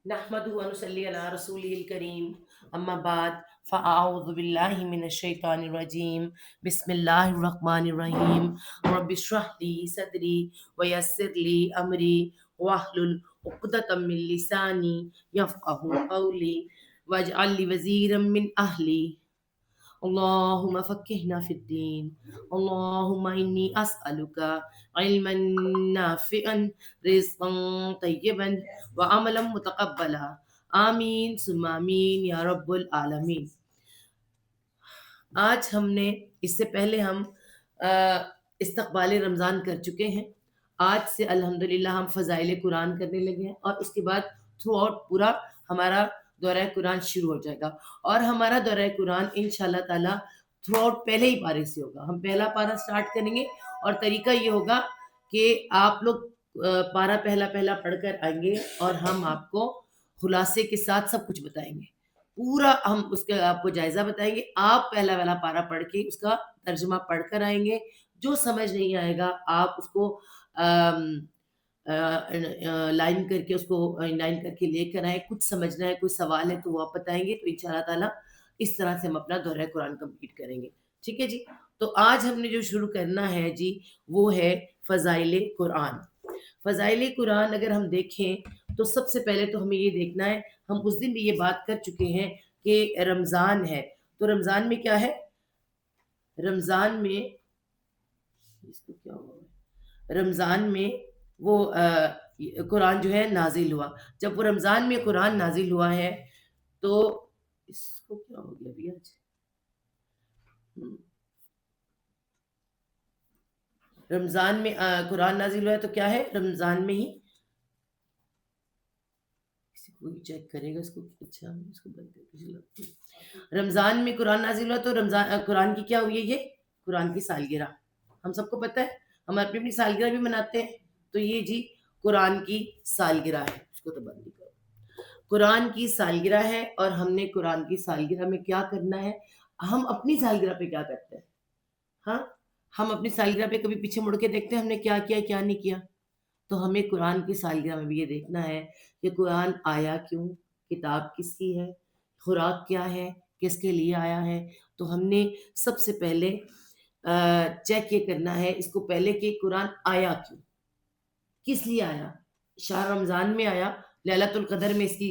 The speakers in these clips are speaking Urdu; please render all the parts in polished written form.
نحمده ونصلي على رسوله الكريم اما بعد فاعوذ بالله من الشيطان الرجيم بسم الله الرحمن الرحيم رب اشرح لي صدري ويسر لي امري واحلل عقدة من لساني يفقهوا قولي واجعل لي وزيرا من اهلي اللهم فقهنا في الدين اللهم إني أسألك علما نافعا رزقا طيبا وعملا متقبلا آمین ثم آمین یا رب العالمین۔ آج ہم نے اس سے پہلے ہم استقبال رمضان کر چکے ہیں۔ آج سے الحمدللہ ہم فضائل قرآن کرنے لگے ہیں، اور اس کے بعد تھرو آؤٹ پورا ہمارا دورہ قرآن شروع ہو جائے گا، اور ہمارا دورہ قرآن انشاءاللہ تعالی تھرو آؤٹ پہلے ہی پارے سے ہوگا۔ ہم پہلا پارہ سٹارٹ کریں گے، اور طریقہ یہ ہوگا کہ آپ لوگ پارہ پہلا پہلا پڑھ کر آئیں گے، اور ہم آپ کو خلاصے کے ساتھ سب کچھ بتائیں گے، پورا ہم اس کا آپ کو جائزہ بتائیں گے۔ آپ پہلا والا پارہ پڑھ کے اس کا ترجمہ پڑھ کر آئیں گے، جو سمجھ نہیں آئے گا آپ اس کو لائن کر کے اس کو لائن کر کے لے کر آئیں۔ کچھ سمجھنا ہے، کوئی سوال ہے تو وہ آپ بتائیں گے، تو انشاءاللہ تعالیٰ اس طرح سے ہم اپنا دورہ قرآن کمپلیٹ کریں گے۔ ٹھیک ہے جی، تو آج ہم نے جو شروع کرنا ہے جی وہ ہے فضائل قرآن۔ فضائل قرآن اگر ہم دیکھیں تو سب سے پہلے تو ہمیں یہ دیکھنا ہے، ہم اس دن بھی یہ بات کر چکے ہیں کہ رمضان ہے، تو رمضان میں کیا ہے؟ رمضان میں اس کو کیا ہوا ہے؟ رمضان میں وہ قرآن جو ہے نازل ہوا۔ جب وہ رمضان میں قرآن نازل ہوا ہے تو اس کو کیا ہو گیا ابھی آج؟ رمضان میں قرآن نازل ہوا ہے تو کیا ہے؟ رمضان میں ہی کوئی چیک کرے گا اس کو۔ اچھا اس کو بند کر کے رمضان میں قرآن نازل ہوا تو رمضان قرآن کی کیا ہوئی ہے؟ یہ قرآن کی سالگرہ، ہم سب کو پتہ ہے، ہم اپنی اپنی سالگرہ بھی مناتے ہیں، تو یہ جی قرآن کی سالگرہ ہے۔ اس کو تو بند کرو، قرآن کی سالگرہ ہے، اور ہم نے قرآن کی سالگرہ میں کیا کرنا ہے؟ ہم اپنی سالگرہ پہ کیا کرتے ہیں؟ ہاں، ہم اپنی سالگرہ پہ کبھی پیچھے مڑ کے دیکھتے ہیں ہم نے کیا کیا کیا نہیں کیا؟ تو ہمیں قرآن کی سالگرہ میں بھی یہ دیکھنا ہے کہ قرآن آیا کیوں، کتاب کس کی ہے، خوراک کیا ہے، کس کے لیے آیا ہے۔ تو ہم نے سب سے پہلے چیک یہ کرنا ہے اس کو پہلے کہ قرآن آیا کیوں، کس لیے آیا۔ شاہ رمضان میں آیا، لیلۃ القدر میں اس کی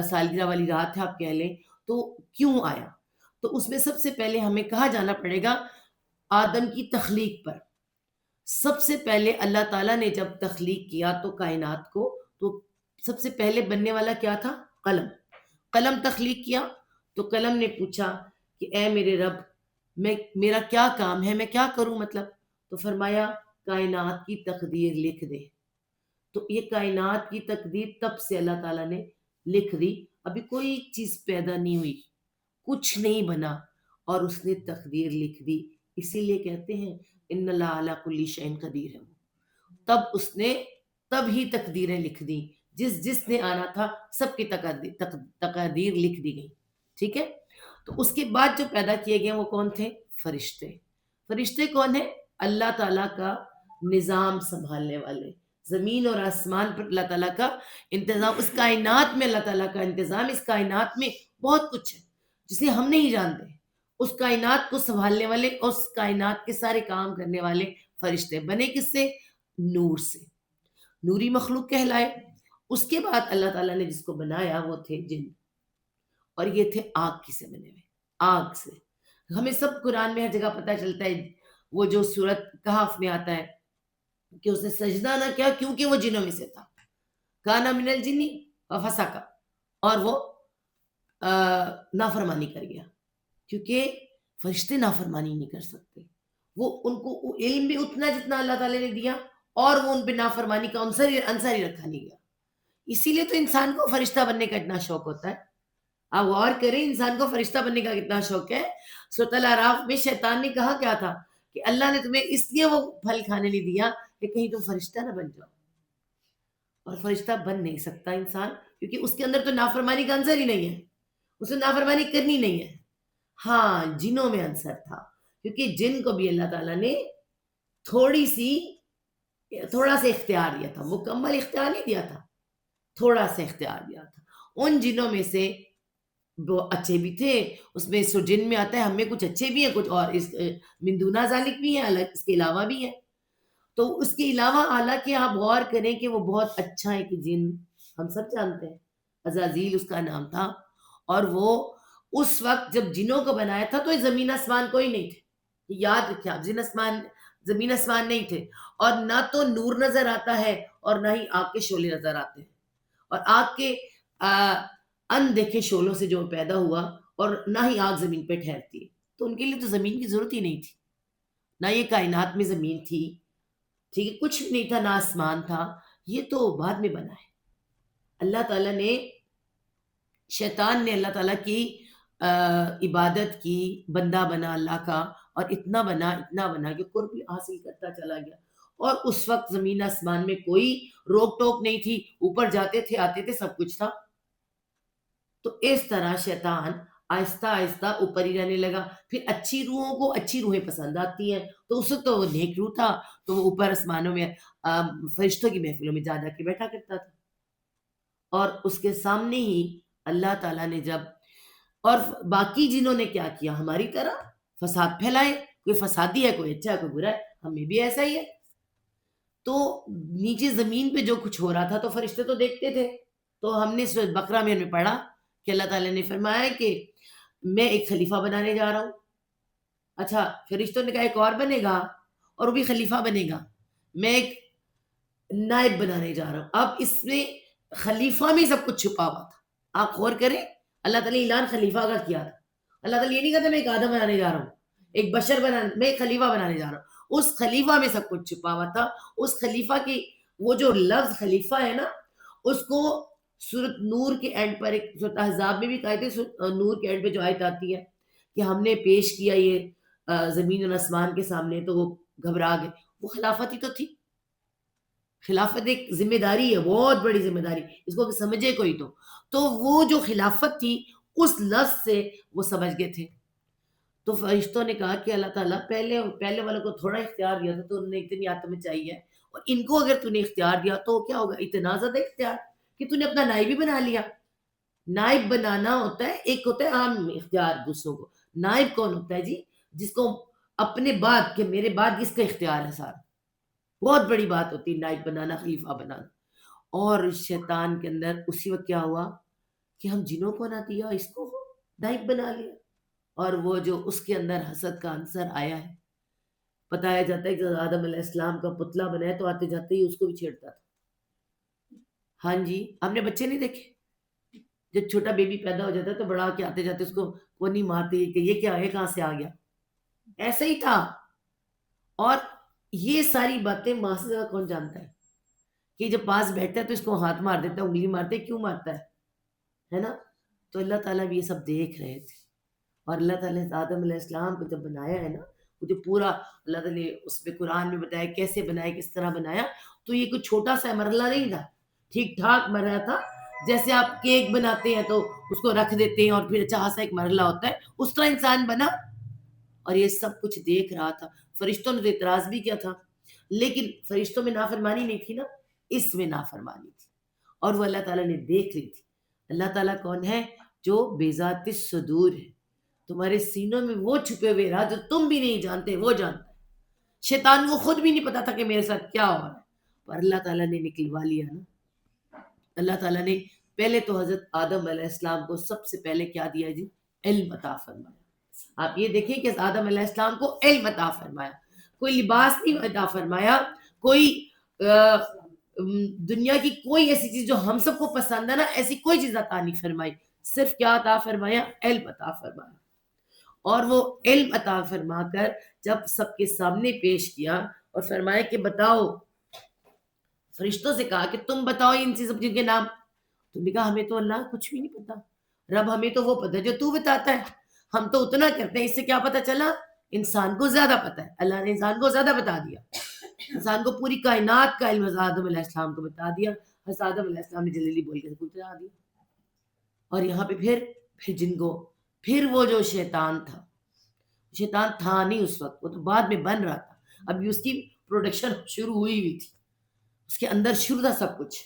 سالگرہ والی رات ہے آپ کہہ لیں، تو کیوں آیا؟ تو اس میں سب سے پہلے ہمیں کہاں جانا پڑے گا؟ آدم کی تخلیق پر۔ سب سے پہلے اللہ تعالیٰ نے جب تخلیق کیا تو کائنات کو، تو سب سے پہلے بننے والا کیا تھا؟ قلم۔ قلم تخلیق کیا تو قلم نے پوچھا کہ اے میرے رب، میرا کیا کام ہے، میں کیا کروں مطلب؟ تو فرمایا کائنات کی تقدیر لکھ دے۔ تو یہ کائنات کی تقدیر تب سے اللہ تعالیٰ نے لکھ دی، ابھی کوئی چیز پیدا نہیں ہوئی، کچھ نہیں بنا، اور اس نے تقدیر لکھ دی۔ اسی لیے کہتے ہیں ان اللہ علی کل شیء قدیر ہے، تب اس نے تب ہی تقدیریں لکھ دی، جس نے آنا تھا سب کی تقدیر لکھ دی گئی۔ ٹھیک ہے، تو اس کے بعد جو پیدا کیے گئے وہ کون تھے؟ فرشتے۔ فرشتے کون ہیں؟ اللہ تعالیٰ کا نظام سنبھالنے والے، زمین اور آسمان پر اللہ تعالیٰ کا انتظام، اس کائنات میں اللہ تعالیٰ کا انتظام، اس کائنات میں بہت کچھ ہے جسے ہم نہیں جانتے، اس کائنات کو سنبھالنے والے، اس کائنات کے سارے کام کرنے والے فرشتے بنے کس سے؟ نور سے، نوری مخلوق کہلائے۔ اس کے بعد اللہ تعالیٰ نے جس کو بنایا وہ تھے جن، اور یہ تھے آگ کی سے بنے ہوئے، آگ سے۔ ہمیں سب قرآن میں ہر جگہ پتہ چلتا ہے، وہ جو سورت کہف میں آتا ہے کہ اس نے سجدہ نہ کیا کیونکہ وہ جنوں میں سے تھا، کانا من الجنی ففسق، اور وہ نافرمانی کر گیا، کیونکہ فرشتے نافرمانی نہیں کر سکتے، وہ ان کو علم بھی اتنا جتنا اللہ تعالیٰ نے دیا، اور وہ ان پہ نافرمانی کا عنصر ہی رکھا نہیں گیا۔ اسی لیے تو انسان کو فرشتہ بننے کا اتنا شوق ہوتا ہے۔ آپ غور کریں، انسان کو فرشتہ بننے کا کتنا شوق ہے۔ سورۃ الاعراف میں شیطان نے کہا کیا تھا کہ اللہ نے تمہیں اس لیے وہ پھل کھانے نہیں دیا کہ کہیں تم فرشتہ نہ بن جاؤ، اور فرشتہ بن نہیں سکتا انسان، کیونکہ اس کے اندر تو نافرمانی کا عنصر ہی نہیں ہے، اسے نافرمانی کرنی نہیں ہے۔ ہاں جنوں میں عنصر تھا، کیونکہ جن کو بھی اللہ تعالیٰ نے تھوڑا سا اختیار دیا تھا، مکمل اختیار نہیں دیا تھا، تھوڑا سا اختیار دیا تھا، ان جنوں میں سے وہ اچھے بھی تھے، اس میں سو جن میں آتا ہے ہم میں کچھ اچھے بھی ہیں، کچھ اور اس من دون ذالک بھی ہیں، الگ اس کے علاوہ بھی ہیں۔ تو اس کے علاوہ حالانکہ آپ غور کریں کہ وہ بہت اچھا ہے کہ جن ہم سب جانتے ہیں، عزازیل اس کا نام تھا، اور وہ اس وقت جب جنوں کو بنایا تھا تو یہ زمین آسمان کوئی نہیں تھے، یاد رکھیں آپ، زمین آسمان نہیں تھے، اور نہ تو نور نظر آتا ہے اور نہ ہی آگ کے شعلے نظر آتے ہیں، اور آگ کے ان دیکھے شعلوں سے جو پیدا ہوا، اور نہ ہی آگ زمین پہ ٹھہرتی ہے، تو ان کے لیے تو زمین کی ضرورت ہی نہیں تھی، نہ یہ کائنات میں زمین تھی، ٹھیک ہے، کچھ نہیں تھا، نہ آسمان تھا، یہ تو بعد میں بنا ہے۔ اللہ تعالیٰ نے، شیطان نے اللہ تعالیٰ کی عبادت کی، بندہ بنا اللہ کا، اور اتنا بنا کہ قرب حاصل کرتا چلا گیا، اور اس وقت زمین آسمان میں کوئی روک ٹوک نہیں تھی، اوپر جاتے تھے آتے تھے، سب کچھ تھا۔ تو اس طرح شیطان آہستہ آہستہ اوپر ہی رہنے لگا، پھر اچھی روحوں کو اچھی روحیں پسند آتی ہیں، تو اس وقت تو وہ نیک روح تھا، تو وہ اوپر آسمانوں میں فرشتوں کی محفلوں میں جا کے بیٹھا کرتا تھا، اور اس کے سامنے ہی اللہ تعالیٰ نے جب، اور باقی جنہوں نے کیا کیا ہماری طرح فساد پھیلائے، کوئی فسادی ہے، کوئی اچھا ہے، کوئی برا ہے، ہمیں بھی ایسا ہی ہے۔ تو نیچے زمین پہ جو کچھ ہو رہا تھا تو فرشتے تو دیکھتے تھے، تو ہم نے سورۃ بقرہ میں ہمیں پڑھا کہ اللہ تعالیٰ نے فرمایا کہ میں ایک خلیفہ بنانے جا رہا ہوں۔ اچھا، فرشتوں نے کہا ایک اور بنے گا، اور وہ بھی خلیفہ بنے گا، میں ایک نائب بنانے جا رہا ہوں۔ اب اس میں خلیفہ میں سب کچھ چھپا ہوا تھا، آپ غور کریں، اللہ تعالیٰ نے اعلان خلیفہ کا کیا تھا، اللہ تعالیٰ یہ نہیں کہتا میں ایک آدم بنانے جا رہا ہوں، ایک بشر بنانے، میں ایک خلیفہ بنانے جا رہا ہوں۔ اس خلیفہ میں سب کچھ چھپا ہوا تھا، اس خلیفہ کی، وہ جو لفظ خلیفہ ہے نا، اس کو سورۃ نور کے اینڈ پر، ایک سورۃ احزاب میں بھی کہا تھے، نور کے اینڈ پہ جو آیت آتی ہے کہ ہم نے پیش کیا یہ زمین اور آسمان کے سامنے تو وہ گھبرا گئے، وہ خلافت ہی تو تھی۔ خلافت ایک ذمہ داری ہے، بہت بڑی ذمہ داری، اس کو سمجھے کوئی تو وہ جو خلافت تھی اس لفظ سے وہ سمجھ گئے تھے۔ تو فرشتوں نے کہا کہ اللہ تعالیٰ پہلے والوں کو تھوڑا اختیار دیا تھا، تو انہوں نے اتنی آتم چاہیے، اور ان کو اگر تو نے اختیار دیا تو کیا ہوگا، اتنا زیادہ اختیار کہ تو نے اپنا نائب بھی بنا لیا۔ نائب بنانا ہوتا ہے، ایک ہوتا ہے عام اختیار دوسروں کو، نائب کون ہوتا ہے جی، جس کو اپنے بعد، کہ میرے بعد کس کا اختیار ہے سارا، بہت بڑی بات ہوتی ہے نائب بنانا، خلیفہ بنانا۔ اور شیطان کے اندر اسی وقت کیا ہوا کہ ہم جنوں کو نہ دیا، اس کو نائب بنا لیا، اور وہ جو اس کے اندر حسد کا عنصر آیا ہے، بتایا جاتا ہے کہ آدم علیہ السلام کا پتلا بنایا تو آتے جاتے ہی اس کو بھی چھیڑتا تھا۔ ہاں جی، ہم نے بچے نہیں دیکھے، جب چھوٹا بیبی پیدا ہو جاتا ہے تو بڑا کے آتے جاتے اس کو وہ نہیں مارتے کہ یہ کیا ہے، کہاں سے آ گیا، ایسا ہی تھا۔ اور یہ ساری باتیں ماں سے زیادہ کون جانتا ہے، کہ جب پاس بیٹھتا ہے تو اس کو ہاتھ مار دیتا ہے، انگلی مارتے، کیوں مارتا ہے نا؟ تو اللہ تعالیٰ بھی یہ سب دیکھ رہے تھے، اور اللہ تعالیٰ نے آدم علیہ السلام کو جب بنایا ہے نا، وہ جو پورا اللہ تعالیٰ نے اس میں قرآن میں بتایا کیسے بنایا، کس طرح بنایا، تو یہ کوئی چھوٹا سا مرحلہ نہیں تھا، ٹھیک ٹھاک مرحلہ تھا، جیسے آپ کیک بناتے ہیں تو اس کو رکھ دیتے ہیں اور پھر اچھا خاصا ایک مرحلہ ہوتا ہے، اس طرح انسان بنا، اور یہ سب کچھ دیکھ رہا تھا۔ فرشتوں نے تو اعتراض بھی کیا تھا، لیکن فرشتوں میں نافرمانی نہیں تھی نا، اس میں نافرمانی تھی، اور وہ اللہ تعالیٰ نے دیکھ لی تھی۔ اللہ تعالیٰ کون ہے؟ جو بے ذات الصدور ہے، تمہارے سینوں میں وہ چھپے ہوئے راز جو تم بھی نہیں جانتے وہ جانتا ہے۔ شیطان کو خود بھی نہیں پتا تھا کہ میرے ساتھ کیا ہو رہا ہے، پر اللہ تعالیٰ نے نکلوا لیا نا۔ اللہ تعالیٰ نے پہلے تو حضرت آدم علیہ السلام کو سب سے پہلے کیا دیا جی؟ علم عطا فرمایا۔ آپ یہ دیکھیں کہ آدم علیہ السلام کو علم عطا فرمایا، کوئی لباس نہیں عطا فرمایا، کوئی دنیا کی کوئی ایسی چیز جو ہم سب کو پسند ہے نا، ایسی کوئی چیز عطا نہیں فرمائی، صرف کیا عطا فرمایا؟ علم عطا فرمایا۔ اور وہ علم عطا فرما کر جب سب کے سامنے پیش کیا اور فرمایا کہ بتاؤ، فرشتوں سے کہا کہ تم بتاؤ ان چیزوں کے نام، تم نے کہا ہمیں تو اللہ کچھ بھی نہیں پتا، رب ہمیں تو وہ پتا جو تو بتاتا ہے، ہم تو اتنا کرتے ہیں۔ اس سے کیا پتا چلا؟ انسان کو زیادہ پتا ہے، اللہ نے انسان کو زیادہ بتا دیا، انسان کو پوری کائنات کا علم آدم علیہ السلام کو بتا دیا، حضرت آدم علیہ السلام نے جلیلی بول کے بتا دیا۔ اور یہاں پہ پھر جن کو، پھر وہ جو شیطان تھا، شیطان تھا نہیں اس وقت، وہ تو بعد میں بن رہا تھا، ابھی اس کی پروڈکشن شروع ہوئی تھی، اس کے اندر شروع تھا سب کچھ،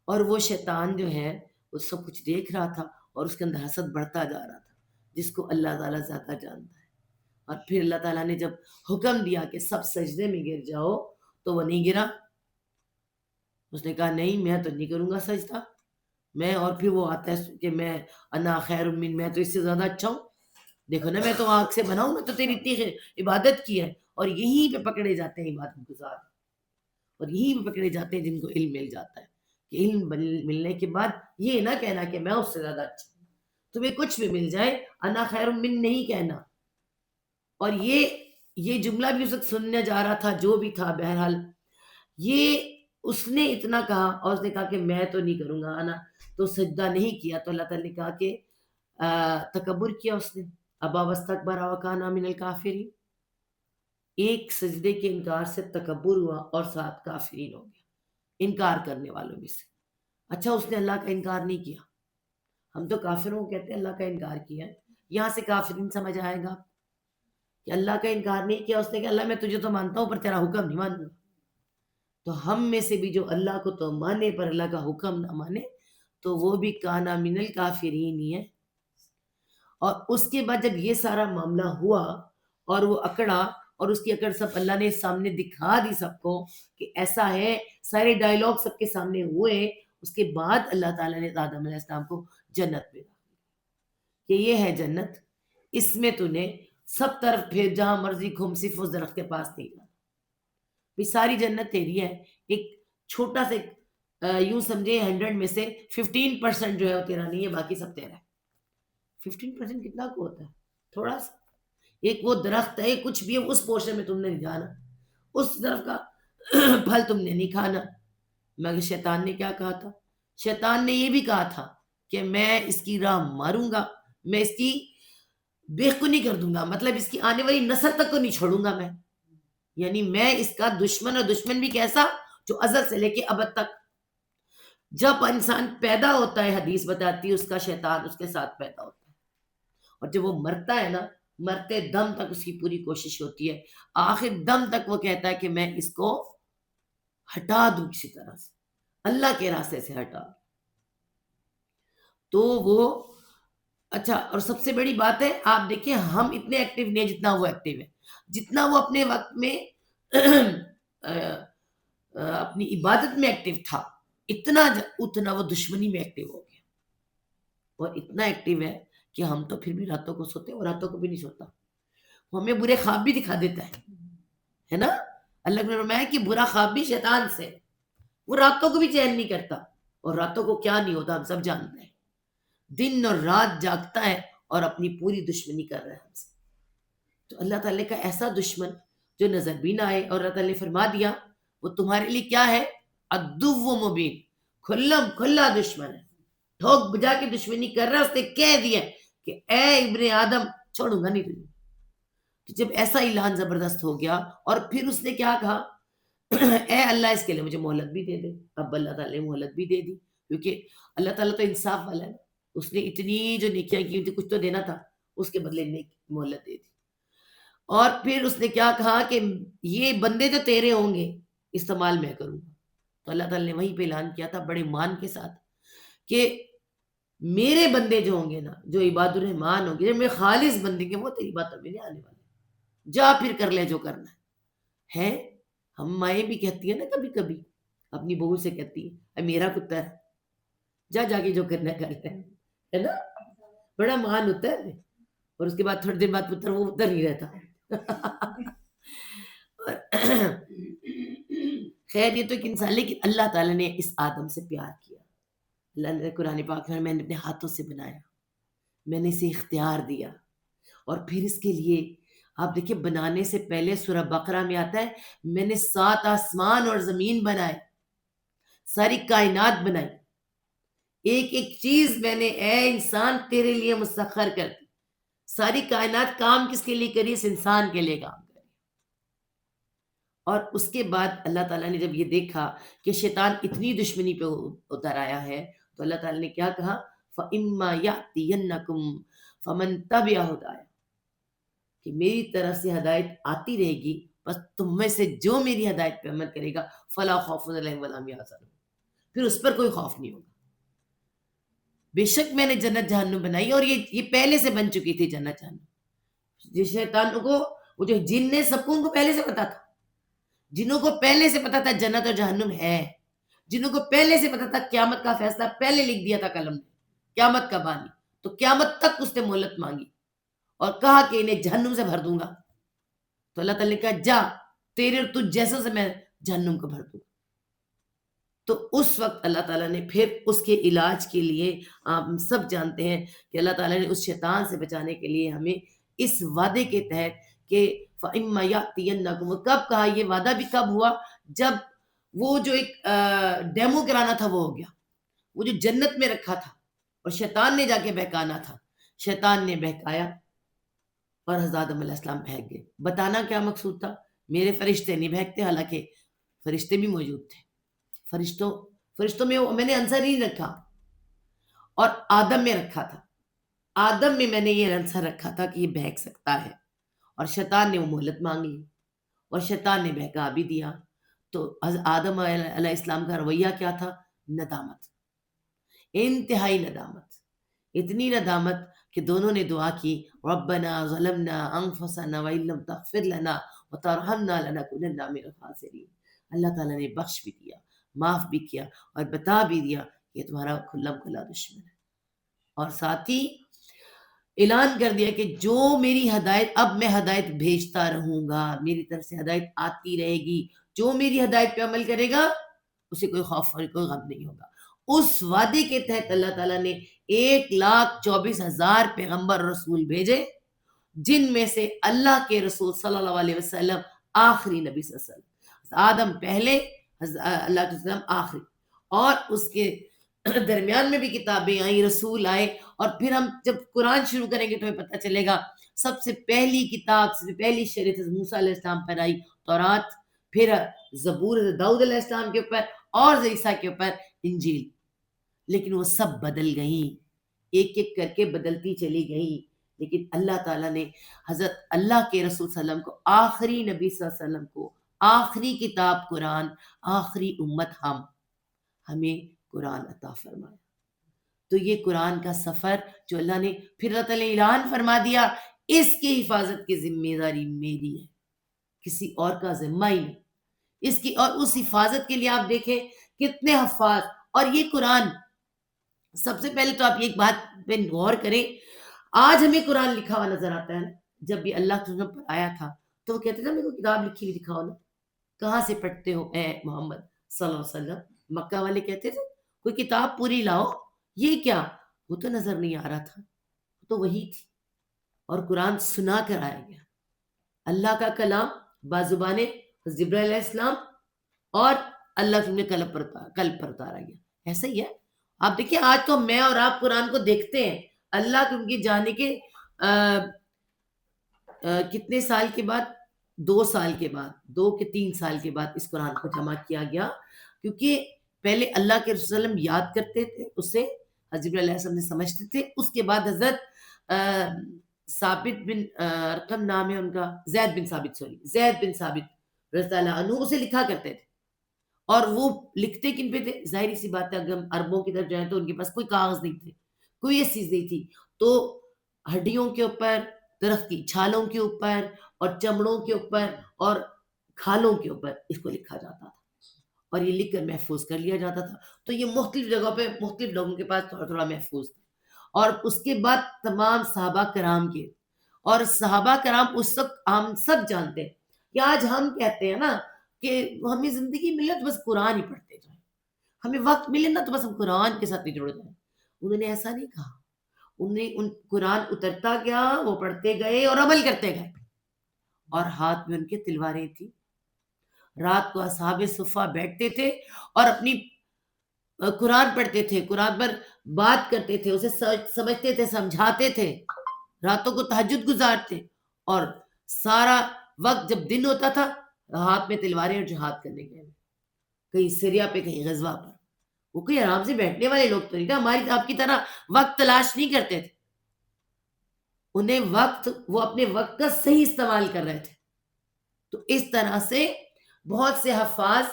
اور وہ شیطان جو ہے وہ سب کچھ دیکھ رہا تھا اور اس کے اندر حسد بڑھتا جا رہا تھا، جس کو اللہ تعالیٰ زیادہ جانتا ہے. اور پھر اللہ تعالیٰ نے جب حکم دیا کہ سب سجدے میں گر جاؤ تو وہ نہیں گرا. اس نے کہا نہیں میں تو نہیں کروں گا سجدہ میں. اور پھر وہ آتا ہے کہ میں انا خیر من، میں تو اس سے زیادہ اچھا ہوں. دیکھو نا میں تو آگ سے بنا ہوں، میں تو تیری اتنی عبادت کی ہے. اور یہیں پہ پکڑے جاتے ہیں عبادت گزار، اور یہیں پہ پکڑے جاتے ہیں جن کو علم مل جاتا ہے کہ علم ملنے کے بعد یہ نہ کہنا کہ میں اس سے زیادہ اچھا ہوں. تمہیں کچھ بھی مل جائے انا خیر من نہیں کہنا. اور یہ جملہ بھی اس وقت سننے جا رہا تھا جو بھی تھا، بہرحال یہ اس نے اتنا کہا اور اس نے کہا کہ میں تو نہیں کروں گا انا، تو سجدہ نہیں کیا. تو اللہ تعالیٰ نے کہا کہ تکبر کیا اس نے، ابا واستکبر وکان من الکافرین. ایک سجدے کے انکار سے تکبر ہوا اور 7 کافرین ہو گیا، انکار کرنے والوں میں سے. اچھا اس نے اللہ کا انکار نہیں کیا. ہم تو کافروں کو کہتے ہیں اللہ کا انکار کیا ہے، یہاں سے کافرین سمجھ آئے گا کہ اللہ کا انکار نہیں کیا. اس نے کہا اللہ میں تجھے تو مانتا ہوں پر تیرا حکم نہیں مانوں گا. تو ہم میں سے بھی جو اللہ کو تو مانے پر اللہ کا حکم نہ مانے تو وہ بھی کانا من الکافرین ہی ہے. اور اس کے بعد جب یہ سارا معاملہ ہوا اور وہ اکڑا، اور اس کی اکڑ سب اللہ نے سامنے دکھا دی سب کو کہ ایسا ہے، سارے ڈائیلاگ سب کے سامنے ہوئے. اس کے بعد اللہ تعالیٰ نے آدم علیہ السلام کو جنت میں کہ یہ ہے جنت، اس میں تو نے سب طرف پھر جہاں مرضی گھوم، صرف اس درخت کے پاس نہیں جانا. بھی ساری جنت تیری ہے. ایک چھوٹا سے یوں سمجھے 100 میں سے 15% جو ہے وہ تیرا نہیں ہے، باقی سب تیرا ہے. 15% کتنا کو ہوتا ہے؟ تھوڑا سا. ایک وہ درخت ہے، کچھ بھی ہے اس پورشن میں تم نے نہیں جانا، اس درخت کا پھل تم نے نہیں کھانا. مگر شیطان نے کیا کہا تھا؟ شیطان نے یہ بھی کہا تھا کہ میں اس کی راہ ماروں گا، میں اس کی بےخونی کر دوں گا، مطلب اس کی آنے والی نسل تک کو نہیں چھوڑوں گا میں. یعنی میں اس کا دشمن، اور دشمن بھی کیسا؟ جو ازل سے لے کے ابد تک. جب انسان پیدا ہوتا ہے حدیث بتاتی ہے اس کا شیطان اس کے ساتھ پیدا ہوتا ہے، اور جب وہ مرتا ہے نا، مرتے دم تک اس کی پوری کوشش ہوتی ہے، آخر دم تک وہ کہتا ہے کہ میں اس کو ہٹا دوں کسی طرح سے، اللہ کے راستے سے ہٹا دوں. تو وہ اچھا. اور سب سے بڑی بات ہے آپ دیکھیں ہم اتنے ایکٹیو نہیں جتنا وہ ایکٹیو ہے. جتنا وہ اپنے وقت میں اپنی عبادت میں ایکٹیو تھا، اتنا وہ دشمنی میں ایکٹیو ہو گیا. اور اتنا ایکٹیو ہے کہ ہم تو پھر بھی راتوں کو سوتے ہیں، اور راتوں کو بھی نہیں سوتا. وہ ہمیں برے خواب بھی دکھا دیتا ہے نا. اللہ نے فرمایا کہ برا خواب بھی شیطان سے. وہ راتوں کو بھی چین نہیں کرتا، اور راتوں کو کیا نہیں ہوتا ہم سب جانتے ہیں. دن اور رات جاگتا ہے اور اپنی پوری دشمنی کر رہا ہے ہم سے. تو اللہ تعالیٰ کا ایسا دشمن جو نظر بھی نہ آئے، اور اللہ تعالیٰ نے فرما دیا وہ تمہارے لیے کیا ہے؟ عدو مبین، کھلا دشمن ہے، ٹھوک بجا کے دشمنی کر رہا ہے. اس نے کہہ دیا کہ اے ابن آدم چھوڑوں گا نہیں تجھے. تو جب ایسا اعلان زبردست ہو گیا، اور پھر اس نے کیا کہا؟ اے اللہ اس کے لیے مجھے مہلت بھی دے دے. اب اللہ تعالیٰ نے مہلت بھی دے دی، کیونکہ اللہ تعالیٰ تو انصاف والا ہے. اس نے اتنی جو نیکیاں کی تھی کچھ تو دینا تھا، اس کے بدلے مہلت دے دی. اور پھر اس نے کیا کہا کہ یہ بندے جو تیرے ہوں گے استعمال میں کروں گا. تو اللہ تعالیٰ نے وہیں پہ اعلان کیا تھا بڑے مان کے ساتھ کہ میرے بندے جو ہوں گے نا، جو عباد الرحمان ہوں گے، جو میرے خالص بندے گے، وہ تیری باتوں میں نہیں آنے والے. جا پھر کر لے جو کرنا ہے. ہم مائیں بھی کہتی ہیں نا کبھی کبھی اپنی بہو سے کہتی ہے میرا کتا ہے، جا کے جو کرنا کر لے، ہے نا. بڑا مان ہوتا ہے. اور اس کے بعد تھوڑی دیر بعد پتر وہ ادھر نہیں رہتا. خیر یہ تو ایک انسان، لیکن اللہ تعالیٰ نے اس آدم سے پیار کیا. اللہ نے قرآن پاک میں نے اپنے ہاتھوں سے بنایا، میں نے اسے اختیار دیا. اور پھر اس کے لیے آپ دیکھیں بنانے سے پہلے سورہ بقرہ میں آتا ہے میں نے 7 آسمان اور زمین بنائے، ساری کائنات بنائی. ایک ایک چیز میں نے اے انسان تیرے لیے مسخر کر دی. ساری کائنات کام کس کے لیے کری؟ اس انسان کے لیے کام کری. اور اس کے بعد اللہ تعالیٰ نے جب یہ دیکھا کہ شیطان اتنی دشمنی پہ اتر آیا ہے، تو اللہ تعالیٰ نے کیا کہا؟ فَإِمَّا يَأْتِيَنَّكُمْ فَمَنْ تَبِعَ هُدَايَ، کہ میری طرف سے ہدایت آتی رہے گی، بس تم میں سے جو میری ہدایت پہ عمل کرے گا فَلَا خَوْفٌ عَلَيْهِمْ وَلَا هُمْ يَحْزَنُونَ، پھر اس پر کوئی خوف نہیں ہوگا. بے شک میں نے جنت جہنم بنائی ہے، اور یہ پہلے سے بن چکی تھی جنت جہنم. جس شیطان کو، وہ جو جن نے سب کو، ان کو پہلے سے پتا تھا. جنوں کو پہلے سے پتا تھا جنت اور جہنم ہے، جنوں کو پہلے سے پتا تھا قیامت کا فیصلہ پہلے لکھ دیا تھا قلم نے، قیامت کا بانی، تو قیامت تک اس نے مہلت مانگی اور کہا کہ انہیں جہنم سے بھر دوں گا. تو اللہ تعالیٰ نے کہا جا، تیرے اور تجھ جیسوں سے میں جہنم کو بھر دوں. تو اس وقت اللہ تعالیٰ نے پھر اس کے علاج کے لیے، آپ سب جانتے ہیں کہ اللہ تعالیٰ نے اس شیطان سے بچانے کے لیے ہمیں اس وعدے کے تحت کہ فَإِمَّا يَأْتِيَنَّكُمْ، وہ کب کہا، یہ وعدہ بھی کب ہوا، جب وہ جو ایک ڈیمو کرانا تھا وہ ہو گیا، وہ جو جنت میں رکھا تھا اور شیطان نے جا کے بہکانا تھا، شیطان نے بہکایا اور حضرت آدم علیہ السلام بہک گئے. بتانا کیا مقصود تھا، میرے فرشتے نہیں بہکتے، حالانکہ فرشتے بھی موجود تھے. فرشتوں میں نے عنصر ہی رکھا، اور آدم میں رکھا تھا. آدم میں نے یہ عنصر رکھا تھا کہ یہ بہک سکتا ہے، اور شیطان نے وہ مہلت مانگ لی اور شیطان نے بہکا بھی دیا. تو آدم علیہ السلام کا رویہ کیا تھا؟ ندامت، انتہائی ندامت، اتنی ندامت کہ دونوں نے دعا کی ربنا ظلمنا انفسنا وان لم تغفر لنا وترحمنا لنکونن من الخاسرین. اللہ تعالیٰ نے بخش بھی دیا، معاف بھی کیا، اور بتا بھی دیا کہ یہ تمہارا کھلا کھلا دشمن ہے. اور ساتھ ہی اعلان کر دیا کہ جو میری ہدایت، اب میں ہدایت بھیجتا رہوں گا، میری طرف سے ہدایت آتی رہے گی، جو میری ہدایت پہ عمل کرے گا اسے کوئی خوف اور کوئی غم نہیں ہوگا. اس وعدے کے تحت اللہ تعالیٰ نے 1,24,000 پیغمبر رسول بھیجے، جن میں سے اللہ کے رسول صلی اللہ علیہ وسلم آخری نبی صلی اللہ علیہ وسلم، آدم پہلے، اللہ کے وسلم آخری. اور اس کے درمیان میں بھی کتابیں آئیں، رسول آئے، اور پھر ہم جب قرآن شروع کریں گے تو ہمیں پتہ چلے گا سب سے پہلی کتاب، سب سے پہلی شریعت موسیٰ علیہ السلام پر آئی تورات، پھر زبور داؤد علیہ السلام کے اوپر، اور عیسیٰ کے اوپر انجیل. لیکن وہ سب بدل گئیں، ایک ایک کر کے بدلتی چلی گئیں. لیکن اللہ تعالیٰ نے حضرت اللہ کے رسول صلی اللہ علیہ وسلم کو، آخری نبی صلی اللہ علیہ وسلم کو، آخری کتاب قرآن، آخری امت ہمیں قرآن عطا فرمایا. تو یہ قرآن کا سفر جو اللہ نے، پھر اللہ تعالیٰ نے اعلان فرما دیا اس کی حفاظت کی ذمہ داری میری ہے، کسی اور کا ذمہ ہی نہیں اس کی. اور اس حفاظت کے لیے آپ دیکھیں کتنے حفاظ. اور یہ قرآن، سب سے پہلے تو آپ یہ ایک بات پہ غور کریں، آج ہمیں قرآن لکھا ہوا نظر آتا ہے. جب بھی اللہ کے پر آیا تھا تو وہ کہتے تھے میرے کو کتاب لکھی ہوئی دکھاؤ نا، کہاں سے پڑھتے ہو اے محمد صلی اللہ علیہ وسلم. مکہ والے کہتے تھے کوئی کتاب پوری لاؤ، یہ کیا؟ وہ تو نظر نہیں آ رہا تھا، تو وہی تھی. اور قرآن سنا کر آیا گیا، اللہ کا کلام بازبان جبرائیل علیہ السلام، اور اللہ نے قلب پر اتارا گیا. ایسا ہی ہے. آپ دیکھیں آج تو میں اور آپ قرآن کو دیکھتے ہیں، اللہ کے ان کی جانے کے کتنے سال کے بعد، 2 سال کے بعد، 2 کے 3 سال کے بعد اس قرآن کو جمع کیا گیا. کیونکہ پہلے اللہ کے رسول وسلم یاد کرتے تھے اسے، حضرت علیہ السلام نے سمجھتے تھے. اس کے بعد حضرت ثابت بن ارقم نام ہے ان کا، زید بن ثابت رضی اللہ عنہ اسے لکھا کرتے تھے. اور وہ لکھتے کن پہ تھے؟ ظاہری سی بات ہے، اگر ہم عربوں کی طرف جائیں تو ان کے پاس کوئی کاغذ نہیں تھے، کوئی یہ چیز نہیں تھی. تو ہڈیوں کے اوپر، درخت کی چھالوں کے اوپر، اور چمڑوں کے اوپر، اور کھالوں کے اوپر اس کو لکھا جاتا تھا، اور یہ لکھ کر محفوظ کر لیا جاتا تھا. تو یہ مختلف جگہوں پہ مختلف لوگوں کے پاس تھوڑا تھوڑا محفوظ تھا. اور اس کے بعد تمام صحابہ کرام کے، اور صحابہ کرام اس وقت ہم سب جانتے ہیں کہ آج ہم کہتے ہیں نا کہ ہمیں زندگی ملے تو بس قرآن ہی پڑھتے جائیں، ہمیں وقت ملے نا تو بس ہم قرآن کے ساتھ ہی جڑ جائیں. انہوں نے ایسا نہیں کہا، ان قرآن اترتا گیا، وہ پڑھتے گئے اور عمل کرتے گئے. اور ہاتھ میں ان کے تلواریں تھیں. رات کو اصحاب صفہ بیٹھتے تھے اور اپنی قرآن پڑھتے تھے، قرآن پر بات کرتے تھے، اسے سمجھتے تھے، سمجھاتے تھے، راتوں کو تہجد گزارتے. اور سارا وقت جب دن ہوتا تھا ہاتھ میں تلواریں اور جہاد کرنے گئے، کہیں سریا پہ، کہیں غزوہ پر. وہ کوئی آرام سے بیٹھنے والے لوگ تو نہیں تھے، ہماری آپ کی طرح وقت تلاش نہیں کرتے تھے. انہیں وقت، وہ اپنے وقت کا صحیح استعمال کر رہے تھے. تو اس طرح سے بہت سے حفاظ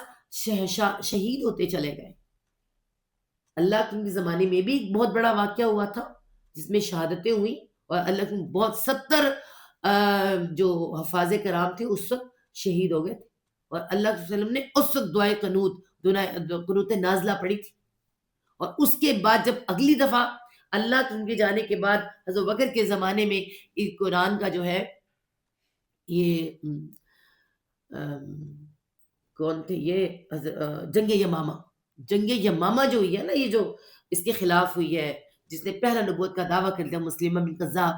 شہید ہوتے چلے گئے. اللہ کے زمانے میں بھی ایک بہت بڑا واقعہ ہوا تھا جس میں شہادتیں ہوئی، اور اللہ کے بہت 70 جو حفاظ کرام تھے اس وقت شہید ہو گئے تھے، اور اللہ کے وسلم نے اس وقت دعائے قنوت نازلہ پڑھی تھی. اور اس کے بعد جب اگلی دفعہ اللہ کے جانے کے بعد حضرت بکر کے زمانے میں اس قرآن کا جو ہے یہ کون تھے یہ جنگ یمامہ، جنگ یمامہ جو ہوئی ہے نا، یہ جو اس کے خلاف ہوئی ہے، جس نے پہلا نبوت کا دعویٰ کر دیا مسلمہ بن کذاب،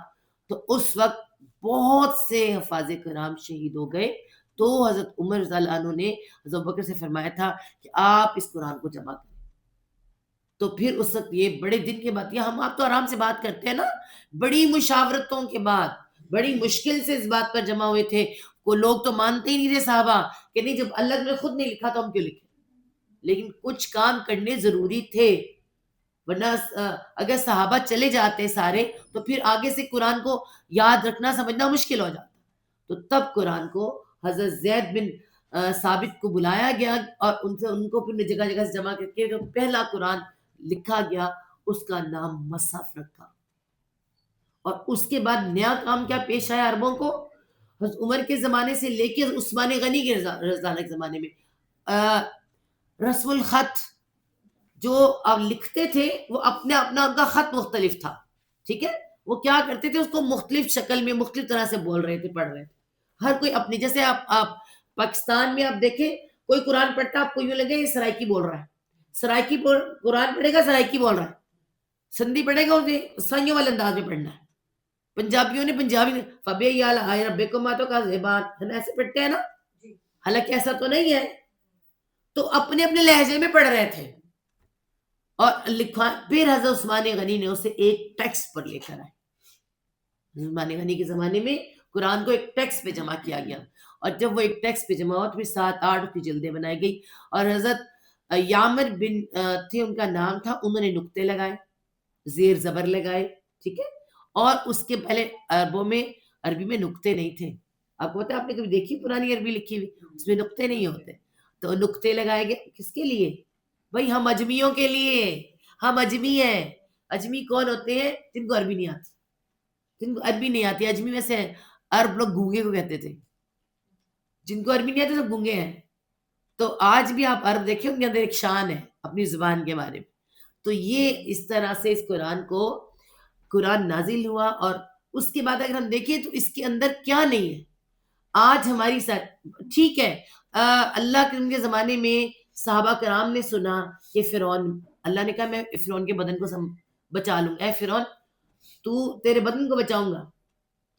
تو اس وقت بہت سے حفاظ کرام شہید ہو گئے. تو حضرت عمر رضی اللہ عنہ نے حضرت بکر سے فرمایا تھا کہ آپ اس قرآن کو جمع کریں. تو پھر اس وقت یہ بڑے دن کے بعد، یا ہم آپ تو آرام سے بات کرتے ہیں نا، بڑی مشاورتوں کے بعد بڑی مشکل سے اس بات پر جمع ہوئے تھے. کو لوگ تو مانتے ہی نہیں تھے صحابہ کہ نہیں، جب اللہ نے خود نہیں لکھا تو ہم کیوں لکھیں. لیکن کچھ کام کرنے ضروری تھے، ورنہ اگر صحابہ چلے جاتے سارے تو پھر آگے سے قرآن کو یاد رکھنا سمجھنا مشکل ہو جاتا. تو تب قرآن کو حضرت زید بن ثابت کو بلایا گیا، اور ان کو پھر جگہ جگہ سے جمع کر کے جو پہلا قرآن لکھا گیا اس کا نام مصحف رکھا. اور اس کے بعد نیا کام کیا پیش آیا عربوں کو؟ حضرت عمر کے زمانے سے لے کے عثمان غنی کے رضا کے زمانے میں رسم الخط جو اب لکھتے تھے، وہ اپنا ان کا خط مختلف تھا. ٹھیک ہے، وہ کیا کرتے تھے، اس کو مختلف شکل میں مختلف طرح سے بول رہے تھے، پڑھ رہے تھے. ہر کوئی اپنی، جیسے آپ پاکستان میں آپ دیکھیں کوئی قرآن پڑھتا ہے، آپ کو یوں لگے یہ سرائکی بول رہا ہے، سرائکی قرآن پڑھے گا سرائکی بول رہا ہے. سندھی پڑھے گا سائیوں والے انداز میں پڑھنا ہے. پنجابیوں نے پنجابی میں فبے یا لہائے ربکما تو کا زبان ایسے پڑھتے ہیں نا، حالانکہ ایسا تو نہیں ہے. تو اپنے اپنے لہجے میں پڑھ رہے تھے. اور لکھا پھر حضرت عثمان غنی نے اسے ایک ٹیکسٹ پر لے کر آئے. عثمان غنی کے زمانے میں قرآن کو ایک ٹیکسٹ پہ جمع کیا گیا، اور جب وہ ایک ٹیکسٹ پہ جمع ہوا تو پھر 7-8 کی جلدیں بنائی گئی. اور حضرت یامر بن تھے ان کا نام تھا، انہوں نے نقطے لگائے، زیر زبر لگائے. ٹھیک ہے، اور اس کے پہلے عربی میں نقطے نہیں تھے. آپ کو پتا، آپ نے کبھی دیکھی پرانی عربی لکھی ہوئی، اس میں نقطے نہیں ہوتے. تو نقطے لگائے گئے کس کے لیے؟ بھائی ہم اجمیوں کے لیے. ہم اجمی ہیں. اجمی کون ہوتے ہیں؟ جن کو عربی نہیں آتی. جن کو عربی نہیں آتی اجمی میں سے عرب لوگ گونگے کو کہتے تھے. جن کو عربی نہیں آتی سب گونگے ہیں. تو آج بھی آپ عرب دیکھیں، ان کے اندر ایک شان ہے اپنی زبان کے بارے میں. تو یہ اس طرح سے اس قرآن نازل ہوا. اور اس کے بعد اگر ہم دیکھیں تو اس کے اندر کیا نہیں ہے آج ہماری ساتھ. ٹھیک ہے، اللہ کے زمانے میں صحابہ کرام نے سنا کہ فرعون، اللہ نے کہا میں فرعون کے بدن کو بچا لوں گا، اے فرعون تو تیرے بدن کو بچاؤں گا.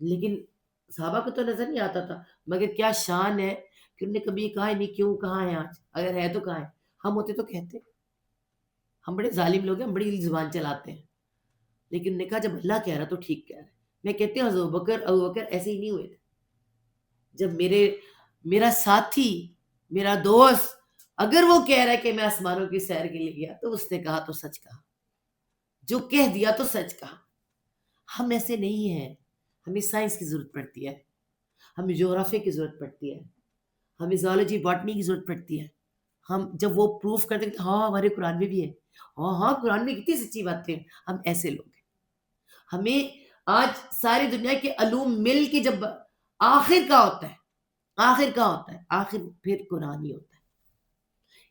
لیکن صحابہ کو تو نظر نہیں آتا تھا. مگر کیا شان ہے کہ انہوں نے کبھی کہا ہی نہیں کیوں، کہاں ہے آج؟ اگر ہے تو کہاں ہے؟ ہم ہوتے تو کہتے. ہم بڑے ظالم لوگ ہیں، ہم بڑی زبان چلاتے ہیں. لیکن انہوں نے کہا جب اللہ کہہ رہا تو ٹھیک کہہ رہا ہے. میں کہتی ہوں حضرت ابو بکر ایسے ہی نہیں ہوئے تھے. جب میرا ساتھی، میرا دوست اگر وہ کہہ رہا ہے کہ میں آسمانوں کی سیر کے لیے گیا، تو اس نے کہا تو سچ کہا، جو کہہ دیا تو سچ کہا. ہم ایسے نہیں ہیں. ہمیں سائنس کی ضرورت پڑتی ہے، ہمیں جغرافیہ کی ضرورت پڑتی ہے، ہمیں زالوجی باٹنی کی ضرورت پڑتی ہے. ہم جب وہ پروف کرتے ہیں ہاں ہمارے قرآن میں بھی ہے، ہاں قرآن میں کتنی سچی باتیں ہیں. ہم ایسے لوگ ہیں. ہمیں آج ساری دنیا کے علوم مل کے جب آخر کا ہوتا ہے، آخر پھر قرآن ہی ہوتا ہے.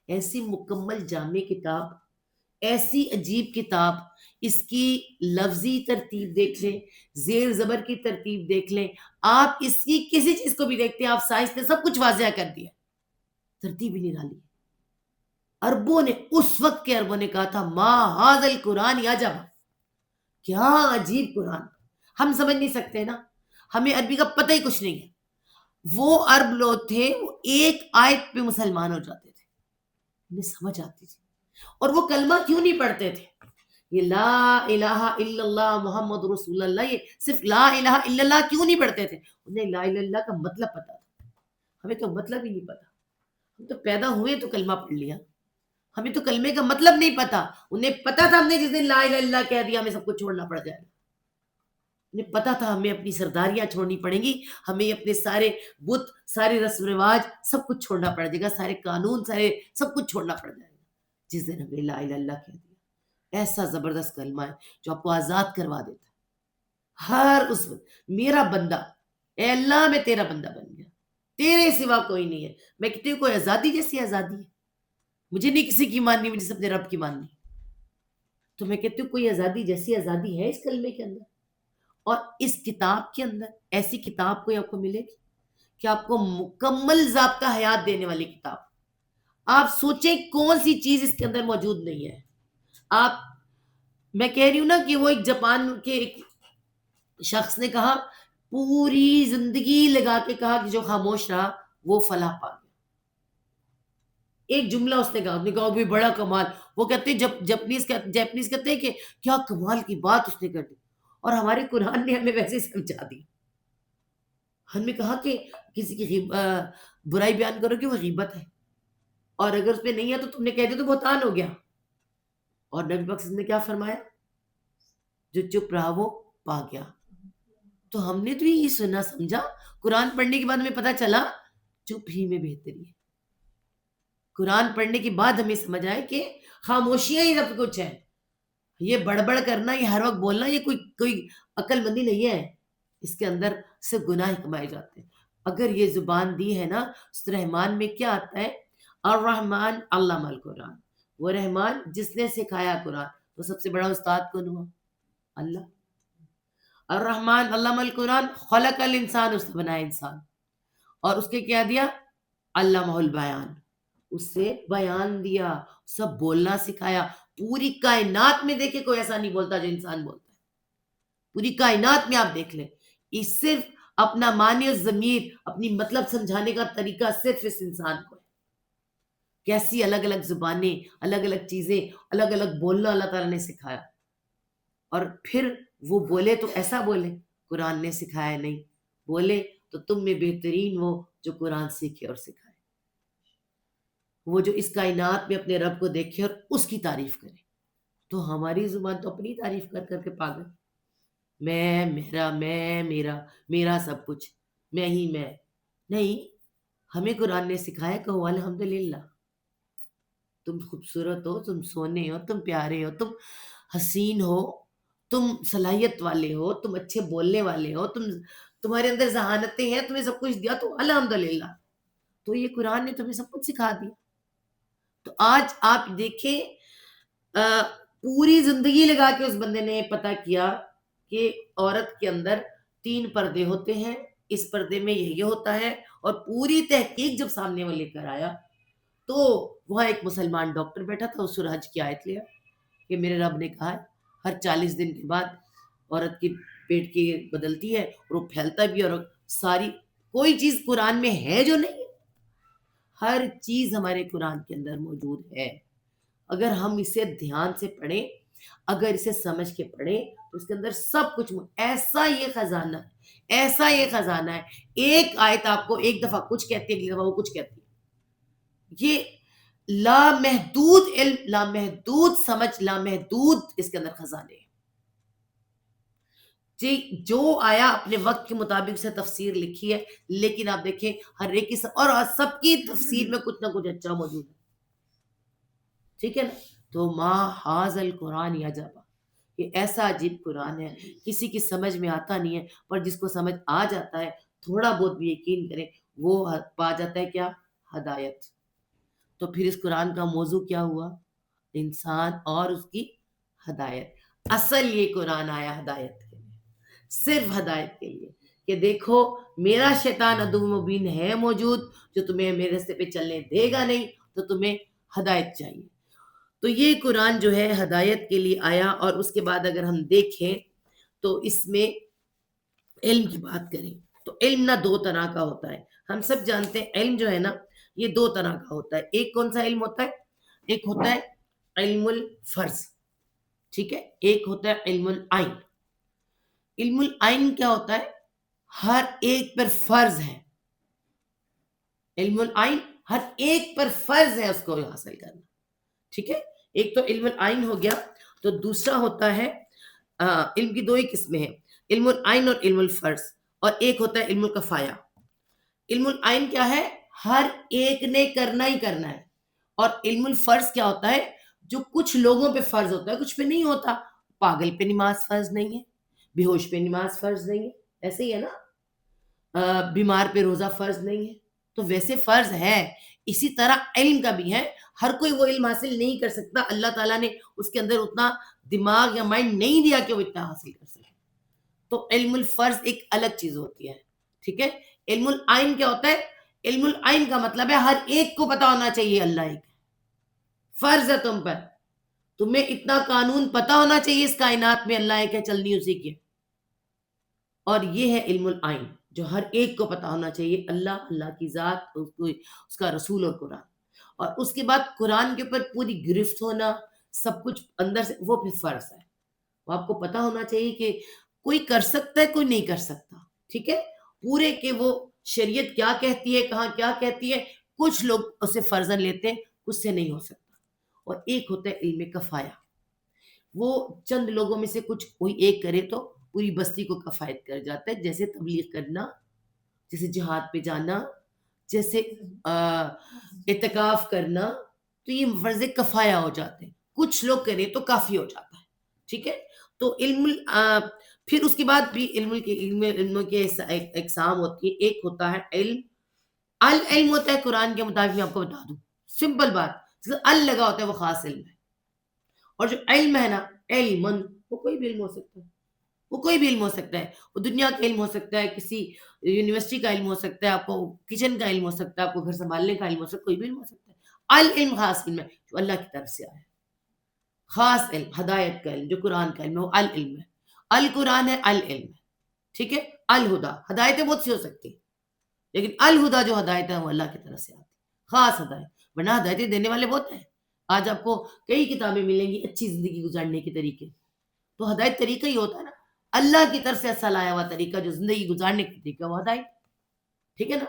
ایسی مکمل جامع کتاب، ایسی عجیب کتاب، اس کی لفظی ترتیب دیکھ لیں، زیر زبر کی ترتیب دیکھ لیں. آپ اس کی کسی چیز کو بھی دیکھتے ہیں، آپ سائنس نے سب کچھ واضح کر دیا، ترتیب ہی نہیں ڈالی. عربوں نے، اس وقت کے عربوں نے کہا تھا ما ھذا القرآن یا جب، کیا عجیب قرآن. ہم سمجھ نہیں سکتے نا، ہمیں عربی کا پتہ ہی کچھ نہیں ہے. وہ عرب لوگ تھے، وہ ایک آیت پہ مسلمان ہو جاتے تھے، انہیں سمجھ آتی تھی. اور وہ کلمہ کیوں نہیں پڑھتے تھے؟ یہ لا الہ الا اللہ محمد رسول اللہ، یہ صرف لا الہ الا اللہ کیوں نہیں پڑھتے تھے؟ انہیں لا الہ الا اللہ کا مطلب پتا تھا. ہمیں تو مطلب ہی نہیں پتا. ہم تو پیدا ہوئے تو کلمہ پڑھ لیا، ہمیں تو کلمے کا مطلب نہیں پتا. انہیں پتا تھا ہم نے جس دن لا الہ الا اللہ کہہ دیا ہمیں سب کچھ چھوڑنا پڑ جائے گا. انہیں پتا تھا ہمیں اپنی سرداریاں چھوڑنی پڑیں گی، ہمیں اپنے سارے بت، سارے رسم رواج سب کچھ چھوڑنا پڑ جائے گا، سارے قانون، سارے سب کچھ چھوڑنا پڑ جائے گا جس دن ہم نے لا الہ الا اللہ کہہ دیا. ایسا زبردست کلمہ ہے جو آپ کو آزاد کروا دیتا ہے ہر اس وقت. میرا بندہ، اے اللہ میں تیرا بندہ بن گیا، تیرے سوا کوئی نہیں ہے. میں کہتی ہوں کوئی آزادی جیسی آزادی ہے، مجھے نہیں کسی کی ماننی، مجھے صرف اپنے رب کی ماننی. تو میں کہتی ہوں کوئی آزادی جیسی آزادی ہے اس کلمے کے اندر. اور اس کتاب کے اندر ایسی کتاب کوئی آپ کو ملے گی کہ آپ کو مکمل ضابطہ حیات دینے والی کتاب. آپ سوچیں کون سی چیز اس کے اندر موجود نہیں ہے. آپ، میں کہہ رہی ہوں نا کہ وہ ایک جاپان کے ایک شخص نے کہا، پوری زندگی لگا کے کہا کہ جو خاموش رہا وہ فلاح پا گیا. ایک جملہ اس نے کہا بھی بڑا کمال. وہ کہتے ہیں جب جیپنیز کہتے ہیں کہ کیا کمال کی بات اس نے کر دی. اور ہمارے قرآن نے ہمیں ویسے سمجھا دی. ہم نے کہا کہ کسی کی برائی بیان کرو کہ وہ غیبت ہے، اور اگر اس میں نہیں ہے تو تم نے کہہ دیا تو بہتان ہو گیا. اور نبی پاک صلی اللہ علیہ وسلم نے کیا فرمایا؟ جو چپ رہا وہ پا گیا. تو ہم نے تو یہ سنا سمجھا. قرآن پڑھنے کے بعد ہمیں پتا چلا چپ ہی میں بہتری ہے. قرآن پڑھنے کے بعد ہمیں سمجھ آئے کہ خاموشیاں ہی سب کچھ ہے. یہ بڑبڑ کرنا، یہ ہر وقت بولنا، یہ کوئی عقل مندی نہیں ہے. اس کے اندر سے گناہ کمائے جاتے ہیں. اگر یہ زبان دی ہے نا، رحمان میں کیا آتا ہے؟ الرحمن علم القرآن. وہ رحمان جس نے سکھایا قرآن. تو سب سے بڑا استاد کون ہوا؟ اللہ. الرحمن علم القرآن، خلق الانسان، اس نے بنایا انسان. اور اس کے کیا دیا؟ علمہ البیان، اس سے بیان دیا، سب بولنا سکھایا. پوری کائنات میں دیکھے کوئی ایسا نہیں بولتا جو انسان بولتا ہے. پوری کائنات میں آپ دیکھ لیں، اس صرف اپنا معنی و ضمیر، اپنی مطلب سمجھانے کا طریقہ صرف اس انسان کو ہے. کیسی الگ الگ زبانیں، الگ الگ چیزیں، الگ الگ بولنا اللہ تعالیٰ نے سکھایا. اور پھر وہ بولے تو ایسا بولے، قرآن نے سکھایا نہیں. بولے تو تم میں بہترین وہ جو قرآن سیکھے اور سکھائے، وہ جو اس کائنات میں اپنے رب کو دیکھے اور اس کی تعریف کرے. تو ہماری زبان تو اپنی تعریف کر کر کے پاگل. میں، میرا، میں، میرا، میرا سب کچھ، میں ہی میں. نہیں، ہمیں قرآن نے سکھایا کہو الحمدللہ. تم خوبصورت ہو، تم سونے ہو، تم پیارے ہو، تم حسین ہو، تم صلاحیت والے ہو، تم اچھے بولنے والے ہو، تمہارے اندر ذہانتیں ہیں، تمہیں سب کچھ دیا تو الحمدللہ. تو یہ قرآن نے تمہیں سب کچھ سکھا دیا. تو آج آپ دیکھیں، پوری زندگی لگا کے اس بندے نے پتا کیا کہ عورت کے اندر 3 پردے ہوتے ہیں، اس پردے میں یہ ہوتا ہے. اور پوری تحقیق جب سامنے وہ لے کر آیا تو وہاں ایک مسلمان ڈاکٹر بیٹھا تھا، اس حج کی آیت لیا کہ میرے رب نے کہا ہے ہر 40 دن کے بعد عورت کی پیٹ کی بدلتی ہے اور وہ پھیلتا بھی، اور ساری کوئی چیز قرآن میں ہے جو نہیں ہے. ہر چیز ہمارے قرآن کے اندر موجود ہے. اگر ہم اسے دھیان سے پڑھیں، اگر اسے سمجھ کے پڑھیں تو اس کے اندر سب کچھ ایسا یہ خزانہ ہے، ایسا یہ خزانہ ہے. ایک آیت آپ کو ایک دفعہ کچھ کہتی ہے، اگلی دفعہ وہ کچھ کہتی ہے. یہ لامحدود علم، لامحدود سمجھ، لامحدود اس کے اندر خزانے ہیں. جی، جو آیا اپنے وقت کے مطابق سے تفسیر لکھی ہے، لیکن آپ دیکھیں ہر ایک کی اور سب کی تفسیر میں کچھ نہ کچھ اچھا موجود ہے. ٹھیک ہے نا؟ تو ما حاذ القرآن یا جابا، یہ ایسا عجیب قرآن ہے، کسی کی سمجھ میں آتا نہیں ہے، پر جس کو سمجھ آ جاتا ہے، تھوڑا بہت بھی یقین کریں، وہ پا جاتا ہے کیا؟ ہدایت. تو پھر اس قرآن کا موضوع کیا ہوا؟ انسان اور اس کی ہدایت. اصل یہ قرآن آیا ہدایت کے لیے، صرف ہدایت کے لیے، کہ دیکھو میرا شیطان عدو مبین ہے موجود، جو تمہیں میرے راستے پہ چلنے دے گا نہیں، تو تمہیں ہدایت چاہیے. تو یہ قرآن جو ہے ہدایت کے لیے آیا. اور اس کے بعد اگر ہم دیکھیں تو اس میں علم کی بات کریں تو علم نہ 2 طرح کا ہوتا ہے. ہم سب جانتے ہیں علم جو ہے نا یہ 2 طرح کا ہوتا ہے. ایک کون سا علم ہوتا ہے؟ ایک ہوتا ہے علم الفرض، ٹھیک ہے، ایک ہوتا ہے علم العین. علم العین کیا ہوتا ہے؟ ہر ایک پر فرض ہے. علم العین ہر ایک پر فرض ہے اس کو حاصل کرنا. ٹھیک ہے، ایک تو علم العین ہو گیا. تو دوسرا ہوتا ہے علم کی 2 ہی قسمیں ہیں، علم العین اور علم الفرض. اور ایک ہوتا ہے علم الکفایہ. علم العین کیا ہے؟ ہر ایک نے کرنا ہی کرنا ہے. اور علم الفرض کیا ہوتا ہے؟ جو کچھ لوگوں پہ فرض ہوتا ہے کچھ پہ نہیں ہوتا. پاگل پہ نماز فرض نہیں ہے, بے ہوش پہ نماز فرض نہیں ہے, ایسے ہی ہے نا. بیمار پہ روزہ فرض نہیں ہے. تو ویسے فرض ہے, اسی طرح علم کا بھی ہے. ہر کوئی وہ علم حاصل نہیں کر سکتا, اللہ تعالیٰ نے اس کے اندر اتنا دماغ یا مائنڈ نہیں دیا کہ وہ اتنا حاصل کر سکے. تو علم الفرض ایک الگ چیز ہوتی ہے, ٹھیک ہے. علم العین کیا ہوتا ہے؟ علم العین کا مطلب ہے ہر ایک کو پتا ہونا چاہیے اللہ ایک ہے. فرض ہے تم پر, تمہیں اتنا قانون پتا ہونا چاہیے اس کائنات میں اللہ ایک ہے, چلنی اسی کی. اور یہ ہے علم العین جو ہر ایک کو پتا ہونا چاہیے, اللہ, اللہ کی ذات, اس کا رسول اور قرآن. اور اس کے بعد قرآن کے اوپر پوری گرفت ہونا, سب کچھ اندر سے, وہ پھر فرض ہے. وہ آپ کو پتا ہونا چاہیے کہ کوئی کر سکتا ہے, کوئی نہیں کر سکتا, ٹھیک ہے. پورے کہ وہ شریعت کیا کہتی ہے, کہاں کیا کہتی ہے, کچھ لوگ اسے فرضاً لیتے ہیں, کچھ سے نہیں ہو سکتا. اور ایک ہوتا ہے علم کفایہ, وہ چند لوگوں میں سے کچھ کوئی ایک کرے تو پوری بستی کو کفایت کر جاتا ہے. جیسے تبلیغ کرنا, جیسے جہاد پہ جانا, جیسے اعتکاف کرنا, تو یہ فرض کفایہ ہو جاتے ہیں. کچھ لوگ کریں تو کافی ہو جاتا ہے, ٹھیک ہے. تو علم پھر اس کے بعد بھی علم کے اقسام ہوتی ہے. ایک ہوتا ہے علم, العلم ہوتا ہے قرآن کے مطابق, میں آپ کو بتا دوں سمپل بات, ال لگا ہوتا ہے وہ خاص علم ہے. اور جو علم ہے نا, علم, وہ کوئی بھی علم ہو سکتا ہے, وہ کوئی بھی علم ہو سکتا ہے. وہ دنیا کا علم ہو سکتا ہے, کسی یونیورسٹی کا علم ہو سکتا ہے, آپ کو کچن کا علم ہو سکتا ہے, آپ کو گھر سنبھالنے کا علم ہو سکتا ہے, کوئی بھی علم ہو سکتا ہے. العلم خاص علم ہے جو اللہ کی طرف سے آیا ہے, خاص علم, ہدایت کا علم جو قرآن کا علم ہے, وہ العلم ہے. القرآن ہے, العلم ہے, ٹھیک ہے. الہدا, ہدایتیں بہت سی ہو سکتی ہیں, لیکن الہدا جو ہدایت ہے وہ اللہ کی طرف سے آتی ہے, خاص ہدایت. ورنہ ہدایتیں دینے والے بہت ہیں. آج آپ کو کئی کتابیں ملیں گی اچھی زندگی گزارنے کے طریقے, تو ہدایت طریقہ ہی ہوتا ہے نا, اللہ کی طرف سے ایسا لایا ہوا طریقہ جو زندگی گزارنے کا طریقہ, وہ ہدایت, ٹھیک ہے نا.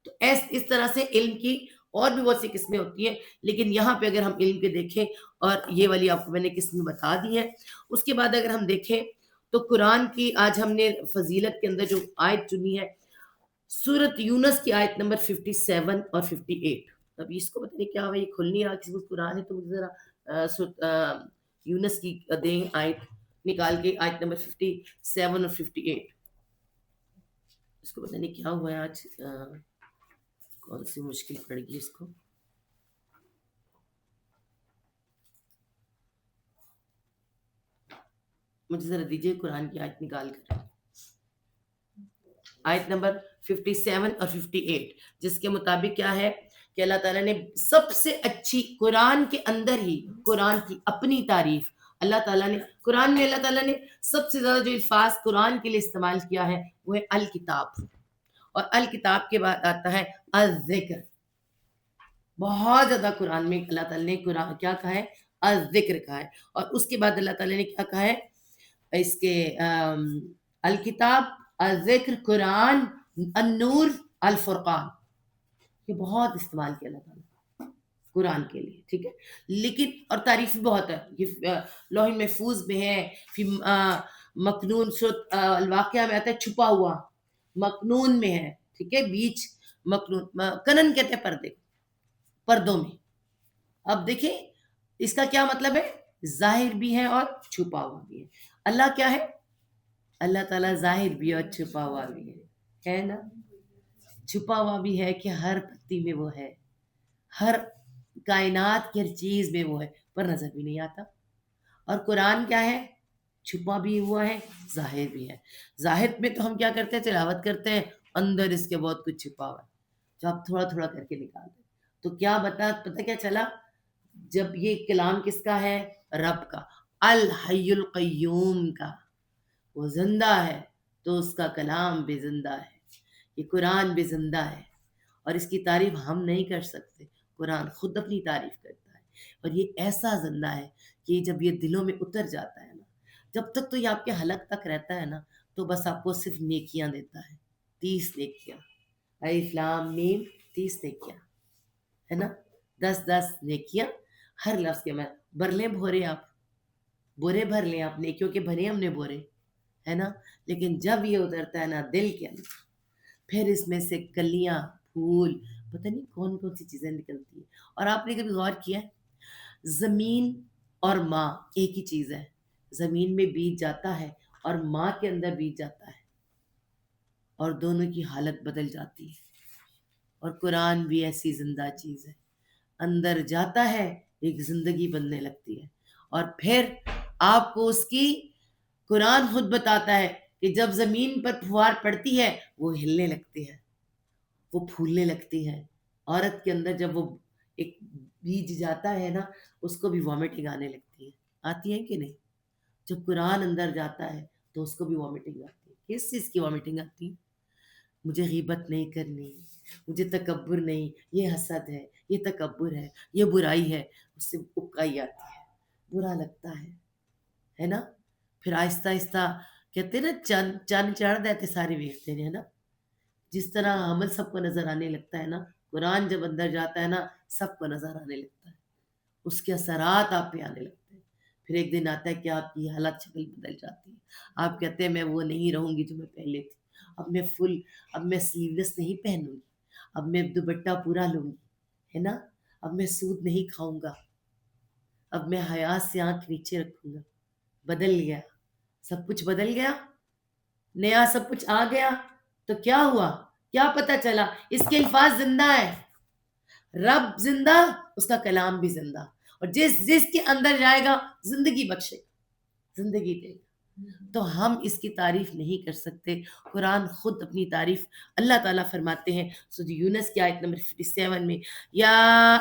تو اس طرح سے علم کی اور بھی بہت سی قسمیں ہوتی ہیں, لیکن یہاں پہ اگر ہم علم کے دیکھیں, اور یہ والی آپ کو میں نے قسم بتا دی ہے. اس کے بعد اگر ہم دیکھیں تو قرآن کی آج ہم نے فضیلت کے اندر جو آیت چنی ہے, سورت یونس کی آیت نمبر 57 اور 58. اب اس کو پتہ نہیں کیا ہوا, یہ کھل نہیں رہا کسی کو قرآن ہے, تو مجھے ذرا یونس کی دیں آیت نکال کے, آیت نمبر 57 اور 58. اس کو پتہ نہیں کیا ہوا ہے آج, کون سی مشکل پڑ گئی اس کو. مجھے ذرا دیجیے قرآن کی آیت نکال کر, آیت نمبر 57 اور 58, جس کے مطابق کیا ہے کہ اللہ تعالیٰ نے سب سے اچھی, قرآن کے اندر ہی قرآن کی اپنی تعریف اللہ تعالیٰ نے, قرآن میں اللہ تعالیٰ نے سب سے زیادہ جو الفاظ قرآن کے لیے استعمال کیا ہے وہ ہے الکتاب, اور الکتاب کے بعد آتا ہے الذکر. بہت زیادہ قرآن میں اللہ تعالیٰ نے قرآن کیا کہا ہے, الذکر کہا ہے. اور اس کے بعد اللہ تعالیٰ نے کیا کہا ہے, اس کے الکتاب, الذکر, قرآن, النور, الفرقان. یہ بہت استعمال کیا اللہ تعالیٰ قرآن کے لیے, ٹھیک ہے. لیکن اور تعریف بھی بہت ہے, یہ لوح محفوظ میں ہے, مکنون, الواقعہ میں آتا ہے چھپا ہوا, مکنون میں ہے, ٹھیک ہے, بیچ مکنون, کنن کہتے ہیں پردے, پردوں میں. اب دیکھیں اس کا کیا مطلب ہے, ظاہر بھی ہے اور چھپا ہوا بھی ہے. اللہ کیا ہے, اللہ تعالیٰ ظاہر بھی اور چھپا ہوا بھی ہے نا. چھپا ہوا بھی ہے کہ ہر پتی میں وہ ہے, ہر کائنات کی ہر چیز میں وہ ہے, پر نظر بھی نہیں آتا. اور قرآن کیا ہے, چھپا بھی ہوا ہے, ظاہر بھی ہے. ظاہر میں تو ہم کیا کرتے ہیں, تلاوت کرتے ہیں, اندر اس کے بہت کچھ چھپا ہوا ہے جو آپ تھوڑا تھوڑا کر کے نکالتے ہیں. تو کیا پتہ کیا چلا, جب یہ کلام کس کا ہے, رب کا, الحی القیوم کا, وہ زندہ ہے تو اس کا کلام بھی زندہ ہے, یہ قرآن بھی زندہ ہے. اور اس کی تعریف ہم نہیں کر سکتے, قرآن خود اپنی تعریف کرتا ہے. اور یہ ایسا زندہ ہے کہ جب یہ دلوں میں اتر جاتا ہے نا, جب تک تو یہ آپ کے حلق تک رہتا ہے نا, تو بس آپ کو صرف نیکیاں دیتا ہے, 30 نیکیاں, الف لام میم, 30 نیکیاں ہے نا, 10 نیکیاں ہر لفظ کے. میں برلیں بھورے, آپ بورے بھر لیں, آپ نیکیوں کے بھرے ہم نے بورے, ہے نا. لیکن جب یہ اترتا ہے نا دل کے اندر, پھر اس میں سے کلیاں, پھول, پتہ نہیں کون کون سی چیزیں نکلتی ہیں. اور آپ نے کبھی غور کیا ہے, زمین اور ماں ایک ہی چیز ہے. زمین میں بیج جاتا ہے اور ماں کے اندر بیج جاتا ہے اور دونوں کی حالت بدل جاتی ہے. اور قرآن بھی ایسی زندہ چیز ہے، اندر جاتا ہے ایک زندگی بننے لگتی ہے. اور پھر آپ کو اس کی قرآن خود بتاتا ہے کہ جب زمین پر پھوار پڑتی ہے وہ ہلنے لگتی ہے، وہ پھولنے لگتی ہے. عورت کے اندر جب وہ ایک بیج جاتا ہے نا، اس کو بھی وامٹنگ آنے لگتی ہے. آتی ہے کہ نہیں؟ جب قرآن اندر جاتا ہے تو اس کو بھی وامٹنگ آتی ہے. کس چیز کی وامٹنگ آتی ہے؟ مجھے غیبت نہیں کرنی، مجھے تکبر نہیں، یہ حسد ہے، یہ تکبر ہے، یہ برائی ہے. اس سے اکائی آتی ہے، برا لگتا ہے نا. پھر آہستہ آہستہ کہتے ہیں نا، چند چند چڑھ دیتے سارے ویکھتے ہیں نا. جس طرح عمل سب کو نظر آنے لگتا ہے نا، قرآن جب اندر جاتا ہے نا سب کو نظر آنے لگتا ہے، اس کے اثرات آپ پہ آنے لگتے ہیں. پھر ایک دن آتا ہے کہ آپ کی حالت شکل بدل جاتی ہے. آپ کہتے ہیں میں وہ نہیں رہوں گی جو میں پہلے تھی. اب میں سلیو لیس نہیں پہنوں گی، اب میں دوپٹہ پورا لوں گی، ہے نا. اب میں سود نہیں کھاؤں گا، اب میں حیا سے آنکھ نیچے رکھوں گا. بدل گیا، سب کچھ بدل گیا، نیا سب کچھ آ گیا. تو کیا ہوا؟ کیا پتہ چلا؟ اس کے الفاظ زندہ ہے. رب زندہ، اس کا کلام بھی زندہ. اور جس جس کے اندر جائے گا زندگی بخشے گا، زندگی دے گا. تو ہم اس کی تعریف نہیں کر سکتے. قرآن خود اپنی تعریف اللہ تعالیٰ فرماتے ہیں سورہ یونس کی آیت نمبر 57 میں، یا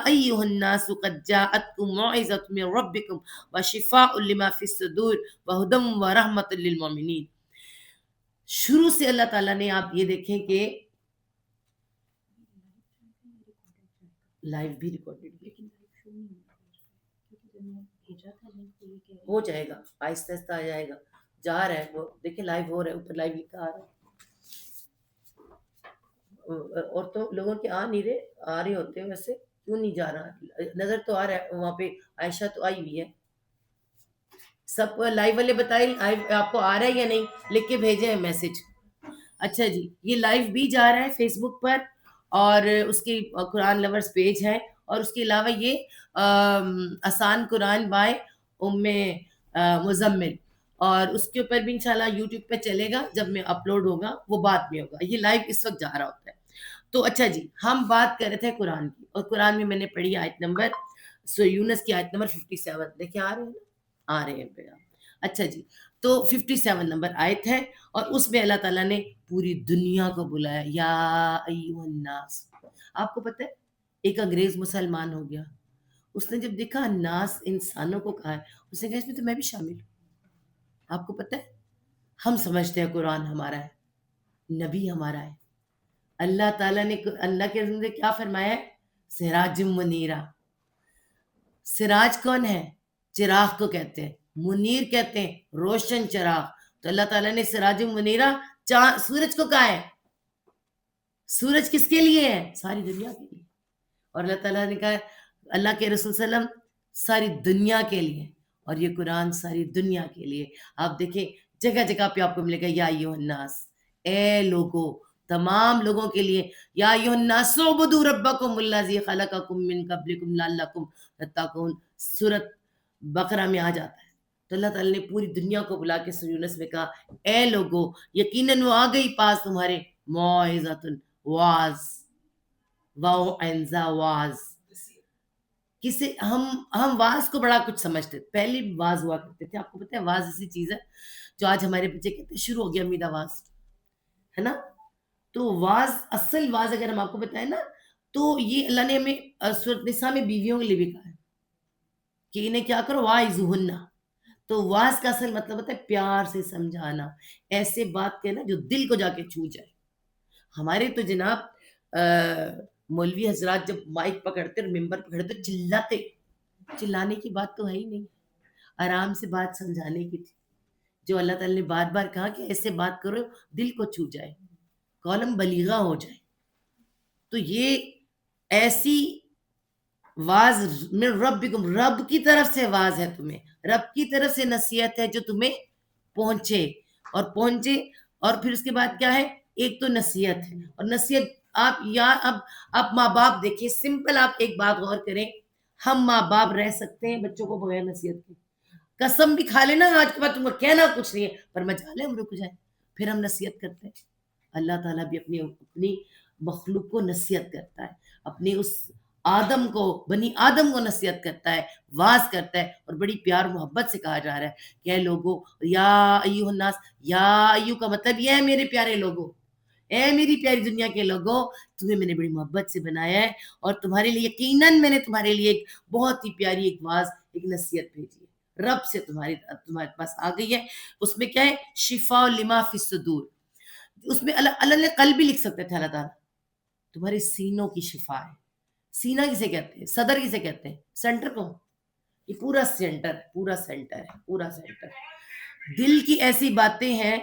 ایھا الناس قد جاءتکم موعظۃ من ربکم وشفاء لما فی الصدور وہدی ورحمۃ للمؤمنین. شروع سے اللہ تعالیٰ نے، آپ یہ دیکھیں کہ لائیو بھی ریکارڈڈ ہو جائے گا، آہستہ آہستہ آ جائے گا. جا رہا ہے وہ، دیکھیں لائیو ہو رہا ہے، اوپر لائیو لکھا آ رہا ہے. اور تو لوگوں کے آ نہیں رہے، آ رہے ہوتے ہیں ویسے. کیوں نہیں جا رہا؟ نظر تو آ رہا ہے وہاں پہ. عائشہ تو آئی ہوئی ہے. سب لائیو والے بتائیں آپ کو آ رہا ہے یا نہیں، لکھ کے بھیجیں میسج. اچھا جی، یہ لائیو بھی جا رہا ہے فیس بک پر، اور اس کی قرآن لورز پیج ہے. اور اس کے علاوہ یہ آسان قرآن بائے ام مزمل، اور اس کے اوپر بھی انشاءاللہ یوٹیوب پہ چلے گا. جب میں اپلوڈ ہوگا وہ بعد میں ہوگا، یہ لائیو اس وقت جا رہا ہوتا ہے. تو اچھا جی، ہم بات کر رہے تھے قرآن کی، اور قرآن میں میں نے پڑھی آیت نمبر سورہ یونس کی آیت نمبر 57. دیکھیں آ رہے ہیں نا، آ رہے ہیں پیغام. اچھا جی، تو 57 نمبر آیت ہے، اور اس میں اللہ تعالیٰ نے پوری دنیا کو بلایا، یا ایھا الناس. آپ کو پتہ ہے ایک انگریز مسلمان ہو گیا، اس نے جب دیکھا ناس انسانوں کو کہا ہے، اس نے کہا اس میں تو میں بھی شامل ہوں. آپ کو پتہ ہے ہم سمجھتے ہیں قرآن ہمارا ہے، نبی ہمارا ہے. اللہ تعالیٰ نے اللہ کے رسول نے کیا فرمایا ہے؟ سراج منیرہ. سراج کون ہے؟ چراغ کو کہتے ہیں. منیر کہتے ہیں روشن چراغ. تو اللہ تعالیٰ نے سراج منیرہ سورج کو کہا ہے. سورج کس کے لیے ہے؟ ساری دنیا کے لیے. اور اللہ تعالیٰ نے کہا اللہ کے رسول صلی اللہ علیہ وسلم ساری دنیا کے لیے، اور یہ قرآن ساری دنیا کے لیے. آپ دیکھیں جگہ جگہ پہ آپ کو ملے گا یا ایھا الناس، اے لوگوں، تمام لوگوں کے لیے. یا ایھا الناس اعبدوا ربکم الذی خلقکم من قبلکم لعلکم تتقون، سورۃ بقرہ میں آ جاتا ہے. تو اللہ تعالیٰ نے پوری دنیا کو بلا کے سورہ یونس میں کہا اے لوگوں، یقیناً وہ آ گئی پاس تمہارے، موعظۃ، واز، واز. کسے ہم واز کو بڑا کچھ سمجھتے، پہلے واز ہوا کرتے تھے. آپ کو پتہ ہے واز ایسی چیز ہے جو آج ہمارے بچے کہتے ہیں شروع ہو گیا امیدہ واز، ہے نا. تو واز، اصل واز اگر ہم آپ کو بتائیں نا، تو یہ اللہ نے ہمیں سورۃ نساء میں بیویوں کے لیے بھی کہا ہے کہ انہیں کیا کرو، واعظوہن. تو واز کا اصل مطلب ہوتا ہے پیار سے سمجھانا، ایسے بات کہنا جو دل کو جا کے چھو جائے. ہمارے تو جناب مولوی حضرات جب مائک پکڑتے اور ممبر پکڑتے چلاتے، چلانے کی بات تو ہے ہی نہیں، آرام سے بات سمجھانے کی تھی. جو اللہ تعالیٰ نے بار بار کہا کہ ایسے بات کرو دل کو چھو جائے، کالم بلیغہ ہو جائے. تو یہ ایسی واز من ربکم، رب کی طرف سے واز ہے تمہیں، رب کی طرف سے نصیحت ہے جو تمہیں پہنچے. اور پھر اس کے بعد کیا ہے؟ ایک تو نصیحت ہے، اور نصیحت آپ یا اب آپ ماں باپ دیکھیں، سمپل آپ ایک بات غور کریں. ہم ماں باپ رہ سکتے ہیں بچوں کو بغیر نصیحت کے؟ قسم بھی کھا لینا آج کے بعد تم کو کہنا کچھ نہیں ہے پر میں جا لیں ہم رک جائیں، پھر ہم نصیحت کرتے ہیں۔ اللہ تعالیٰ بھی اپنی مخلوق کو نصیحت کرتا ہے، اپنے اس آدم کو، بنی آدم کو نصیحت کرتا ہے، واز کرتا ہے، اور بڑی پیار محبت سے کہا جا رہا ہے کہ اے لوگو، یا ایوہ الناس، یا ایو کا مطلب یہ ہے میرے پیارے لوگو، اے میری پیاری دنیا کے لوگوں، تمہیں میں نے بڑی محبت سے بنایا ہے، اور تمہارے لیے یقیناً میں نے تمہارے لیے ایک بہت ہی پیاری ایک واز، ایک نصیحت بھیجی ہے، رب سے تمہارے پاس آ گئی ہے۔ اس میں کیا ہے؟ شفاء لما فی الصدور، اس میں اللہ نے قلب بھی لکھ سکتے تھے، اللہ تعالیٰ تمہارے سینوں کی شفا ہے۔ سینہ کسے کہتے ہیں؟ صدر کسے کہتے ہیں؟ سینٹر کو، یہ پورا سینٹر، پورا سینٹر ہے، پورا سینٹر۔ دل کی ایسی باتیں ہیں،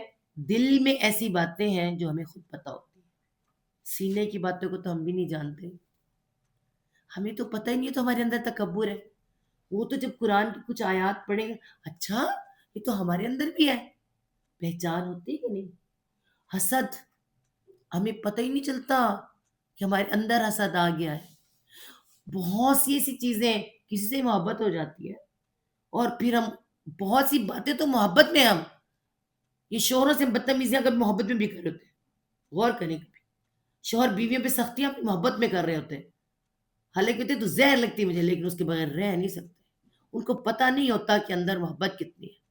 دل میں ایسی باتیں ہیں جو ہمیں خود پتہ ہوتی ہیں، سینے کی باتوں کو تو ہم بھی نہیں جانتے، ہمیں تو پتہ ہی نہیں ہے، تو ہمارے اندر تکبر ہے۔ وہ تو جب قرآن کی کچھ آیات پڑھیں گے، اچھا یہ تو ہمارے اندر بھی ہے، پہچان ہوتی ہے کہ نہیں؟ حسد، ہمیں پتہ ہی نہیں چلتا کہ ہمارے اندر حسد آ گیا ہے۔ بہت سی ایسی چیزیں، کسی سے محبت ہو جاتی ہے اور پھر ہم بہت سی باتیں تو محبت میں، ہم یہ شوہروں سے بدتمیزیاں کبھی محبت میں بھی کر رہے ہوتے ہیں، غور کریں کبھی شوہر بیویوں پہ سختیاں اپنی محبت میں کر رہے ہوتے ہیں، حالانکہ کہتے تو زہر لگتی ہے مجھے لیکن اس کے بغیر رہ نہیں سکتے، ان کو پتہ نہیں ہوتا کہ اندر محبت کتنی ہے۔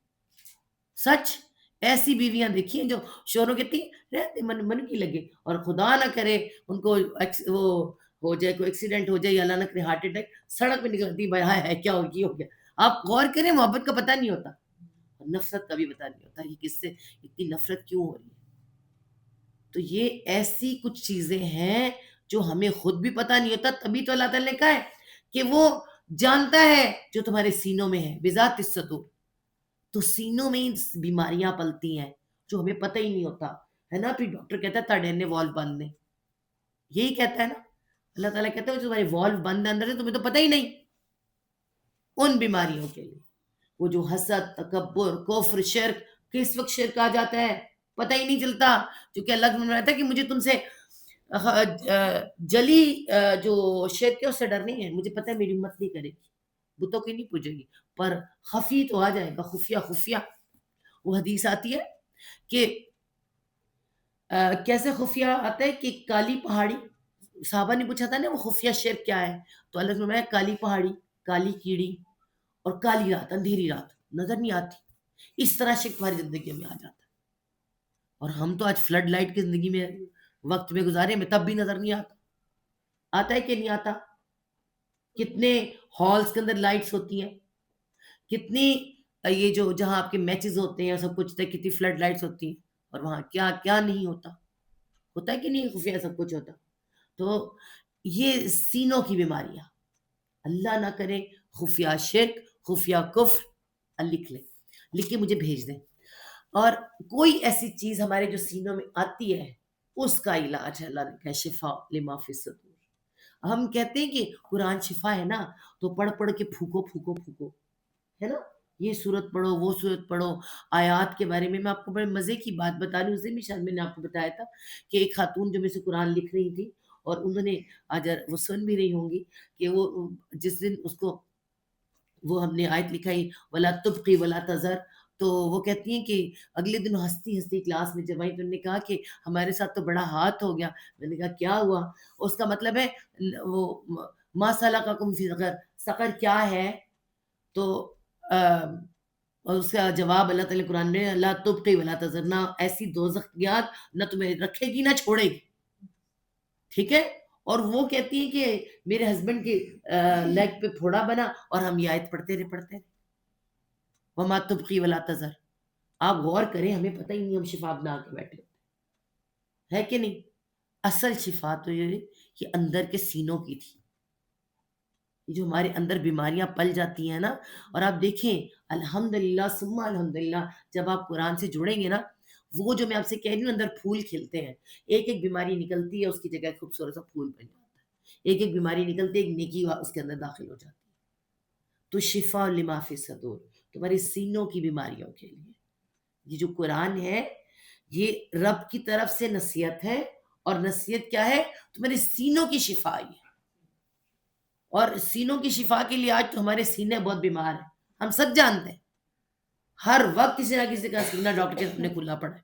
سچ، ایسی بیویاں دیکھی ہیں جو شوہروں کہتی ہیں رہتے من کی لگے، اور خدا نہ کرے ان کو وہ ہو جائے، کوئی ایکسیڈنٹ ہو جائے یا اللہ نہ کرے ہارٹ اٹیک، سڑک پہ نکلتی بھائی ہائے ہے کیا ہو گیا۔ آپ غور کریں، محبت کا پتہ نہیں ہوتا، نفرت کا بھی پتہ نہیں ہوتا، یہ کس سے اتنی نفرت کیوں ہو رہی ہے۔ تو یہ ایسی کچھ چیزیں ہیں جو ہمیں خود بھی پتہ نہیں ہوتا، تبھی تو اللہ تعالیٰ نے کہا ہے کہ وہ جانتا ہے جو تمہارے سینوں میں ہے، بذات الصدور۔ تو سینوں میں بیماریاں پلتی ہیں جو ہمیں پتہ ہی نہیں ہوتا ہے نا، پھر ڈاکٹر کہتا ہے تڑنے والو بند ہے، یہی کہتا ہے نا، اللہ تعالیٰ کہتا ہے جو تمہارے والو بند ہے اندر سے، تمہیں تو پتہ ہی نہیں۔ ان بیماریوں کے لیے وہ جو حسد، تکبر، کفر، شرک، کس وقت شرک آ جاتا ہے پتہ ہی نہیں چلتا، کیونکہ اللہ نے رہتا ہے کہ مجھے تم سے جلی جو شرک ہے اس سے ڈر نہیں ہے، مجھے پتہ ہے میری امت نہیں کرے گی، بتوں کی نہیں پوجے گی، پر خفی تو آ جائے گا، خفیہ خفیہ۔ وہ حدیث آتی ہے کہ کیسے خفیہ آتا ہے کہ کالی پہاڑی، صحابہ نے پوچھا تھا نا وہ خفیہ شرک کیا ہے، تو اللہ نے فرمایا کالی پہاڑی، کالی کیڑی اور کالی رات، اندھیری رات نظر نہیں آتی، اس طرح شرک ہماری زندگی میں آ جاتا ہے۔ اور ہم تو آج فلڈ لائٹ کی زندگی میں وقت میں گزارے، میں تب بھی نظر نہیں آتا، آتا ہے کہ نہیں آتا؟ کتنے ہالز کے اندر لائٹس ہوتی ہیں، کتنی یہ جو جہاں آپ کے میچز ہوتے ہیں سب کچھ، کتنی فلڈ لائٹس ہوتی ہیں، اور وہاں کیا کیا نہیں ہوتا، ہوتا ہے کہ نہیں، خفیہ سب کچھ ہوتا۔ تو یہ سینوں کی بیماریاں، اللہ نہ کرے خفیہ شرک، خفیہ کفر، لکھ لیں، لکھ کے مجھے بھیج دیں۔ اور کوئی ایسی چیز ہمارے جو سینوں میں آتی ہے اس کا علاج ہے، اللہ نے کہا شفا لما فی الصدور۔ ہم کہتے ہیں کہ قرآن شفا ہے نا، تو پڑھ پڑھ کے پھونکو پھونکو پھونکو، ہے نا، یہ صورت پڑھو وہ صورت پڑھو۔ آیات کے بارے میں آپ کو بڑے مزے کی بات بتا رہی ہوں، اس دن بھی شاید میں نے آپ کو بتایا تھا کہ ایک خاتون جو میں سے قرآن لکھ رہی تھی، اور انہوں نے آج وہ سن بھی رہی ہوں گی کہ وہ جس دن اس کو وہ ہم نے آیت لکھائی ولا تبقی ولا تذر، تو وہ کہتی ہیں کہ اگلے دن ہنستی ہنستی کلاس میں جب آئی تو انہوں نے کہا کہ ہمارے ساتھ تو بڑا ہاتھ ہو گیا۔ میں نے کہا کیا ہوا؟ اس کا مطلب ہے وہ ما سلککم فی سقر، سقر کیا ہے؟ تو اور اس کا جواب اللہ تعالیٰ قرآن میں لا تبقی ولا تذر، نہ ایسی دوزخ یاد نہ تمہیں رکھے گی نہ چھوڑے گی، ٹھیک ہے۔ اور وہ کہتی ہے کہ میرے ہسبینڈ کے لیگ پہ پھوڑا بنا اور ہم یہ آیت پڑھتے رہے وما تبقی ولا تذر۔ آپ غور کریں، ہمیں پتہ ہی نہیں، ہم شفا بنا کے بیٹھے ہوتے ہے کہ نہیں۔ اصل شفا تو یہ اندر کے سینوں کی تھی، جو ہمارے اندر بیماریاں پل جاتی ہیں نا، اور آپ دیکھیں الحمدللہ ثم الحمدللہ، جب آپ قرآن سے جڑیں گے نا، وہ جو میں آپ سے کہہ رہی ہوں اندر پھول کھلتے ہیں، ایک ایک بیماری نکلتی ہے، اس کی جگہ خوبصورت سا پھول بن جاتا ہے، ایک ایک بیماری نکلتی ہے، ایک نیکی اس کے اندر داخل ہو جاتی ہے۔ تو شفا لما فی صدور، تمہارے سینوں کی بیماریوں کے لیے یہ جو قرآن ہے یہ رب کی طرف سے نصیحت ہے، اور نصیحت کیا ہے؟ تمہارے سینوں کی شفا ہے۔ اور سینوں کی شفا کے لیے آج تو ہمارے سینے بہت بیمار ہیں، ہم سب جانتے ہیں، ہر وقت کسی نہ کسی کا سینہ ڈاکٹر کے سامنے کھلا پڑا ہے،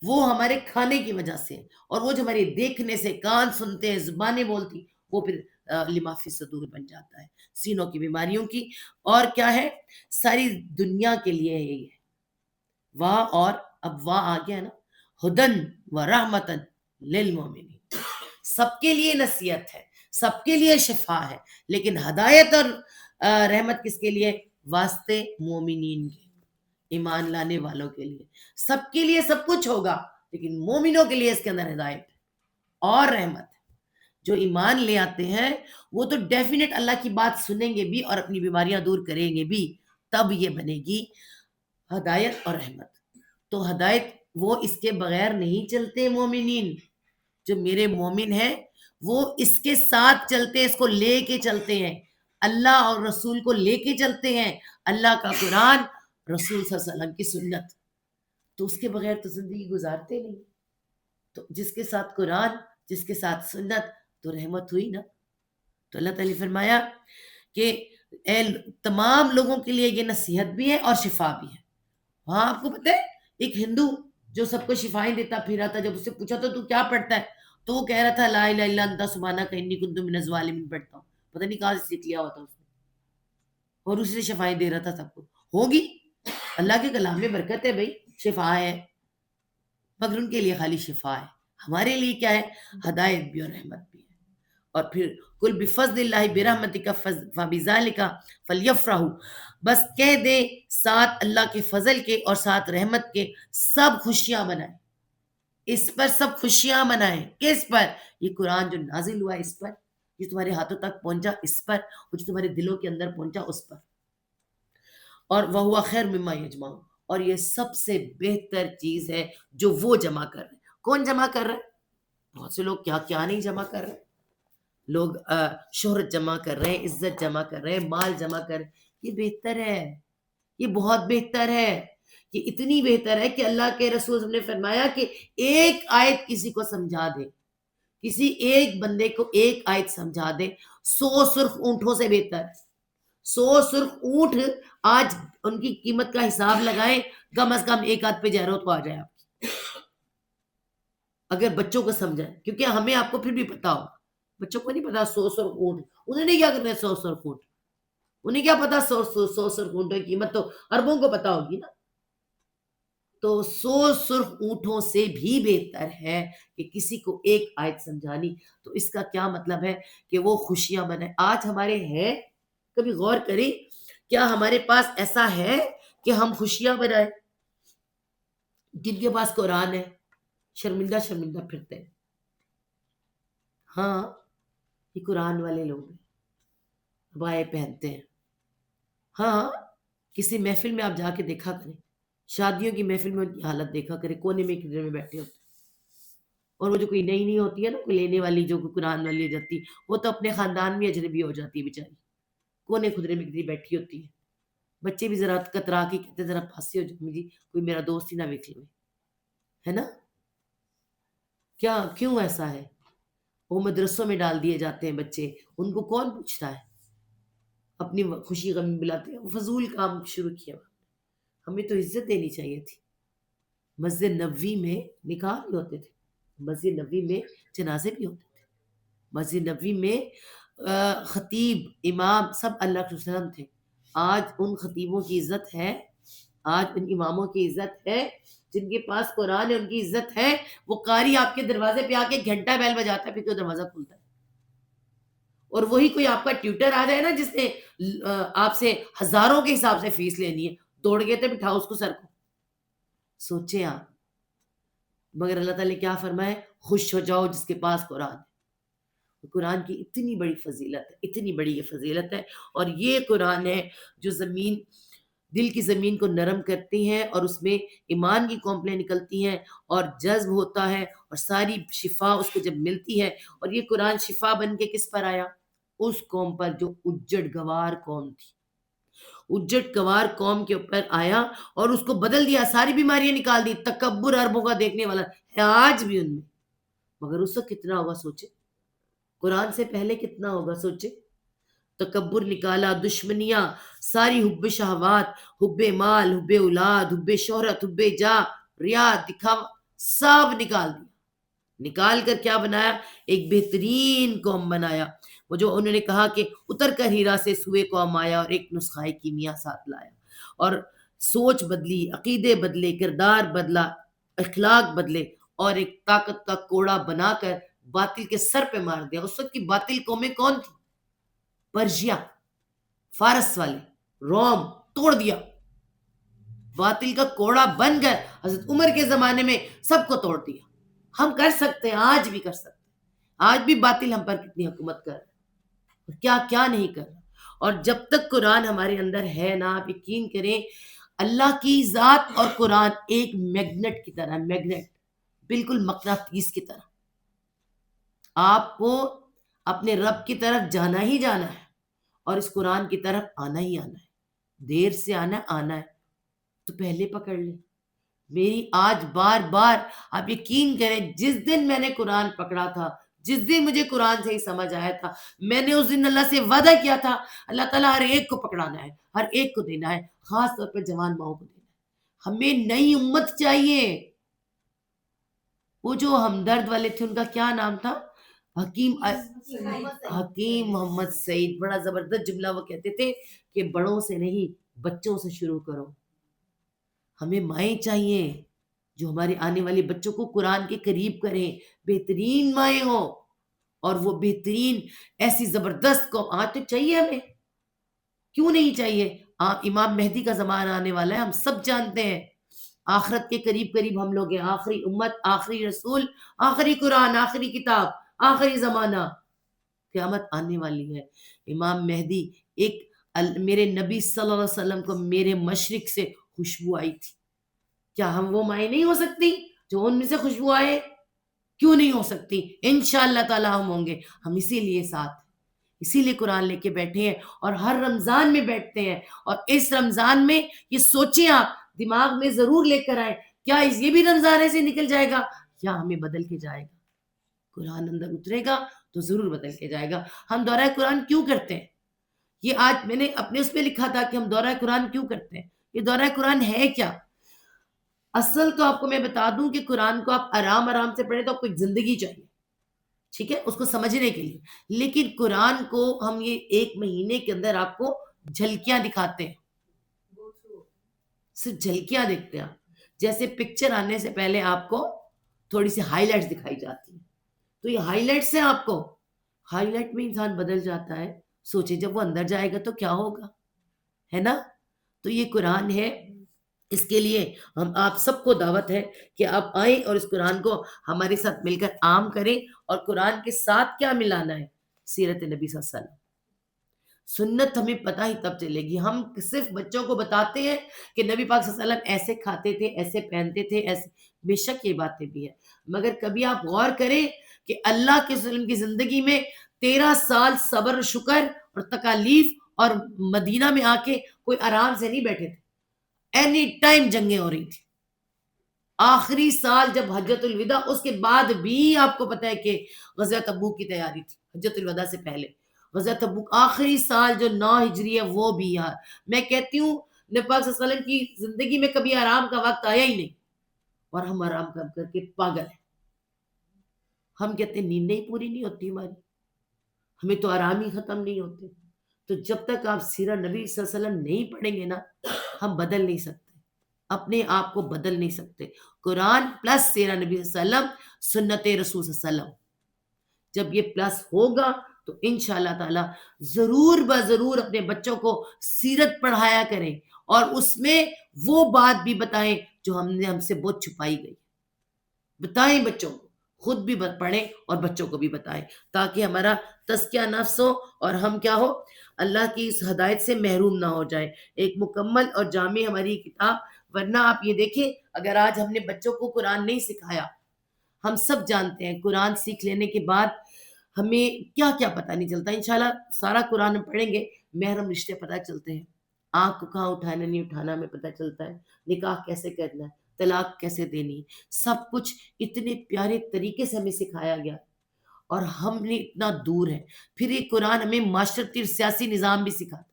وہ ہمارے کھانے کی وجہ سے، اور وہ جو ہمارے دیکھنے سے، کان سنتے ہیں، زبانیں بولتی، وہ پھر لما فی صدور بن جاتا ہے سینوں کی بیماریوں کی۔ اور کیا ہے، ساری دنیا کے لیے ہے یہ واہ، اور اب واہ آ گیا نا، ہدن و رحمتن للمومنین، سب کے لیے نصیحت ہے، سب کے لیے شفا ہے، لیکن ہدایت اور رحمت کس کے لیے؟ واسطے مومنین کے، ایمان لانے والوں کے لیے۔ سب کے لیے سب کچھ ہوگا، لیکن مومنوں کے لیے اس کے اندر ہدایت اور رحمت ہے۔ جو ایمان لے آتے ہیں وہ تو ڈیفینیٹ اللہ کی بات سنیں گے بھی اور اپنی بیماریاں دور کریں گے بھی، تب یہ بنے گی ہدایت اور رحمت۔ تو ہدایت وہ اس کے بغیر نہیں چلتے مومنین، جو میرے مومن ہیں وہ اس کے ساتھ چلتے، اس کو لے کے چلتے ہیں، اللہ اور رسول کو لے کے چلتے ہیں، اللہ کا قرآن، رسول صلی اللہ علیہ وسلم کی سنت، تو اس کے بغیر تو زندگی گزارتے نہیں۔ تو جس کے ساتھ قرآن، جس کے ساتھ سنت، تو رحمت ہوئی نا۔ تو اللہ تعالیٰ نے فرمایا کہ اے تمام لوگوں کے لیے یہ نصیحت بھی ہے اور شفا بھی ہے۔ ہاں آپ کو پتہ ہے، ایک ہندو جو سب کو شفائیں دیتا پھر تھا، جب اس سے پوچھا تو کیا پڑھتا ہے، تو وہ کہہ رہا تھا لا الہ الا انت سبحانک انی کنت من الظالمین پڑھتا ہوں، پتہ نہیں کہاں سے سیکھ لیا ہوتا اس نے، اور اسی سے شفائیں دے رہا تھا سب کو۔ ہوگی، اللہ کے کلام میں برکت ہے بھائی، شفا ہے، مگر ان کے لیے خالی شفا ہے، ہمارے لیے کیا ہے؟ ہدایت بھی اور رحمت بھی ہے۔ اور پھر کل بفضل اللہ برحمتک فبذالک فلیفرحوا، بس کہہ دے ساتھ اللہ کے فضل کے اور ساتھ رحمت کے سب خوشیاں منائیں، اس پر سب خوشیاں منائیں۔ کس پر؟ یہ قرآن جو نازل ہوا ہے اس پر، جو تمہارے ہاتھوں تک پہنچا اس پر، جو تمہارے دلوں کے اندر پہنچا اس پر، اور وَهُوَ خَيْرٌ مِّمَّا يَجْمَعُونَ، اور یہ سب سے بہتر چیز ہے جو وہ جمع کر رہے ہیں۔ کون جمع کر رہا ہے؟ بہت سے لوگ کیا کیا نہیں جمع کر رہے ہیں، لوگ شہرت جمع کر رہے ہیں، عزت جمع کر رہے ہیں، مال جمع کر رہے ہیں، یہ بہتر ہے، یہ بہت بہتر ہے، یہ اتنی بہتر ہے کہ اللہ کے رسول نے فرمایا کہ ایک آیت کسی کو سمجھا دے، کسی ایک بندے کو ایک آیت سمجھا دے، 100 سرخ اونٹوں سے بہتر ہے۔ 100 سرخ اونٹ آج ان کی قیمت کا حساب لگائیں، کم از کم ایک آدھ پہ جہرو تو آ جائے آپ کی، اگر بچوں کو سمجھائیں، کیونکہ ہمیں آپ کو پھر بھی پتا ہو، بچوں کو نہیں پتا 100 سرخ اونٹ، انہیں نہیں کیا کرنا ہے 100 سرخ اونٹ، انہیں کیا پتا 100 سرخ اونٹوں کی قیمت تو اربوں کو پتا ہوگی نا۔ تو 100 سرخ اونٹوں سے بھی بہتر ہے کہ کسی کو ایک آیت سمجھانی۔ تو اس کا کیا مطلب ہے کہ وہ خوشیاں منائے۔ آج ہمارے ہیں، کبھی غور کریں، کیا ہمارے پاس ایسا ہے کہ ہم خوشیاں منائیں؟ جن کے پاس قرآن ہے شرمندہ شرمندہ پھرتے ہیں، ہاں یہ قرآن والے لوگ ہیں، عبائے پہنتے ہیں، ہاں کسی محفل میں آپ جا کے دیکھا کریں، شادیوں کی محفل میں ان کی حالت دیکھا کریں، کونے میں کدھر میں بیٹھے ہوتے ہیں، اور وہ جو کوئی نئی نہیں ہوتی ہے نا، کوئی لینے والی جو قرآن والی ہو جاتی، وہ تو اپنے خاندان میں اجنبی ہو جاتی ہے بیچاری، کونے خدرے میں کدھر بیٹھی ہوتی ہے، بچے بھی ذرا کترا کے کہتے ذرا پھانسی ہو جائے جی، کوئی میرا دوست ہی نہ ویکھ لے، ہے نا؟ کیا کیوں ایسا ہے؟ وہ مدرسوں میں ڈال دیے جاتے ہیں بچے، ان کو کون پوچھتا ہے؟ اپنی خوشی غم بلاتے ہیں، فضول کام شروع کیا۔ ہمیں تو عزت دینی چاہیے تھی۔ مسجد نبوی میں نکاح بھی ہوتے تھے، مسجد نبوی میں جنازے بھی ہوتے تھے، مسجد نبوی میں خطیب امام سب اللہ کے وسلم تھے۔ آج ان خطیبوں کی عزت ہے، آج ان اماموں کی عزت ہے، جن کے پاس قرآن ہے ان کی عزت ہے۔ وہ قاری آپ کے دروازے پہ آ کے گھنٹہ بیل بجاتا ہے، پھر تو دروازہ کھلتا ہے، اور وہی کوئی آپ کا ٹیوٹر آ جائے نا جس نے آپ سے ہزاروں کے حساب سے فیس لینی ہے، دوڑ گئے تھے بٹھاؤ اس کو سر کو۔ سوچیں آپ، مگر اللہ تعالیٰ نے کیا فرمایا؟ خوش ہو جاؤ جس کے پاس قرآن ہے۔ قرآن کی اتنی بڑی فضیلت ہے، اتنی بڑی یہ فضیلت ہے، اور یہ قرآن ہے جو زمین، دل کی زمین کو نرم کرتی ہیں، اور اس میں ایمان کی کونپلیں نکلتی ہیں اور جذب ہوتا ہے، اور ساری شفا اس کو جب ملتی ہے۔ اور یہ قرآن شفا بن کے کس پر آیا؟ اس قوم پر جو اجڑ گوار قوم تھی، اجڑ گوار قوم کے اوپر آیا اور اس کو بدل دیا، ساری بیماریاں نکال دی، تکبر اربوں کا دیکھنے والا ہے آج بھی ان میں، مگر اس وقت کتنا ہوگا سوچے، قرآن سے پہلے کتنا ہوگا سوچے۔ تکبر نکالا، دشمنیاں، ساری حب شہوات، حب مال، حب اولاد، حب شہرت، حب جا، ریا، دکھاوا، سب نکال دیا. نکال کر کیا بنایا؟ ایک بہترین قوم بنایا. وہ جو انہوں نے کہا کہ اتر کر ہیرا سے سوئے قوم آیا اور ایک نسخہ کیمیا ساتھ لایا، اور سوچ بدلی، عقیدے بدلے، کردار بدلا، اخلاق بدلے، اور ایک طاقت کا کوڑا بنا کر باطل کے سر پہ مار دیا. اس وقت کی باطل قومیں کون تھی؟ پرشیا، فارس والے، روم. توڑ دیا، باطل کا کوڑا بن گئے. حضرت عمر کے زمانے میں سب کو توڑ دیا. ہم کر سکتے ہیں، آج بھی کر سکتے ہیں. آج بھی باطل ہم پر کتنی حکومت کر رہا ہے، کیا کیا نہیں کر رہا. اور جب تک قرآن ہمارے اندر ہے نا، آپ یقین کریں اللہ کی ذات اور قرآن ایک میگنیٹ کی طرح، میگنیٹ، بالکل مقناطیس کی طرح. آپ کو اپنے رب کی طرف جانا ہی جانا ہے، اور اس قرآن کی طرف آنا ہی آنا ہے. دیر سے آنا ہے تو پہلے پکڑ لیں. میری آج بار بار آپ یقین کریں، جس دن میں نے قرآن پکڑا تھا، جس دن مجھے قرآن سے ہی سمجھ آیا تھا، میں نے اس دن اللہ سے وعدہ کیا تھا اللہ تعالیٰ ہر ایک کو پکڑانا ہے، ہر ایک کو دینا ہے، خاص طور پہ جوان ماؤں کو دینا ہے. ہمیں نئی امت چاہیے. وہ جو ہمدرد والے تھے ان کا کیا نام تھا؟ حکیم محمد سعید. بڑا زبردست جملہ وہ کہتے تھے کہ بڑوں سے نہیں، بچوں سے شروع کرو. ہمیں مائیں چاہیے جو ہمارے آنے والے بچوں کو قرآن کے قریب کریں، بہترین مائیں ہوں. اور وہ بہترین ایسی زبردست کو آج تو چاہیے ہمیں، کیوں نہیں چاہیے؟ امام مہدی کا زمانہ آنے والا ہے، ہم سب جانتے ہیں. آخرت کے قریب قریب ہم لوگ ہیں، آخری امت، آخری رسول، آخری قرآن، آخری کتاب، آخری زمانہ. قیامت آنے والی ہے. امام مہدی ایک میرے نبی صلی اللہ علیہ وسلم کو میرے مشرق سے خوشبو آئی تھی. کیا ہم وہ مائیں نہیں ہو سکتی جو ان میں سے خوشبو آئے؟ کیوں نہیں ہو سکتی؟ انشاءاللہ تعالی ہم ہوں گے. ہم اسی لیے ساتھ، اسی لیے قرآن لے کے بیٹھے ہیں اور ہر رمضان میں بیٹھتے ہیں. اور اس رمضان میں یہ سوچیں، آپ دماغ میں ضرور لے کر آئیں، کیا یہ بھی رمضان ایسے نکل جائے گا یا ہمیں بدل کے جائے گا؟ قرآن اندر اترے گا تو ضرور بدل کے جائے گا. ہم دورہ قرآن کیوں کرتے ہیں؟ یہ آج میں نے اپنے اس پہ لکھا تھا کہ ہم دورہ قرآن کیوں کرتے ہیں. یہ دورہ قرآن ہے کیا؟ اصل تو آپ کو میں بتا دوں کہ قرآن کو آپ آرام آرام سے پڑھیں تو آپ کو ایک زندگی چاہیے، ٹھیک ہے، اس کو سمجھنے کے لیے. لیکن قرآن کو ہم یہ ایک مہینے کے اندر آپ کو جھلکیاں دکھاتے ہیں، صرف جھلکیاں دیکھتے ہیں. جیسے پکچر آنے سے پہلے آپ کو تھوڑی سی ہائی لائٹس دکھائی جاتی ہیں، تو یہ ہائی لائٹس ہیں. آپ کو ہائی لائٹ میں انسان بدل جاتا ہے. سوچے جب وہ اندر جائے گا تو کیا ہوگا، ہے نا؟ تو یہ قرآن ہے. اس کے لیے ہم آپ سب کو دعوت ہے کہ آپ آئیں اور اس قرآن کو ہمارے ساتھ مل کر عام کریں. اور قرآن کے ساتھ کیا ملانا ہے؟ سیرت نبی صلی اللہ علیہ وسلم. سنت ہمیں پتہ ہی تب چلے گی. ہم صرف بچوں کو بتاتے ہیں کہ نبی پاک صلی اللہ علیہ وسلم ایسے کھاتے تھے، ایسے پہنتے تھے، ایسے. بے شک یہ باتیں بھی ہیں، مگر کبھی آپ غور کریں کہ اللہ کے وسلم کی زندگی میں 13 سال صبر، شکر اور تکالیف، اور مدینہ میں آ کے کوئی آرام سے نہیں بیٹھے تھے. اینی ٹائم جنگیں ہو رہی تھی. آخری سال جب حجت الوداع، اس کے بعد بھی آپ کو پتہ ہے کہ غزوہ تبوک کی تیاری تھی. حجت الوداع سے پہلے غزوہ تبوک آخری سال جو 9 ہجری ہے وہ بھی. یار میں کہتی ہوں نبی پاک صلی اللہ علیہ وسلم کی زندگی میں کبھی آرام کا وقت آیا ہی نہیں، اور ہم آرام کر کر کے پاگل ہیں. ہم کہتے ہیں نیند نہیں پوری نہیں ہوتی ہماری، ہمیں تو آرام ہی ختم نہیں ہوتے. تو جب تک آپ سیرت نبی صلی اللہ علیہ وسلم نہیں پڑھیں گے نا، ہم بدل نہیں سکتے، اپنے آپ کو بدل نہیں سکتے. قرآن پلس سیرت نبی صلی اللہ علیہ وسلم، سنت رسول صلی اللہ علیہ وسلم، جب یہ پلس ہوگا تو انشاءاللہ تعالی ضرور بضرور اپنے بچوں کو سیرت پڑھایا کریں، اور اس میں وہ بات بھی بتائیں جو ہم سے بہت چھپائی گئی. بتائیں بچوں کو، خود بھی پڑھیں اور بچوں کو بھی بتائیں، تاکہ ہمارا تزکیہ نفس ہو اور ہم کیا ہو، اللہ کی اس ہدایت سے محروم نہ ہو جائے. ایک مکمل اور جامع ہماری کتاب. ورنہ آپ یہ دیکھیں، اگر آج ہم نے بچوں کو قرآن نہیں سکھایا، ہم سب جانتے ہیں قرآن سیکھ لینے کے بعد ہمیں کیا کیا پتہ نہیں چلتا. انشاءاللہ سارا قرآن ہم پڑھیں گے، محرم رشتے پتہ چلتے ہیں، آنکھ کو کہاں اٹھانا نہیں اٹھانا ہمیں پتہ چلتا ہے، نکاح کیسے کرنا ہے، طلاق کیسے دینی، سب کچھ اتنے پیارے طریقے سے ہمیں سکھایا گیا. اور ہم نے اتنا دور ہے. پھر یہ قرآن ہمیں معاشرتی اور سیاسی نظام بھی سکھاتا ہے.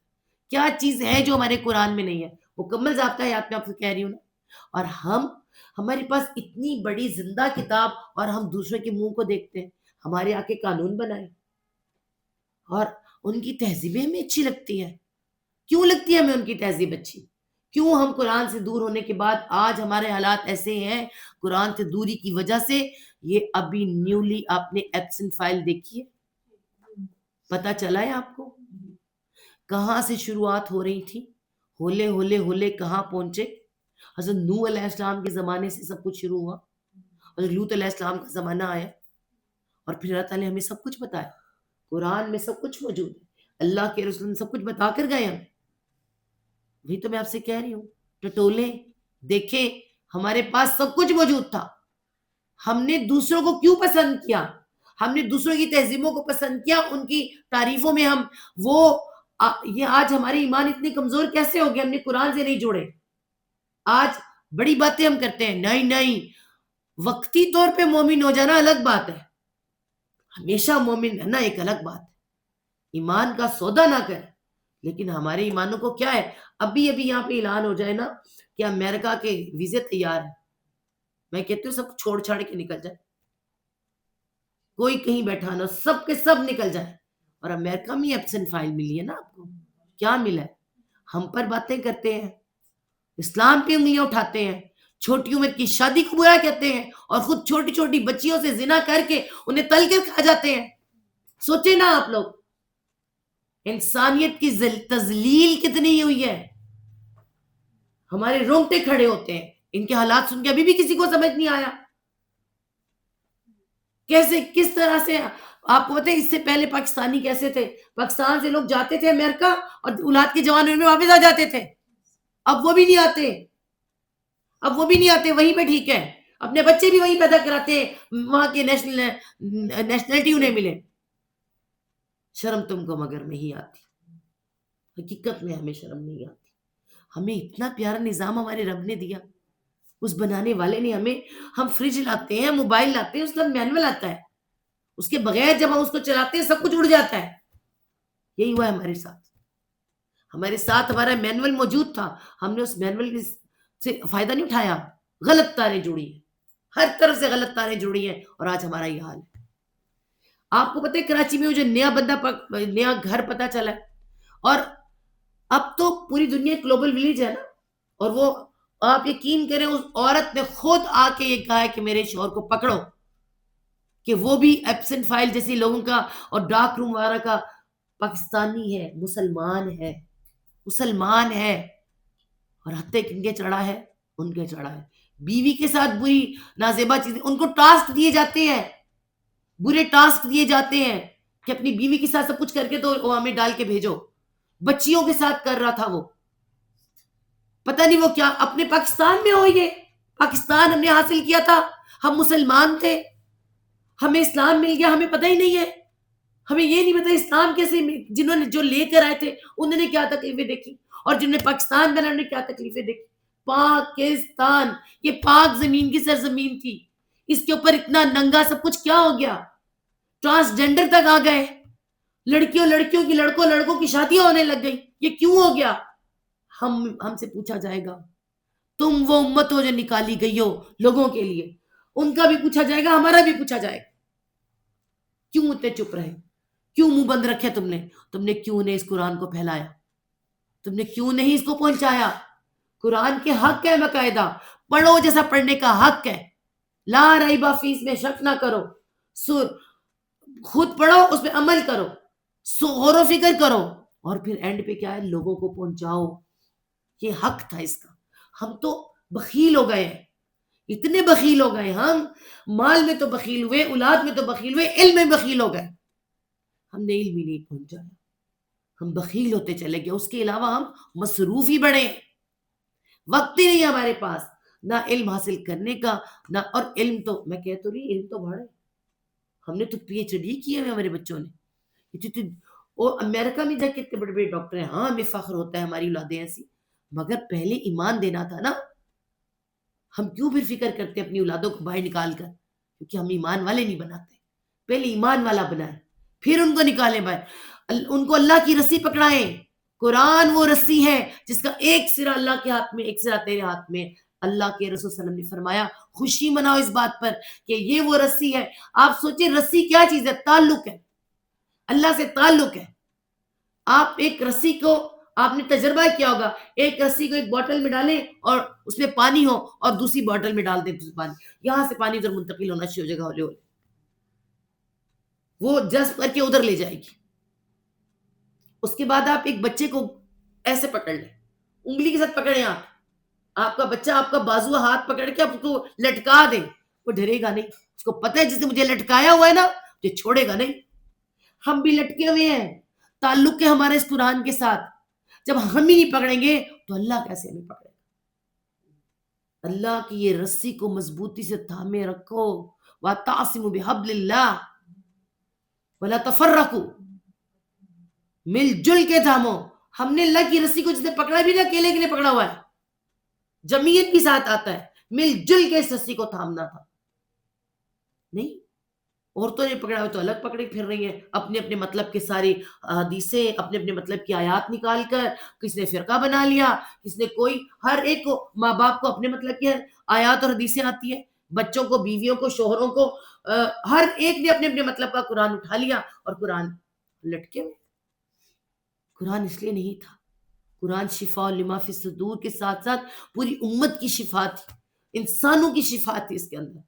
کیا چیز ہے جو ہمارے قرآن میں نہیں ہے؟ مکمل ضابطہ حیات میں آپ کو کہہ رہی ہوں نا. اور ہمارے پاس اتنی بڑی زندہ کتاب اور ہم دوسروں کے منہ کو دیکھتے ہیں. ہمارے آ کے قانون بنائے اور ان کی تہذیبیں ہمیں اچھی لگتی ہیں. کیوں لگتی ہے ہمیں ان کی تہذیب اچھی؟ کیوں ہم قرآن سے دور ہونے کے بعد آج ہمارے حالات ایسے ہیں قرآن سے دوری کی وجہ سے؟ یہ ابھی نیولی آپ نے ایبسنٹ فائل دیکھی ہے، پتا چلا ہے آپ کو کہاں سے شروعات ہو رہی تھی؟ ہولے ہولے ہولے کہاں پہنچے؟ حضرت نوح علیہ السلام کے زمانے سے سب کچھ شروع ہوا. حضرت لوط علیہ السلام کا زمانہ آیا اور پھر اللہ تعالیٰ نے ہمیں سب کچھ بتایا. قرآن میں سب کچھ موجود ہے. اللہ کے رسول نے سب کچھ بتا کر گئے ہم. وہی تو میں آپ سے کہہ رہی ہوں، ٹٹولے دیکھیں ہمارے پاس سب کچھ موجود تھا. ہم نے دوسروں کو کیوں پسند کیا؟ ہم نے دوسروں کی تہذیبوں کو پسند کیا، ان کی تعریفوں میں ہم یہ آج ہمارے ایمان اتنے کمزور کیسے ہو گئے؟ ہم نے قرآن سے نہیں جوڑے. آج بڑی باتیں ہم کرتے ہیں. نہیں، وقتی طور پہ مومن ہو جانا الگ بات ہے، ہمیشہ مومن رہنا ایک الگ بات ہے. ایمان کا سودا نہ کرے. لیکن ہمارے ایمانوں کو کیا ہے؟ ابھی یہاں پہ اعلان ہو جائے نا کہ امریکہ کے ویزے تیار ہیں، میں کہتی ہوں سب چھوڑ چھاڑ کے نکل جائے. کوئی کہیں بیٹھا نہ، سب کے سب نکل جائے. اور امریکہ میں ایبسنٹ فائل ملی ہے نا آپ کو. کیا ملا ہے؟ ہم پر باتیں کرتے ہیں، اسلام پہ انگلیاں اٹھاتے ہیں، چھوٹی عمر کی شادی کو برا کہتے ہیں اور خود چھوٹی چھوٹی بچیوں سے زنا کر کے انہیں تل کے کھا جاتے ہیں. سوچے نا آپ لوگ انسانیت کی تذلیل کتنی ہوئی ہے. ہمارے رونگٹے کھڑے ہوتے ہیں ان کے حالات سن کے. ابھی بھی کسی کو سمجھ نہیں آیا کیسے کس طرح سے. آپ کو پتہ ہے اس سے پہلے پاکستانی کیسے تھے؟ پاکستان سے لوگ جاتے تھے امریکہ اور اولاد کے جوان میں واپس آ جاتے تھے. اب وہ بھی نہیں آتے، وہیں پہ ٹھیک ہے. اپنے بچے بھی وہیں پیدا کراتے ہیں، وہاں کے نیشنلٹی انہیں ملے. شرم تم کو مگر نہیں آتی. حقیقت میں ہمیں شرم نہیں آتی. ہمیں اتنا پیارا نظام ہمارے رب نے دیا، اس بنانے والے نے ہمیں. ہم فریج لاتے ہیں، موبائل لاتے ہیں، اس کا مینول آتا ہے، اس کے بغیر جب ہم اس کو چلاتے ہیں سب کچھ اڑ جاتا ہے. یہی ہوا ہے ہمارے ساتھ. ہمارا مینول موجود تھا، ہم نے اس مینول سے فائدہ نہیں اٹھایا. غلط تاریں جڑی ہیں، ہر طرف سے غلط تاریں جڑی ہیں اور آج ہمارا یہ حال ہے. آپ کو پتہ ہے کراچی میں وہ جو نیا گھر پتہ چلا ہے، اور اب تو پوری دنیا گلوبل ولیج ہے نا. اور وہ آپ یقین کریں اس عورت نے خود آ کے یہ کہا ہے کہ میرے شوہر کو پکڑو، کہ وہ بھی ایبسنٹ فائل جیسی لوگوں کا اور ڈارک روم وغیرہ کا پاکستانی ہے، مسلمان ہے. اور ہتھے کن کے چڑھا ہے؟ ان کے چڑھا ہے. بیوی کے ساتھ بری نازیبا چیزیں، ان کو ٹاسک دیے جاتے ہیں، برے ٹاسک دیے جاتے ہیں کہ اپنی بیوی کے ساتھ سب کچھ کر کے تو وہ ہمیں ڈال کے بھیجو. بچیوں کے ساتھ کر رہا تھا وہ، پتہ نہیں وہ کیا. اپنے پاکستان میں ہو، یہ پاکستان ہم نے حاصل کیا تھا، ہم مسلمان تھے، ہمیں اسلام مل گیا، ہمیں پتہ ہی نہیں ہے. ہمیں یہ نہیں پتا اسلام کیسے، جنہوں نے جو لے کر آئے تھے انہوں نے کیا تکلیفیں دیکھی، اور جنہوں نے پاکستان بنا نے کیا تکلیفیں دیکھی. پاکستان یہ پاک زمین کی سرزمین تھی، اس کے اوپر اتنا ننگا سب کچھ کیا ہو گیا؟ ٹرانسجینڈر تک آ گئے، لڑکیوں کی لڑکوں کی شادیاں ہونے لگ گئی. یہ کیوں ہو گیا؟ ہم سے پوچھا جائے گا. تم وہ امت ہو جو نکالی گئی ہو لوگوں کے لیے، ان کا بھی پوچھا جائے گا، ہمارا بھی پوچھا جائے گا. کیوں اتنے چپ رہے؟ کیوں منہ بند رکھے؟ تم نے کیوں نہیں اس قرآن کو پھیلایا؟ تم نے کیوں نہیں اس کو پہنچایا؟ قرآن کے حق ہے، باقاعدہ پڑھو جیسا پڑھنے کا حق ہے. لا ریب فیہ میں شک نہ کرو، خود پڑھو، اس پہ عمل کرو، غور و فکر کرو، اور پھر اینڈ پہ کیا ہے؟ لوگوں کو پہنچاؤ. یہ حق تھا اس کا. ہم تو بخیل ہو گئے ہیں، اتنے بخیل ہو گئے. ہم مال میں تو بخیل ہوئے، اولاد میں تو بخیل ہوئے، علم میں بخیل ہو گئے. ہم نے علم ہی نہیں پہنچایا، ہم بخیل ہوتے چلے گئے. اس کے علاوہ ہم مصروف ہی بڑھے، وقت ہی نہیں ہمارے پاس نہ علم حاصل کرنے کا نہ. اور علم تو میں کہہ تو رہی، علم تو بڑھے. ہم نے تو پی ایچ ڈی کیے ہوئے ہمارے بچوں نے. اور امریکہ میں جا کے اتنے بڑے بڑے ڈاکٹر ہیں. ہاں ہمیں فخر ہوتا ہے ہماری اولادیں ایسی، مگر پہلے ایمان دینا تھا نا. ہم کیوں پھر فکر کرتے اپنی اولادوں کو باہر نکال کر؟ کیونکہ ہم ایمان والے نہیں بناتے. پہلے ایمان والا بنائیں، پھر ان کو نکالیں باہر، ان کو اللہ کی رسی پکڑائیں۔ قرآن وہ رسی ہے جس کا ایک سرا اللہ کے ہاتھ میں، ایک سرا تیرے ہاتھ میں۔ اللہ کے رسول صلی اللہ علیہ وسلم نے فرمایا خوشی مناؤ اس بات پر کہ یہ وہ رسی ہے۔ آپ سوچیں رسی کیا چیز ہے؟ تعلق ہے، اللہ سے تعلق ہے۔ آپ ایک رسی کو، آپ نے تجربہ کیا ہوگا، ایک رسی کو ایک بوٹل میں ڈالیں اور اس میں پانی ہو اور دوسری بوٹل میں ڈال دیں پانی، یہاں سے پانی ادھر منتقل ہونا شروع ہو جائے گا، ہولے ہولے وہ جذب کر کے ادھر لے جائے گی۔ اس کے بعد آپ ایک بچے کو ایسے پکڑ لیں، انگلی کے ساتھ پکڑیں، آپ کا بچہ آپ کا بازو ہاتھ پکڑ کے آپ اس کو لٹکا دیں، وہ ڈرے گا نہیں، اس کو پتہ ہے جس نے مجھے لٹکایا ہوا ہے نا یہ چھوڑے گا نہیں۔ ہم بھی لٹکے ہوئے ہیں، تعلق ہے ہمارے اس قرآن کے ساتھ، جب ہم ہی نہیں پکڑیں گے تو اللہ کیسے ہمیں پکڑے گا؟ اللہ کی یہ رسی کو مضبوطی سے تھامے رکھو، وَتَعْصِمُوا بِحَبْلِ اللَّهِ وَلَا تَفَرَّقُوا، مل جل کے تھامو۔ ہم نے اللہ کی رسی کو جس نے پکڑا بھی نہ اکیلے کے لیے پکڑا ہوا ہے، جمعیت بھی ساتھ آتا ہے، مل جل کے اس رسی کو تھامنا تھا۔ نہیں، عورتوں نے پکڑا ہوا تو الگ پکڑے پھر رہی ہیں، اپنے اپنے مطلب کے ساری حدیثیں، اپنے اپنے مطلب کی آیات نکال کر، کس نے فرقہ بنا لیا، کس نے کوئی، ہر ایک کو، ماں باپ کو اپنے مطلب کی آیات اور حدیثیں آتی ہیں، بچوں کو، بیویوں کو، شوہروں کو، ہر ایک نے اپنے اپنے مطلب کا قرآن اٹھا لیا اور قرآن لٹکے ہوئے۔ قرآن اس لیے نہیں تھا، قرآن شفاء لما فی الصدور کے ساتھ ساتھ پوری امت کی شفا تھی، انسانوں کی شفا تھی اس کے اندر،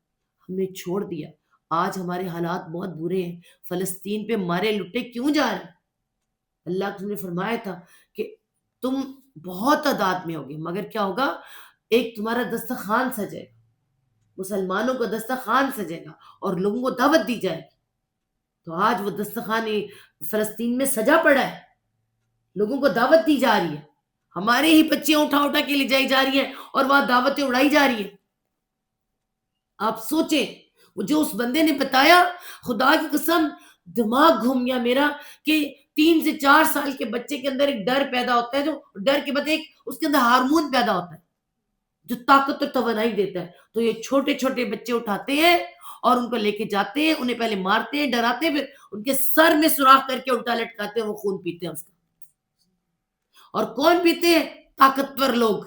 ہم نے چھوڑ دیا۔ آج ہمارے حالات بہت برے ہیں، فلسطین پہ مارے لٹے کیوں جا رہے ہیں؟ اللہ نے فرمایا تھا کہ تم بہت تعداد میں ہوگے، مگر کیا ہوگا؟ ایک تمہارا دسترخوان سجے گا، مسلمانوں کا دسترخوان سجے گا اور لوگوں کو دعوت دی جائے گی۔ تو آج وہ دسترخوان فلسطین میں سجا پڑا ہے، لوگوں کو دعوت دی جا رہی ہے، ہمارے ہی بچیاں اٹھا اٹھا کے لے جائی جا رہی ہیں اور وہاں دعوتیں اڑائی جا رہی ہیں۔ آپ سوچیں، وہ جو اس بندے نے بتایا، خدا کی قسم دماغ گھوم گیا میرا، کہ 3 سے 4 سال کے بچے کے اندر ایک ڈر پیدا ہوتا ہے، جو ڈر کے بعد ایک اس کے اندر ہارمون پیدا ہوتا ہے جو طاقت اور توانائی دیتا ہے۔ تو یہ چھوٹے چھوٹے بچے اٹھاتے ہیں اور ان کو لے کے جاتے ہیں، انہیں پہلے مارتے ہیں، ڈراتے ہیں، پھر ان کے سر میں سوراخ کر کے الٹا لٹکاتے ہیں، وہ خون پیتے ہیں اس کا۔ اور کون پیتے ہیں؟ طاقتور لوگ،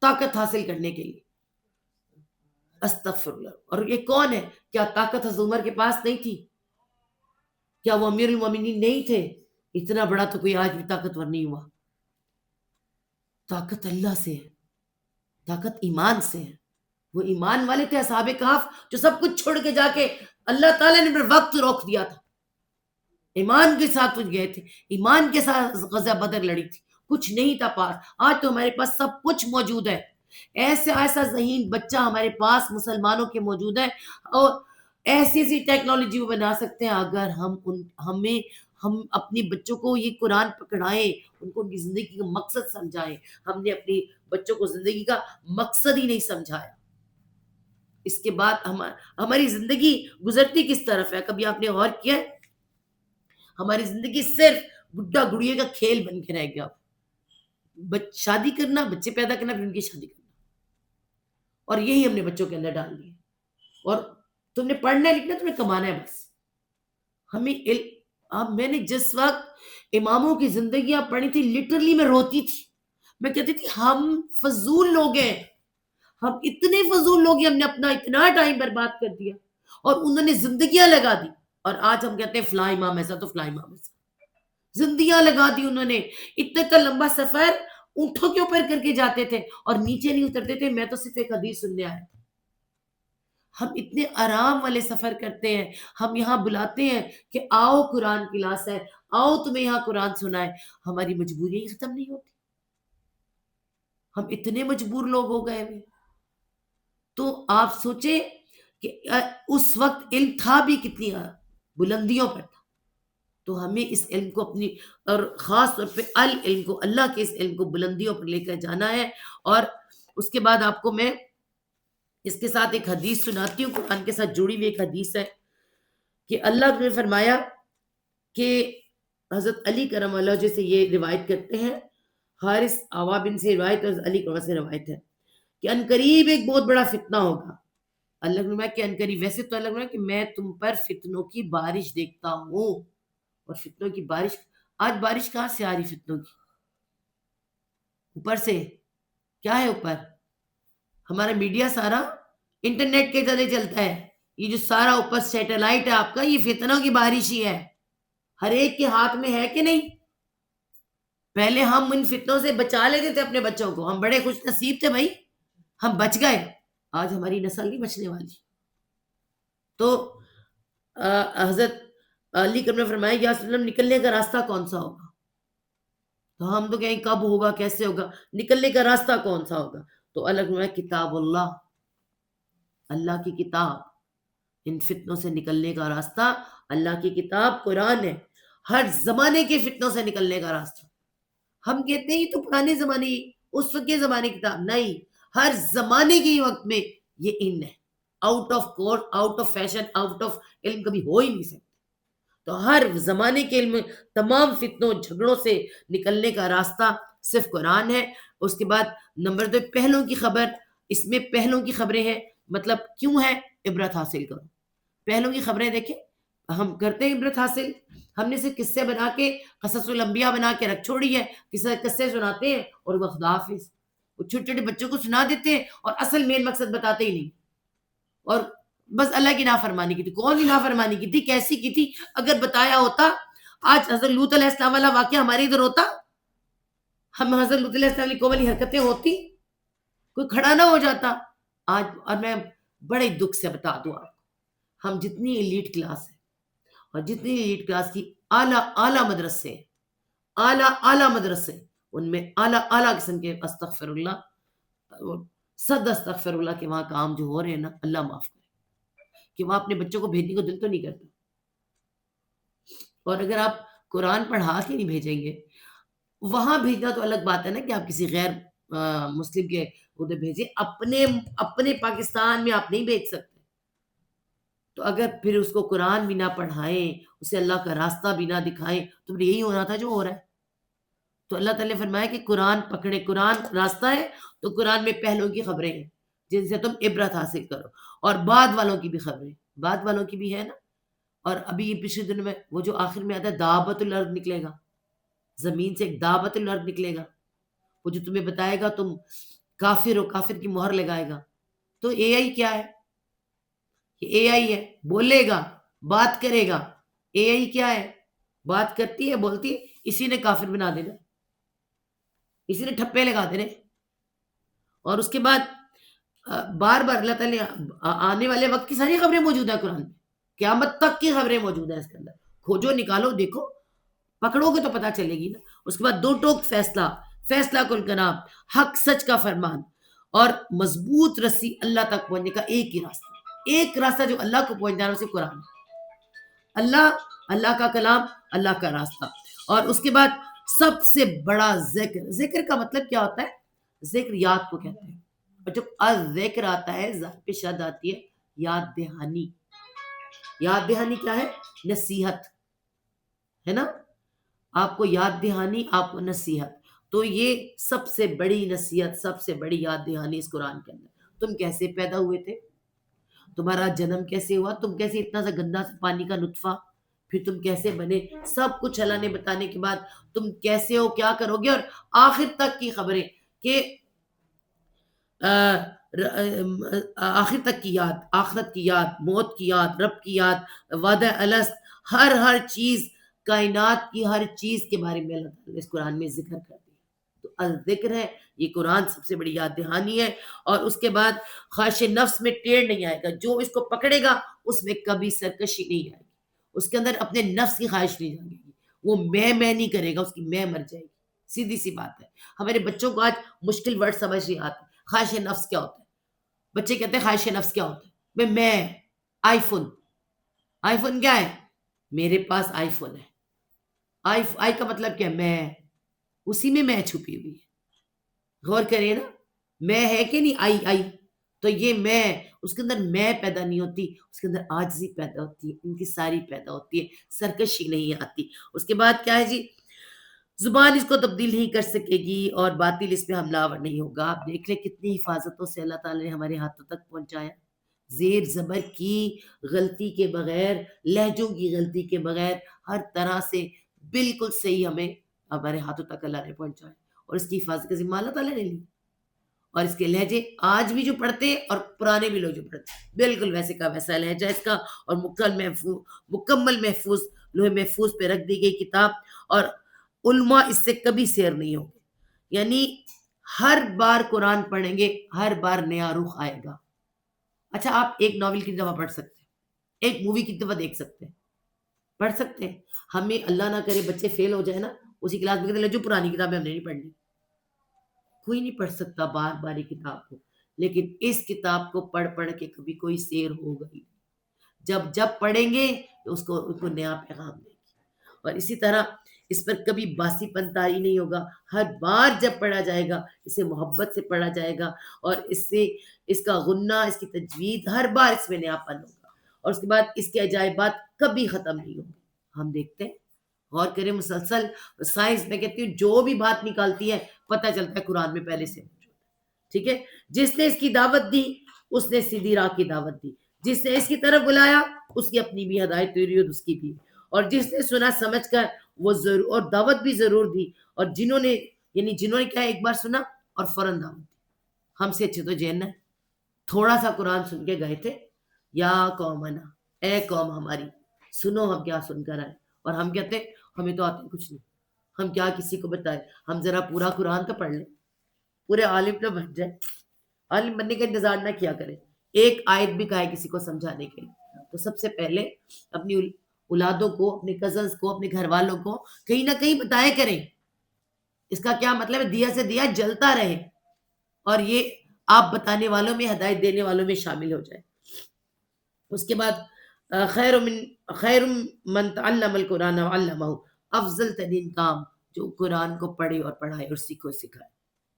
طاقت حاصل کرنے کے لیے۔ استغفر اللہ۔ اور یہ کون ہے؟ کیا طاقت حضرت عمر کے پاس نہیں تھی؟ کیا وہ امیر المومنین نہیں تھے؟ اتنا بڑا تو کوئی آج بھی طاقتور نہیں ہوا۔ طاقت اللہ سے ہے، طاقت ایمان سے ہے۔ وہ ایمان والے تھے اصحاب کہف، جو سب کچھ چھوڑ کے جا کے اللہ تعالیٰ نے وقت روک دیا تھا، ایمان کے ساتھ کچھ گئے تھے، ایمان کے ساتھ غزوہ بدر لڑی تھی، کچھ نہیں تھا پاس۔ آج تو ہمارے پاس سب کچھ موجود ہے، ایسا ذہین بچہ ہمارے پاس مسلمانوں کے موجود ہے، اور ایسی ایسی ٹیکنالوجی وہ بنا سکتے ہیں۔ اگر ہم اپنی بچوں کو یہ قرآن پکڑائیں، ان کو ان کی زندگی کا مقصد سمجھائیں۔ ہم نے اپنی بچوں کو زندگی کا مقصد ہی نہیں سمجھایا۔ اس کے بعد ہماری زندگی گزرتی کس طرف ہے؟ کبھی آپ نے غور کیا ہے؟ ہماری زندگی صرف گڈا گڑیے کا کھیل بن کے رہ گیا، شادی کرنا، بچے پیدا کرنا، پھر ان کی شادی کرنا، اور یہی ہم نے بچوں کے اندر ڈال دیا۔ اور تم نے پڑھنا ہے، لکھنا، تمہیں کمانا ہے بس۔ ہمیں میں نے جس وقت اماموں کی زندگیاں پڑھی تھی، لٹرلی میں روتی تھی، میں کہتی تھی ہم فضول لوگ ہیں، ہم اتنے فضول لوگ ہیں، ہم نے اپنا اتنا ٹائم برباد کر دیا اور انہوں نے زندگیاں لگا دی، اور آج ہم کہتے ہیں فلاں امام ایسا تو فلاں امام ایسا، زندگیاں لگا دی انہوں نے۔ اتنا لمبا سفر اونٹوں کے اوپر کر کے جاتے تھے اور نیچے نہیں اترتے تھے، میں تو صرف ایک حدیث سننے آیا تھا۔ ہم اتنے آرام والے سفر کرتے ہیں، ہم یہاں بلاتے ہیں کہ آؤ قرآن کلاس ہے، آؤ تمہیں یہاں قرآن سنائے، ہماری مجبوری ختم نہیں ہوتی، ہم اتنے مجبور لوگ ہو گئے ہیں۔ تو آپ سوچیں کہ اس وقت علم تھا بھی کتنی بلندیوں پر تھا، تو ہمیں اس علم کو اپنی، اور خاص طور پہ العلم کو، اللہ کے اس علم کو بلندیوں پر لے کر جانا ہے۔ اور اس کے بعد آپ کو میں اس کے ساتھ ایک حدیث سناتی ہوں، قرآن کے ساتھ جڑی ہوئی ایک حدیث ہے، کہ اللہ نے فرمایا کہ حضرت علی کرم اللہ وجہ سے یہ روایت کرتے ہیں، حارث عوا بن سے روایت اور علی کرم سے روایت ہے کہ ان قریب ایک بہت بڑا فتنہ ہوگا، اللہ نے فرمایا کہ انقریب، ویسے تو اللہ نے فرمایا کہ میں تم پر فتنوں کی بارش دیکھتا ہوں، اور فتنوں کی بارش، آج بارش کہاں سے آ رہی فتنوں کی؟ اوپر سے. کیا ہے اوپر؟ ہمارا میڈیا سارا انٹرنیٹ کے ذریعے چلتا ہے. یہ جو سارا اوپر سیٹلائٹ ہے آپ کا، یہ فتنوں کی بارش ہی ہے. ہر ایک کے ہاتھ میں ہے کہ نہیں؟ پہلے ہم ان فتنوں سے بچا لیتے تھے اپنے بچوں کو، ہم بڑے خوش نصیب تھے بھائی، ہم بچ گئے. آج ہماری نسل نہیں بچنے والی. تو حضرت علی کرم نے فرمایا یا رسول اللہ نکلنے کا راستہ کون سا ہوگا؟ تو ہم تو کہیں کب ہوگا، کیسے ہوگا، نکلنے کا راستہ کون سا ہوگا؟ تو اللہ نے فرمایا کتاب اللہ، اللہ کی کتاب. ان فتنوں سے نکلنے کا راستہ اللہ کی کتاب قرآن ہے. ہر زمانے کے فتنوں سے نکلنے کا راستہ. ہم کہتے ہیں یہ تو پرانے زمانے کی، اس وقت کے زمانے کی کتاب نہیں، ہر زمانے کے وقت میں یہ ان ہے. Out of court, out of fashion, out of علم کبھی ہو ہی نہیں سکتا. تو ہر زمانے کے علم، تمام فتنوں جھگڑوں سے نکلنے کا راستہ صرف قرآن ہے. اس کے بعد نمبر 2 پہلوں کی خبر، اس میں پہلوں کی خبریں ہیں. مطلب کیوں ہے؟ عبرت حاصل کرو. پہلوں کی خبریں دیکھیں، ہم کرتے ہیں عبرت حاصل. ہم نے صرف قصے بنا کے، قصص الانبیاء بنا کے رکھ چھوڑی ہے. قصے سناتے ہیں اور وہ خدا حافظ، وہ چھوٹے چھوٹے بچوں کو سنا دیتے ہیں اور اصل مین مقصد بتاتے ہی نہیں. اور بس اللہ کی نافرمانی کی تھی. کون سی نافرمانی کی تھی؟ کیسی کی تھی؟ اگر بتایا ہوتا، آج حضرت لوط علیہ السلام والا واقعہ ہمارے ادھر ہوتا، ہم حضرت لوط علیہ السلام کی قوم والی حرکتیں ہوتی، کوئی کھڑا نہ ہو جاتا آج. اور میں بڑے دکھ سے بتا دوں آپ کو، ہم جتنی ایلیٹ کلاس ہے اور جتنی ایلیٹ کلاس کی اعلیٰ مدرسے، اعلیٰ مدرسے، ان میں اعلیٰ قسم کے استغفر اللہ، صد استغفر اللہ کے وہاں کام جو ہو رہے ہیں نا، اللہ معاف کرے، کہ وہاں اپنے بچوں کو بھیجنے کو دل تو نہیں کرتا. اور اگر آپ قرآن پڑھا کے نہیں بھیجیں گے، وہاں بھیجنا تو الگ بات ہے نا کہ آپ کسی غیر مسلم کے ادھر بھیجیں، اپنے پاکستان میں آپ نہیں بھیج سکتے. تو اگر پھر اس کو قرآن بھی نہ پڑھائیں، اسے اللہ کا راستہ بھی نہ دکھائیں، تو پھر یہی ہونا تھا جو ہو رہا ہے. تو اللہ تعالیٰ نے فرمایا کہ قرآن پکڑے، قرآن راستہ ہے. تو قرآن میں پہلوں کی خبریں ہیں جن سے تم عبرت حاصل کرو، اور بعد والوں کی بھی خبریں، بعد والوں کی بھی ہے نا. اور ابھی یہ پچھلے دنوں میں وہ جو آخر میں آتا ہے دابت الارض نکلے گا، زمین سے ایک دابت الارض نکلے گا، وہ جو تمہیں بتائے گا تم کافر ہو، کافر کی مہر لگائے گا. تو اے آئی کیا ہے؟ یہ اے آئی ہے، بولے گا، بات کرے گا. اے آئی کیا ہے؟ بات کرتی ہے، بولتی ہے. اسی نے کافر بنا دینا، اسی نے ٹھپے لگا دینے. اور اس کے بعد بار بار اللہ تعالیٰ آنے والے وقت کی ساری خبریں موجود ہیں قرآن میں، قیامت تک کی خبریں موجود ہیں اس کے اندر. کھوجو، نکالو، دیکھو، پکڑو گے تو پتہ چلے گی نا. اس کے بعد 2 ٹوک فیصلہ کن کلام، حق سچ کا فرمان، اور مضبوط رسی اللہ تک پہنچنے کا ایک ہی راستہ. ایک راستہ جو اللہ کو پہنچ جانا، اسے قرآن، اللہ کا کلام، اللہ کا راستہ. اور اس کے بعد سب سے بڑا ذکر کا مطلب کیا ہوتا ہے؟ ذکر یاد کو کہتے ہیں. اور جب ذکر آتا ہے، ذات پہ شد آتی ہے، یاد دہانی. یاد دہانی کیا ہے؟ نصیحت ہے نا. آپ کو یاد دہانی، آپ کو نصیحت. تو یہ سب سے بڑی نصیحت، سب سے بڑی یاد دہانی اس قرآن کے اندر. تم کیسے پیدا ہوئے تھے، تمہارا جنم کیسے ہوا، تم کیسے اتنا سا گندا سا پانی کا نطفہ، پھر تم کیسے بنے، سب کچھ اللہ نے بتانے کے بعد تم کیسے ہو، کیا کرو گے، اور آخر تک کی خبریں کہ آخر تک کی یاد، آخرت کی یاد، موت کی یاد، رب کی یاد، وعدہ الست، ہر چیز، کائنات کی ہر چیز کے بارے میں اللہ تعالیٰ نے اس قرآن میں ذکر کر دیا. تو الذکر ہے، یہ قرآن سب سے بڑی یاد دہانی ہے. اور اس کے بعد خواہش نفس میں ٹیڑھ نہیں آئے گا. جو اس کو پکڑے گا اس میں کبھی سرکشی نہیں آئے گی، اس کے اندر اپنے نفس کی خواہش نہیں جاگے گی. وہ میں نہیں کرے گا، اس کی میں مر جائے گی. سیدھی سی بات ہے. ہمارے بچوں کو آج مشکل ورڈ سمجھ نہیں آتے. خواہش نفس کیا ہوتا ہے؟ بچے کہتے ہیں خواہش نفس کیا ہوتا ہے؟ میں آئی فون کیا ہے؟ میرے پاس آئی فون ہے. آئی کا مطلب کیا؟ میں، اسی میں چھپی ہوئی ہے. غور کریں نا، میں ہے کہ نہیں؟ آئی تو یہ میں، اس کے اندر میں پیدا نہیں ہوتی، اس کے اندر عاجزی پیدا ہوتی ہے، انکساری پیدا ہوتی ہے، سرکشی نہیں آتی. اس کے بعد کیا ہے جی؟ زبان اس کو تبدیل نہیں کر سکے گی اور باطل اس پہ حملہ آور نہیں ہوگا. آپ دیکھ لیں کتنی حفاظتوں سے اللہ تعالیٰ نے ہمارے ہاتھوں تک پہنچایا. زیر زبر کی غلطی کے بغیر، لہجوں کی غلطی کے بغیر، ہر طرح سے بالکل صحیح ہمیں ہمارے ہاتھوں تک اللہ نے پہنچایا، اور اس کی حفاظت کا ذمہ اللہ تعالیٰ نے لی۔ اور اس کے لہجے آج بھی جو پڑھتے ہیں اور پرانے بھی لوگ جو پڑھتے ہیں، بالکل ویسے کا ویسا لہجہ اس کا، اور مکمل محفوظ لوح محفوظ پہ رکھ دی گئی کتاب، اور علماء اس سے کبھی سیر نہیں ہوں گے، یعنی ہر بار قرآن پڑھیں گے ہر بار نیا رخ آئے گا۔ اچھا، آپ ایک ناول کی دفعہ پڑھ سکتے ہیں، ایک مووی کی دفعہ دیکھ سکتے ہیں، پڑھ سکتے ہیں۔ ہمیں اللہ نہ کرے بچے فیل ہو جائے نا، اسی کلاس میں کہتے ہیں جو پرانی کتابیں ہم نے نہیں پڑھنی، کوئی نہیں پڑھ سکتا بار بار یہ کتاب کو، لیکن اس کتاب کو پڑھ پڑھ کے کبھی کوئی سیر ہو گئی، جب پڑھیں گے تو اس کو نیا پیغام دے گی۔ اور اسی طرح اس پر کبھی باسی پن طاری نہیں ہوگا، ہر بار جب پڑھا جائے گا اسے محبت سے پڑھا جائے گا، اور اس سے اس کا غنہ، اس کی تجوید، ہر بار اس میں نیا پن ہوگا، اور اس کے بعد اس کے عجائبات کبھی ختم نہیں ہوں گے۔ ہم دیکھتے ہیں، غور کریں، مسلسل سائنس میں کہتی ہوں جو بھی بات نکالتی ہے پتہ چلتا ہے قرآن میں پہلے سے موجود ہے، ٹھیک ہے؟ جس نے اس کی دعوت دی اس نے سیدھی راہ کی دعوت دی، جس نے اس کی طرف بلایا اس کی اپنی بھی ہدایت ہوئی اور اس کی بھی، اور جس نے سنا سمجھ کر وہ ضرور، اور دعوت بھی ضرور دی، اور جنہوں نے کیا ہے، ایک بار سنا اور فوراً دعوت دی۔ ہم سے اچھے تو جین ہے، تھوڑا سا قرآن سن کے گئے تھے، یا قومنا، اے قوم ہماری سنو ہم کیا سن کر آئے، اور ہم کہتے ہیں ہمیں تو آتے کچھ نہیں، ہم کیا کسی کو بتائے، ہم ذرا پورا قرآن تو پڑھ لیں، پورے عالم تو بن جائے، عالم بننے کا انتظار نہ کیا کرے، ایک آیت بھی کہا ہے کسی کو سمجھانے کے لیے تو سب سے پہلے اپنی اولادوں کو، اپنے کزنز کو، اپنے گھر والوں کو کہیں نہ کہیں بتایا کریں۔ اس کا کیا مطلب ہے؟ دیا سے دیا جلتا رہے، اور یہ آپ بتانے والوں میں، ہدایت دینے والوں میں شامل ہو جائے۔ اس کے بعد خیر من تعلم القرآن وعلمہ، افضل ترین کام جو قرآن کو پڑھے اور پڑھائے اور سیکھو سکھائے۔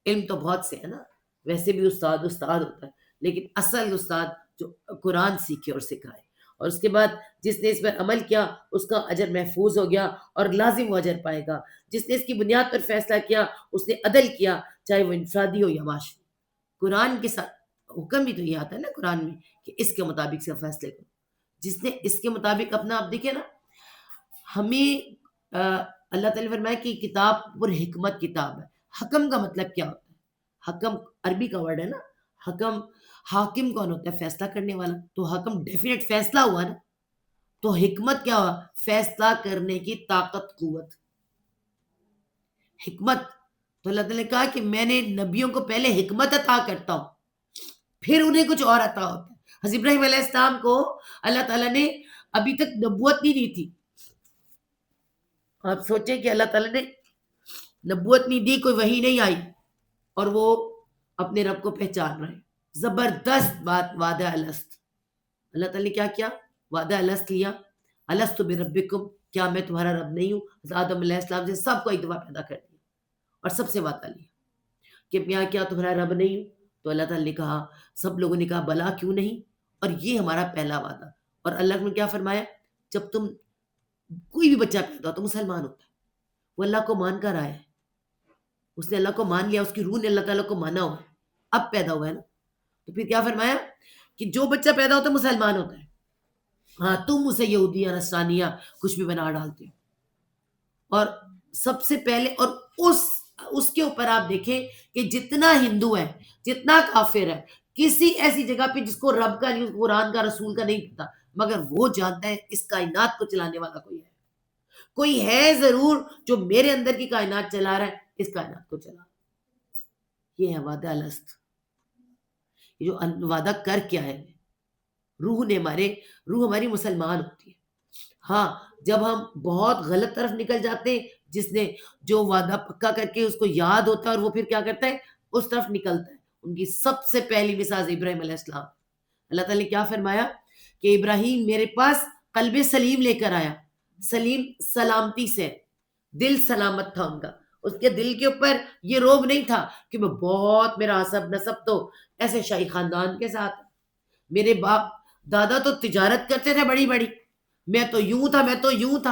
علم تو بہت سے ہے نا، ویسے بھی استاد ہوتا ہے، لیکن اصل استاد جو قرآن سیکھے اور سکھائے، اور اس کے بعد جس نے اس پر عمل کیا اس کا اجر محفوظ ہو گیا اور لازم وہ اجر پائے گا۔ جس نے اس کی بنیاد پر فیصلہ کیا اس نے عدل کیا، چاہے وہ انفرادی ہو یا معاشرے۔ قرآن کے ساتھ حکم بھی تو یہ آتا ہے نا قرآن میں کہ اس کے مطابق سے فیصلے کرو۔ جس نے اس کے مطابق اپنا، آپ دیکھیں نا، ہمیں اللہ تعالیٰ نے فرمایا کہ کتاب پر حکمت کتاب ہے۔ حکم کا مطلب کیا ہوتا ہے؟ حکم عربی کا ورڈ ہے نا، حکم، حاکم کون ہوتا ہے؟ فیصلہ کرنے والا، تو حکم ڈیفینیٹ فیصلہ ہوا نا، تو حکمت کیا ہوا؟ فیصلہ کرنے کی طاقت، قوت، حکمت۔ تو اللہ تعالیٰ نے کہا کہ میں نے نبیوں کو پہلے حکمت عطا کرتا ہوں، پھر انہیں کچھ اور عطا ہوتا ہے۔ حضرت ابراہیم علیہ السلام کو اللہ تعالیٰ نے ابھی تک نبوت نہیں دی تھی۔ آپ سوچیں کہ اللہ تعالیٰ نے نبوت نہیں دی، کوئی وحی نہیں آئی، اور وہ اپنے رب کو پہچان رہے۔ زبردست بات، وعدہ الست۔ اللہ تعالیٰ نے کیا کیا؟ وعدہ الست لیا، الست بربکم، کیا میں تمہارا رب نہیں ہوں؟ حضرت آدم علیہ السلام سے سب کو ایک دفعہ پیدا کر دیا اور سب سے وعدہ لیا کہ میں کیا تمہارا رب نہیں ہوں؟ تو اللہ تعالیٰ نے کہا، سب لوگوں نے کہا بلا کیوں نہیں، اور یہ ہمارا پہلا وعدہ۔ اور اللہ نے کیا فرمایا؟ جب تم کوئی بھی بچہ پیدا ہو تو مسلمان ہوتا ہے، وہ اللہ کو مان کر آیا ہے، اس نے اللہ کو مان لیا، اس کی روح نے اللہ تعالیٰ کو مانا ہوا ہے، اب پیدا ہوا ہے نا، تو پھر کیا فرمایا کہ جو بچہ پیدا ہوتا ہے مسلمان ہوتا ہے، ہاں تم اسے یہودیہ نصرانیہ کچھ بھی بنا ڈالتے ہو۔ اور سب سے پہلے، اور اس کے اوپر آپ دیکھیں کہ جتنا ہندو ہے، جتنا کافر ہے، کسی ایسی جگہ پہ جس کو رب کا نہیں، قرآن کا، رسول کا نہیں پتا، مگر وہ جانتا ہے اس کائنات کو چلانے والا کوئی ہے ضرور جو میرے اندر کی کائنات چلا رہا ہے، اس کائنات کو چلا۔ یہ ہے وعدہ الست، یہ جو وعدہ کر کیا ہے، روح ہماری مسلمان ہوتی ہے۔ ہاں جب ہم بہت غلط طرف نکل جاتے ہیں، جس نے جو وعدہ پکا کر کے اس کو یاد ہوتا ہے اور وہ پھر کیا کرتا ہے، اس طرف نکلتا ہے۔ ان کی سب سے پہلی مثال ابراہیم علیہ السلام۔ اللہ تعالیٰ نے کیا فرمایا کہ ابراہیم میرے پاس قلب سلیم لے کر آیا، سلیم سلامتی سے، دل سلامت تھا ان کا، اس کے دل کے اوپر یہ روب نہیں تھا کہ میں بہت، میرا حسب نسب تو ایسے شاہی خاندان کے ساتھ، میرے باپ دادا تو تجارت کرتے تھے بڑی بڑی، میں تو یوں تھا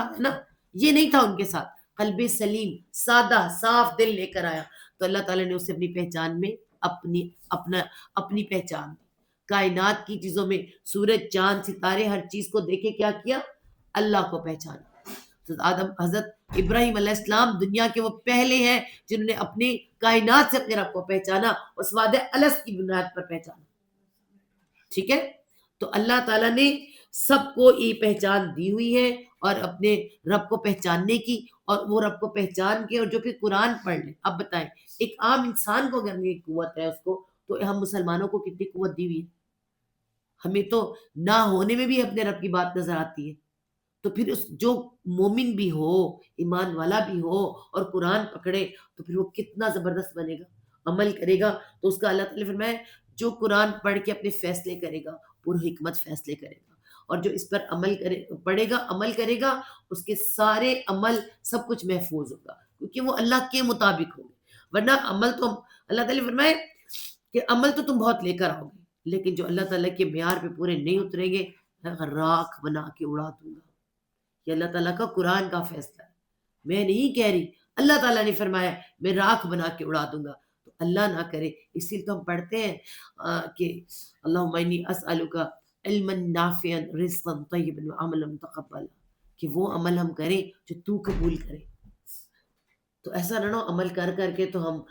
ہے نا، یہ نہیں تھا ان کے ساتھ۔ قلب سلیم، سادہ صاف دل لے کر آیا، تو اللہ تعالیٰ نے اسے اپنی پہچان میں اپنی پہچان دی۔ کائنات کی چیزوں میں سورج چاند ستارے ہر چیز کو دیکھے کیا کیا؟ اللہ کو پہچانا. حضرت ابراہیم علیہ السلام دنیا کے وہ پہلے ہیں جنہوں نے اپنی کائنات سے اپنے رب کو پہچانا، اس وعدہ الست کی بنیاد پر پہچانا. ٹھیک ہے، تو اللہ تعالیٰ نے سب کو یہ پہچان دی ہوئی ہے، اور اپنے رب کو پہچاننے کی، اور وہ رب کو پہچان کے اور جو پھر قرآن پڑھ لیں. اب بتائیں ایک عام انسان کو اگر یہ قوت ہے اس کو، تو ہم مسلمانوں کو کتنی قوت دی ہوئی ہے. ہمیں تو نہ ہونے میں بھی اپنے رب کی بات نظر آتی ہے. تو پھر اس جو مومن بھی ہو، ایمان والا بھی ہو اور قرآن پکڑے، تو پھر وہ کتنا زبردست بنے گا، عمل کرے گا. تو اس کا اللہ تعالیٰ نے فرمایا جو قرآن پڑھ کے اپنے فیصلے کرے گا، پر حکمت فیصلے کرے گا، اور جو اس پر عمل کرے پڑھے گا، عمل کرے گا، اس کے سارے عمل سب کچھ محفوظ ہوگا، کیونکہ وہ اللہ کے مطابق ہوگا. ورنہ عمل تو اللہ تعالیٰ نے فرمائے کہ عمل تو تم بہت لے کر آؤ گے، لیکن جو اللہ تعالیٰ کے معیار پہ پورے نہیں اتریں گے، راکھ بنا کے اڑا دوں گا. یہ اللہ تعالیٰ کا قرآن کا فیصلہ ہے، میں نہیں کہہ رہی، اللہ تعالیٰ نے فرمایا میں راکھ بنا کے اڑا دوں گا. تو اللہ نہ کرے، اسی لیے تو ہم پڑھتے ہیں کہ اللہم انی اسألک علما نافعا رزقا طیبا وعملا متقبلا، کہ وہ عمل ہم کریں جو تو قبول کرے. تو ایسا نہ ہو عمل کر کر کے تو ہم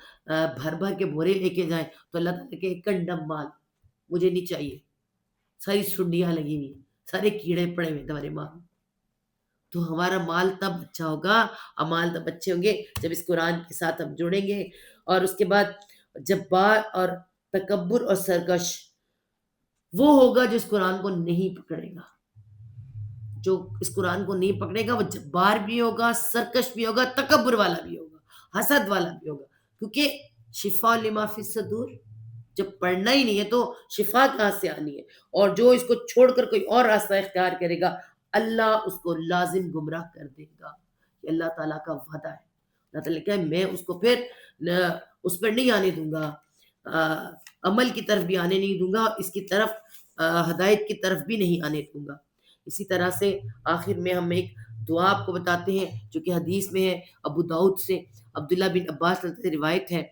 بھر بھر کے بورے لے کے جائیں، تو اللہ تعالیٰ کہ کنڈم مال مجھے نہیں چاہیے، ساری سنڈیاں لگی ہوئی، سارے کیڑے پڑے ہوئے تمہارے مال. تو ہمارا مال تب اچھا ہوگا، امال تب اچھے ہوں گے جب اس قرآن کے ساتھ ہم جڑیں گے. اور اس کے بعد جبار اور تکبر اور سرکش وہ ہوگا جو اس قرآن کو نہیں پکڑے گا. جو اس قرآن کو نہیں پکڑے گا وہ جبار بھی ہوگا، سرکش بھی ہوگا، تکبر والا بھی ہوگا، حسد والا بھی ہوگا. کیونکہ شفا لما فی الصدور، جب پڑھنا ہی نہیں ہے تو شفا کہاں سے آنی ہے. اور جو اس کو چھوڑ کر کوئی اور راستہ اختیار کرے گا، اللہ اس کو لازم گمراہ کر دے گا. یہ اللہ تعالیٰ کا وعدہ ہے. اللہ تعالیٰ کہ میں اس کو پھر اس پر نہیں آنے دوں گا، عمل کی طرف بھی آنے نہیں دوں گا، اس کی طرف ہدایت کی طرف بھی نہیں آنے دوں گا. اسی طرح سے آخر میں ہم ایک دعا آپ کو بتاتے ہیں جو کہ حدیث میں ہے، ابو داؤد سے عبداللہ بن عباس سے روایت ہے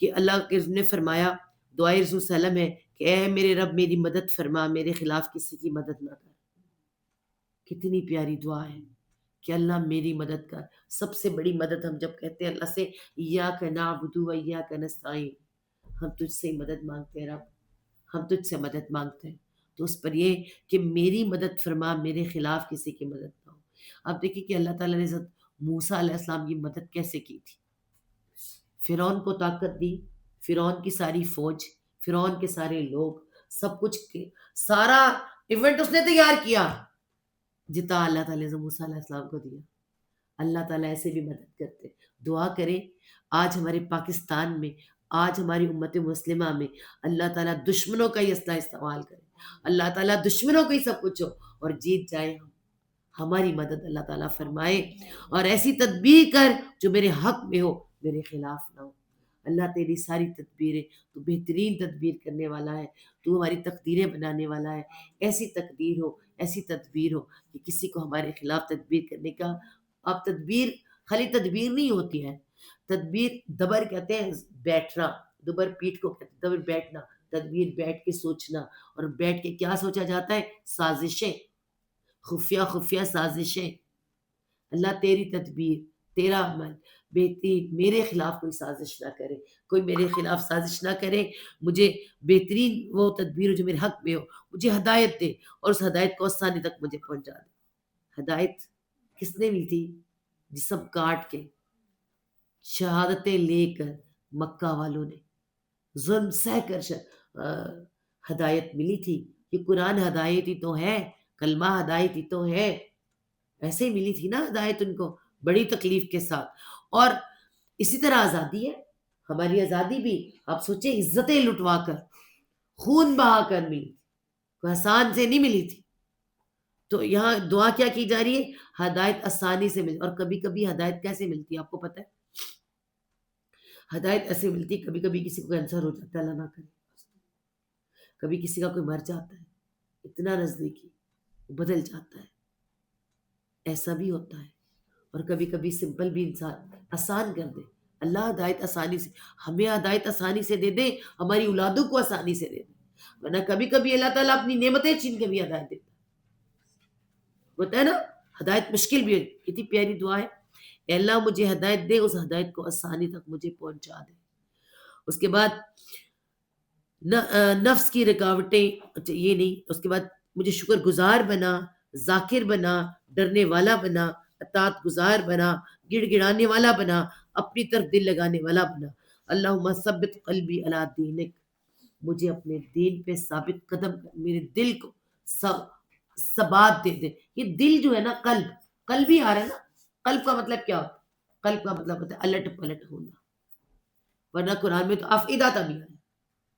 کہ اللہ کے رسول نے فرمایا، دعائے رسول صلی اللہ علیہ وسلم ہے کہ اے میرے رب میری مدد فرما، میرے خلاف کسی کی مدد نہ کر. کتنی پیاری دعا ہے کہ اللہ میری مدد کر. سب سے بڑی مدد ہم جب کہتے ہیں اللہ سے ایاک نعبد و ایاک نستعین، ہم تجھ سے مدد مانگتے ہیں رب، ہم تجھ سے مدد مانگتے ہیں، تو اس پر یہ کہ میری مدد فرما، میرے خلاف کسی کی مدد نہ ہو. اب دیکھیں کہ اللہ تعالیٰ نے حضرت موسیٰ علیہ السلام کی مدد کیسے کی تھی. فرعون کو طاقت دی، فرعون کی ساری فوج، فرعون کے سارے لوگ، سب کچھ سارا ایونٹ اس نے تیار کیا، جتا اللہ تعالیٰ نے موسیٰ علیہ السلام کو دیا. اللہ تعالیٰ ایسے بھی مدد کرتے. دعا کریں آج ہمارے پاکستان میں، آج ہماری امت مسلمہ میں اللہ تعالیٰ دشمنوں کا ہی اسلحہ استعمال کرے، اللہ تعالیٰ دشمنوں کا ہی سب کچھ ہو اور جیت جائے. ہماری مدد اللہ تعالیٰ فرمائے، اور ایسی تدبیر کر جو میرے حق میں ہو، میرے خلاف نہ ہو. اللہ تیری ساری تدبیریں، تو بہترین تدبیر کرنے والا ہے، تو ہماری تقدیریں بنانے والا ہے. ایسی تقدیر ہو، ایسی تدبیر ہو کہ کسی کو ہمارے خلاف تدبیر کرنے کا. اب تدبیر خالی تدبیر نہیں ہوتی ہے، تدبیر دبر کہتے ہیں بیٹھنا، دبر پیٹھ کو کہتے ہیں، دبر بیٹھنا، تدبیر بیٹھ کے سوچنا. اور بیٹھ کے کیا سوچا جاتا ہے؟ سازشیں، خفیہ خفیہ سازشیں. اللہ تیری تدبیر، تیرا عمل بہترین، میرے خلاف کوئی سازش نہ کرے، کوئی میرے خلاف سازش نہ کرے. مجھے بہترین وہ تدبیر ہو جو میرے حق میں ہو، مجھے ہدایت دے اور اس ہدایت کو آسانی تک مجھے پہنچا دے. ہدایت کس نے ملی تھی؟ جسم کاٹ کے، شہادتیں لے کر مکہ والوں نے ظلم سہ کر ہدایت ملی تھی. یہ قرآن ہدایت ہی تو ہے، کلمہ ہدایت ہی تو ہے. ایسے ہی ملی تھی نا ہدایت ان کو، بڑی تکلیف کے ساتھ. اور اسی طرح آزادی ہے، ہماری آزادی بھی آپ سوچیں عزتیں لٹوا کر، خون بہا کر ملی تھی، کوئی آسان سے نہیں ملی تھی. تو یہاں دعا کیا کی جا رہی ہے؟ ہدایت آسانی سے ملتی. اور کبھی کبھی ہدایت کیسے ملتی ہے آپ کو پتہ ہے؟ ہدایت ایسے ملتی، کبھی کبھی کسی کو کینسر ہو جاتا ہے، اللہ نہ کرے، کبھی کسی کا کوئی مر جاتا ہے، اتنا نزدیکی بدل جاتا ہے، ایسا بھی ہوتا ہے. اور کبھی کبھی سمپل بھی انسان آسان کر دے. اللہ ہدایت آسانی سے، ہمیں ہدایت آسانی سے دے دے، ہماری اولادوں کو آسانی سے دے دے. ورنہ کبھی کبھی اللہ تعالیٰ اپنی نعمتیں چھین کے بھی ہدایت دیتا ہوتا ہے نا. ہدایت مشکل بھی ہے. کتنی پیاری دعا ہے, اے اللہ مجھے ہدایت دے, اس ہدایت کو آسانی تک مجھے پہنچا دے. اس کے بعد نفس کی رکاوٹیں, اچھا یہ نہیں, اس کے بعد مجھے شکر گزار بنا, ذاکر بنا, ڈرنے والا بنا, اطاعت گزار بنا, گڑ گڑانے والا بنا, اپنی طرف دل لگانے والا بنا. اللہم ثبت قلبی علی دینک, مجھے اپنے دین پہ ثابت قدم کر, میرے دل کو ثبات دے دے. یہ دل جو ہے نا, قلب ہی آ رہا ہے نا. قلب کا مطلب کیا ہوتا ہے؟ قلب کا مطلب ہوتا ہے الٹ پلٹ ہونا. ورنہ قرآن میں تو افعیدہ بھی ہے,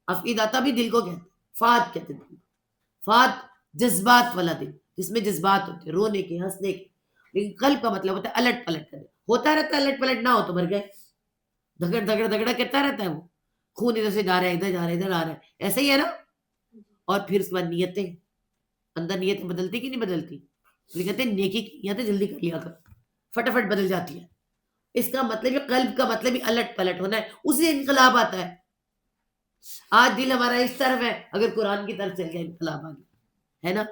افعیدہ بھی دل کو کہتے ہیں, فات کہتے ہیں دل. فات جذبات والا دل, جس میں جذبات ہوتے ہیں, رونے کے, ہنسنے کے. لیکن قلب کا مطلب ہوتا ہے الٹ پلٹ کرے. ہوتا رہتا ہے الٹ پلٹ, نہ ہو تو مر گئے. دھگڑ دھگڑ دھگڑا کرتا رہتا ہے وہ, خون ادھر سے جا رہا ہے, ادھر جا رہا ہے, ادھر آ رہا ہے, ایسا ہی ہے نا. اور پھر اس کے بعد نیتیں, اندر نیتیں بدلتی کہ نہیں بدلتی؟ لیکن کہتے ہیں نیکی کی نیتیں جلدی کر لیا کر, فٹافٹ بدل جاتی ہے. اس کا مطلب یہ قلب کا مطلب ہی الٹ پلٹ ہونا ہے, اسے انقلاب آتا ہے. آج دل ہمارا اس طرف ہے, اگر قرآن کی طرف چل گیا انقلاب آ گیا, ہے نا.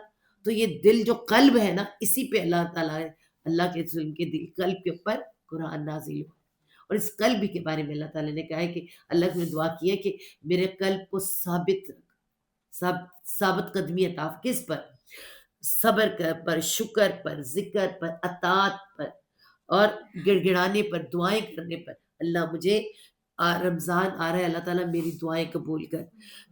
تو یہ دل جو قلب ہے نا, اسی پہ اللہ تعالیٰ ہے, اللہ کے رسول کے دل قلب کے اوپر قرآن نازل ہو. اور اس قلب کے بارے میں اللہ تعالیٰ نے کہا ہے کہ اللہ نے دعا کی ہے کہ میرے قلب کو ثابت رکھ, ثابت قدمی عطا. کس پر؟ صبر پر, شکر پر, ذکر پر, اطاعت پر, اور گڑ گڑانے پر, دعائیں کرنے پر. اللہ مجھے رمضان آ رہا ہے, اللہ تعالیٰ میری دعائیں قبول کر,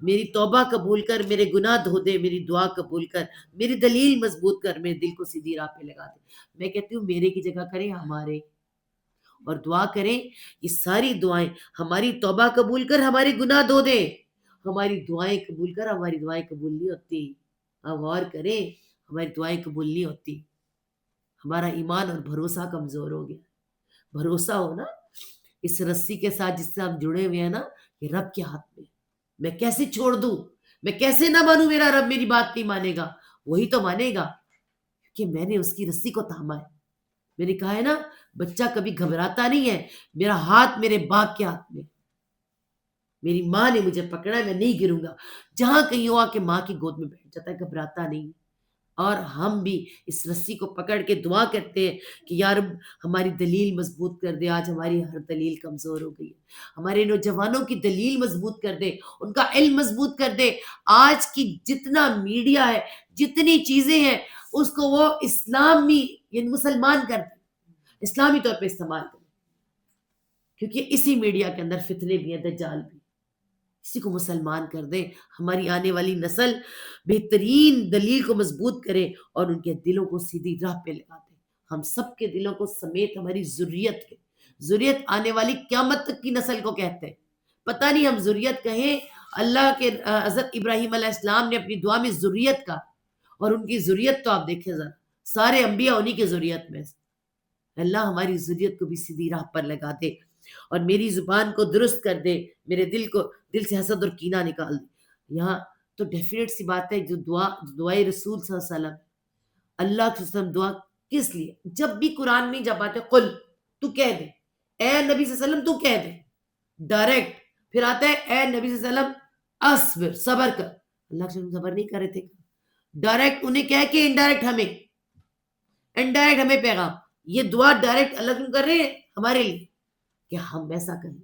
میری توبہ قبول کر, میرے گناہ دھو دے, میری دعا قبول کر, میری دلیل مضبوط کر, میرے دل کو سیدھی راہ پہ لگا دے. میں کہتی ہوں میرے کی جگہ کریں ہمارے, اور دعا کریں. یہ ساری دعائیں, ہماری توبہ قبول کر, ہمارے گناہ دھو دے. ہماری دعائیں قبول کر, ہماری دعائیں قبول نہیں ہوتی. ہم اور کریں, ہماری دعائیں قبول نہیں ہوتی. ہمارا ایمان اور بھروسہ کمزور ہو گیا. بھروسہ ہو نا اس رسی کے ساتھ جس سے ہم جڑے ہوئے ہیں نا, یہ رب کے ہاتھ میں. میں کیسے چھوڑ دوں, میں کیسے نہ مانوں, میرا رب میری بات نہیں مانے گا. وہی تو مانے گا کہ میں نے اس کی رسی کو تھاما ہے. میں نے کہا ہے نا, بچہ کبھی گھبراتا نہیں ہے. میرا ہاتھ میرے باپ کے ہاتھ میں, میری ماں نے مجھے پکڑا ہے, میں نہیں گروں گا. جہاں کہیں ہوا کہ ماں کی گود میں بیٹھ جاتا ہے, گھبراتا نہیں. اور ہم بھی اس رسی کو پکڑ کے دعا کرتے ہیں کہ یا رب ہماری دلیل مضبوط کر دے. آج ہماری ہر دلیل کمزور ہو گئی ہے. ہمارے نوجوانوں کی دلیل مضبوط کر دے, ان کا علم مضبوط کر دے. آج کی جتنا میڈیا ہے, جتنی چیزیں ہیں, اس کو وہ اسلامی یعنی مسلمان کر دے, اسلامی طور پہ استعمال کریں. کیونکہ اسی میڈیا کے اندر فتنے بھی ہیں, دجال بھی. اسی کو مسلمان کر دیں. ہماری آنے والی نسل بہترین دلیل کو مضبوط کرے اور ان کے دلوں کو سیدھی راہ پہ لگا دے. ہم سب کے دلوں کو سمیت ہماری ذریت آنے والی قیامت تک کی نسل کو کہتے ہیں. پتہ نہیں ہم ذریت کہیں, اللہ کے حضرت ابراہیم علیہ السلام نے اپنی دعا میں ذریت کا, اور ان کی ذریت تو آپ دیکھیں ذرا, سارے انبیاء انہی کی ذریت میں. اللہ ہماری ذریت کو بھی سیدھی راہ پر لگا دے, اور میری زبان کو درست کر دے, میرے دل سے حسد اور کینہ نکال دے. یہاں تو ڈیفینیٹ سی بات ہے, جو دعائے رسول صلی اللہ علیہ وسلم, اللہ کے وسلم دعا کس لیے؟ جب بھی قرآن میں جب آتے قل, تو کہہ دے, اے نبی صلی اللہ علیہ وسلم تو کہہ دے ڈائریکٹ. پھر آتا ہے اے نبی صلی اللہ علیہ وسلم اصبر, صبر کر. اللہ کے وسلم صبر نہیں کر رہے تھے, ڈائریکٹ انہیں کہہ کے انڈائریکٹ ہمیں پیغام. یہ دعا ڈائریکٹ اللہ کیوں کر رہے ہیں ہمارے لیے, کہ ہم ایسا کہیں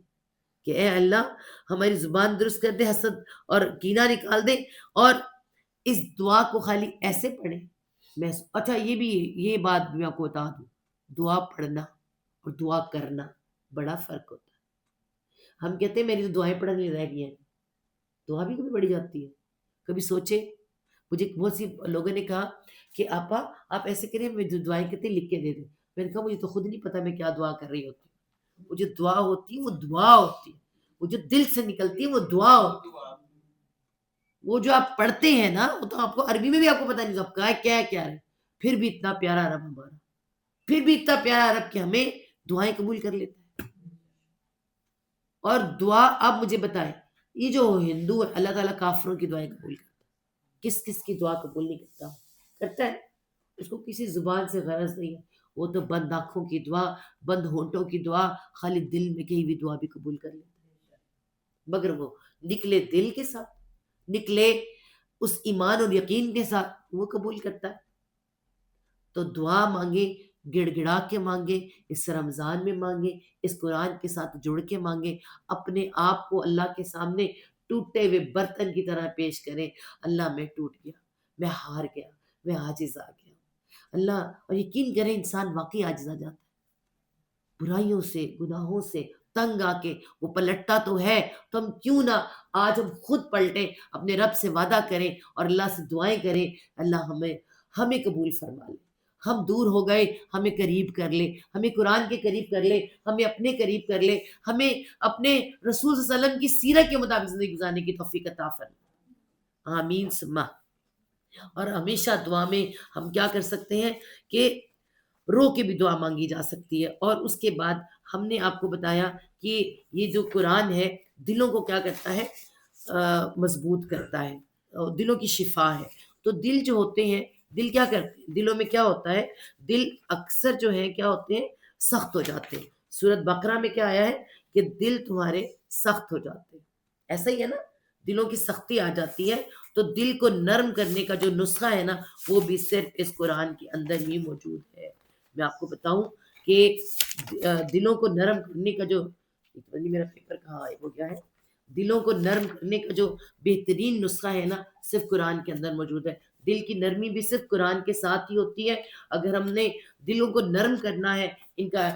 کہ اے اللہ ہماری زبان درست کر دے, حسد اور کینہ نکال دے. اور اس دعا کو خالی ایسے پڑھیں. اچھا یہ بات بھی میں آپ کو بتا دوں, دعا پڑھنا اور دعا کرنا بڑا فرق ہوتا ہے. ہم کہتے ہیں میری تو دعائیں پڑھنے رہ گئی ہیں, دعا بھی کبھی پڑھی جاتی ہے. کبھی سوچے, مجھے بہت سی لوگوں نے کہا کہ آپا آپ ایسے کریں, میں جو دعائیں کہتے ہیں لکھ کے دے دیں. میں نے کہا مجھے تو خود نہیں پتا میں کیا دعا کر رہی ہوتی. وہ جو دعا ہوتی ہے وہ دعا ہوتی ہے, وہ جو دل سے نکلتی ہے وہ دعا ہوتی ہے. وہ جو آپ پڑھتے ہیں نا, وہ تو آپ کو عربی میں بھی آپ کو پتہ نہیں آپ کا کیا ہے, پھر بھی اتنا پیارا عرب ہمارا, پھر بھی اتنا پیارا عرب کہ ہمیں دعائیں قبول کر لیتا ہے. اور دعا آپ مجھے بتائیں, یہ جو ہندو ہے اللہ تعالیٰ کافروں کی دعائیں قبول کرتا ہے, کس کی دعا قبول نہیں کرتا ہے. اس کو کسی زبان سے غرض نہیں ہے. وہ تو بند آنکھوں کی دعا, بند ہونٹوں کی دعا, خالی دل میں کہیں بھی دعا بھی قبول کر لیتا ہے, مگر وہ نکلے دل کے ساتھ نکلے اس ایمان اور یقین کے ساتھ، وہ قبول کرتا ہے۔ تو دعا مانگے، گڑ گڑا کے مانگے، اس رمضان میں مانگے، اس قرآن کے ساتھ جڑ کے مانگے، اپنے آپ کو اللہ کے سامنے ٹوٹے ہوئے برتن کی طرح پیش کریں۔ اللہ میں ٹوٹ گیا، میں ہار گیا، میں عاجز آ گیا اللہ۔ اور یقین کریں انسان واقعی عاجز آ جاتا ہے، برائیوں سے، گناہوں سے تنگ آ کے وہ پلٹتا تو ہے۔ تو ہم کیوں نہ آج ہم خود پلٹیں، اپنے رب سے وعدہ کریں اور اللہ سے دعائیں کریں، اللہ ہمیں قبول فرما لے۔ ہم دور ہو گئے، ہمیں قریب کر لے، ہمیں قرآن کے قریب کر لے، ہمیں اپنے قریب کر لے، ہمیں اپنے رسول صلی اللہ علیہ وسلم کی سیرت کے مطابق زندگی گزارنے کی توفیق عطا فرما، آمین ثم۔ اور ہمیشہ دعا میں ہم کیا کر سکتے ہیں کہ رو کے بھی دعا مانگی جا سکتی ہے۔ اور اس کے بعد ہم نے آپ کو بتایا کہ یہ جو قرآن ہے دلوں کو کیا کرتا ہے، مضبوط کرتا ہے، اور دلوں کی شفا ہے۔ تو دل جو ہوتے ہیں، دل کیا کرتے ہیں، دلوں میں کیا ہوتا ہے، دل اکثر جو ہے کیا ہوتے ہیں، سخت ہو جاتے ہیں۔ سورۃ بقرہ میں کیا آیا ہے کہ دل تمہارے سخت ہو جاتے ہیں، ایسا ہی ہے نا، دلوں کی سختی آ جاتی ہے۔ تو دل کو نرم کرنے کا جو نسخہ ہے نا، وہ بھی صرف اس قرآن کے اندر ہی موجود ہے۔ میں آپ کو بتاؤں کہ دلوں کو نرم کرنے کا جو، میرا پیپر کہاں ہے، وہ کیا ہے، دلوں کو نرم کرنے کا جو بہترین نسخہ ہے نا، صرف قرآن کے اندر موجود ہے۔ دل کی نرمی بھی صرف قرآن کے ساتھ ہی ہوتی ہے۔ اگر ہم نے دلوں کو نرم کرنا ہے، ان کا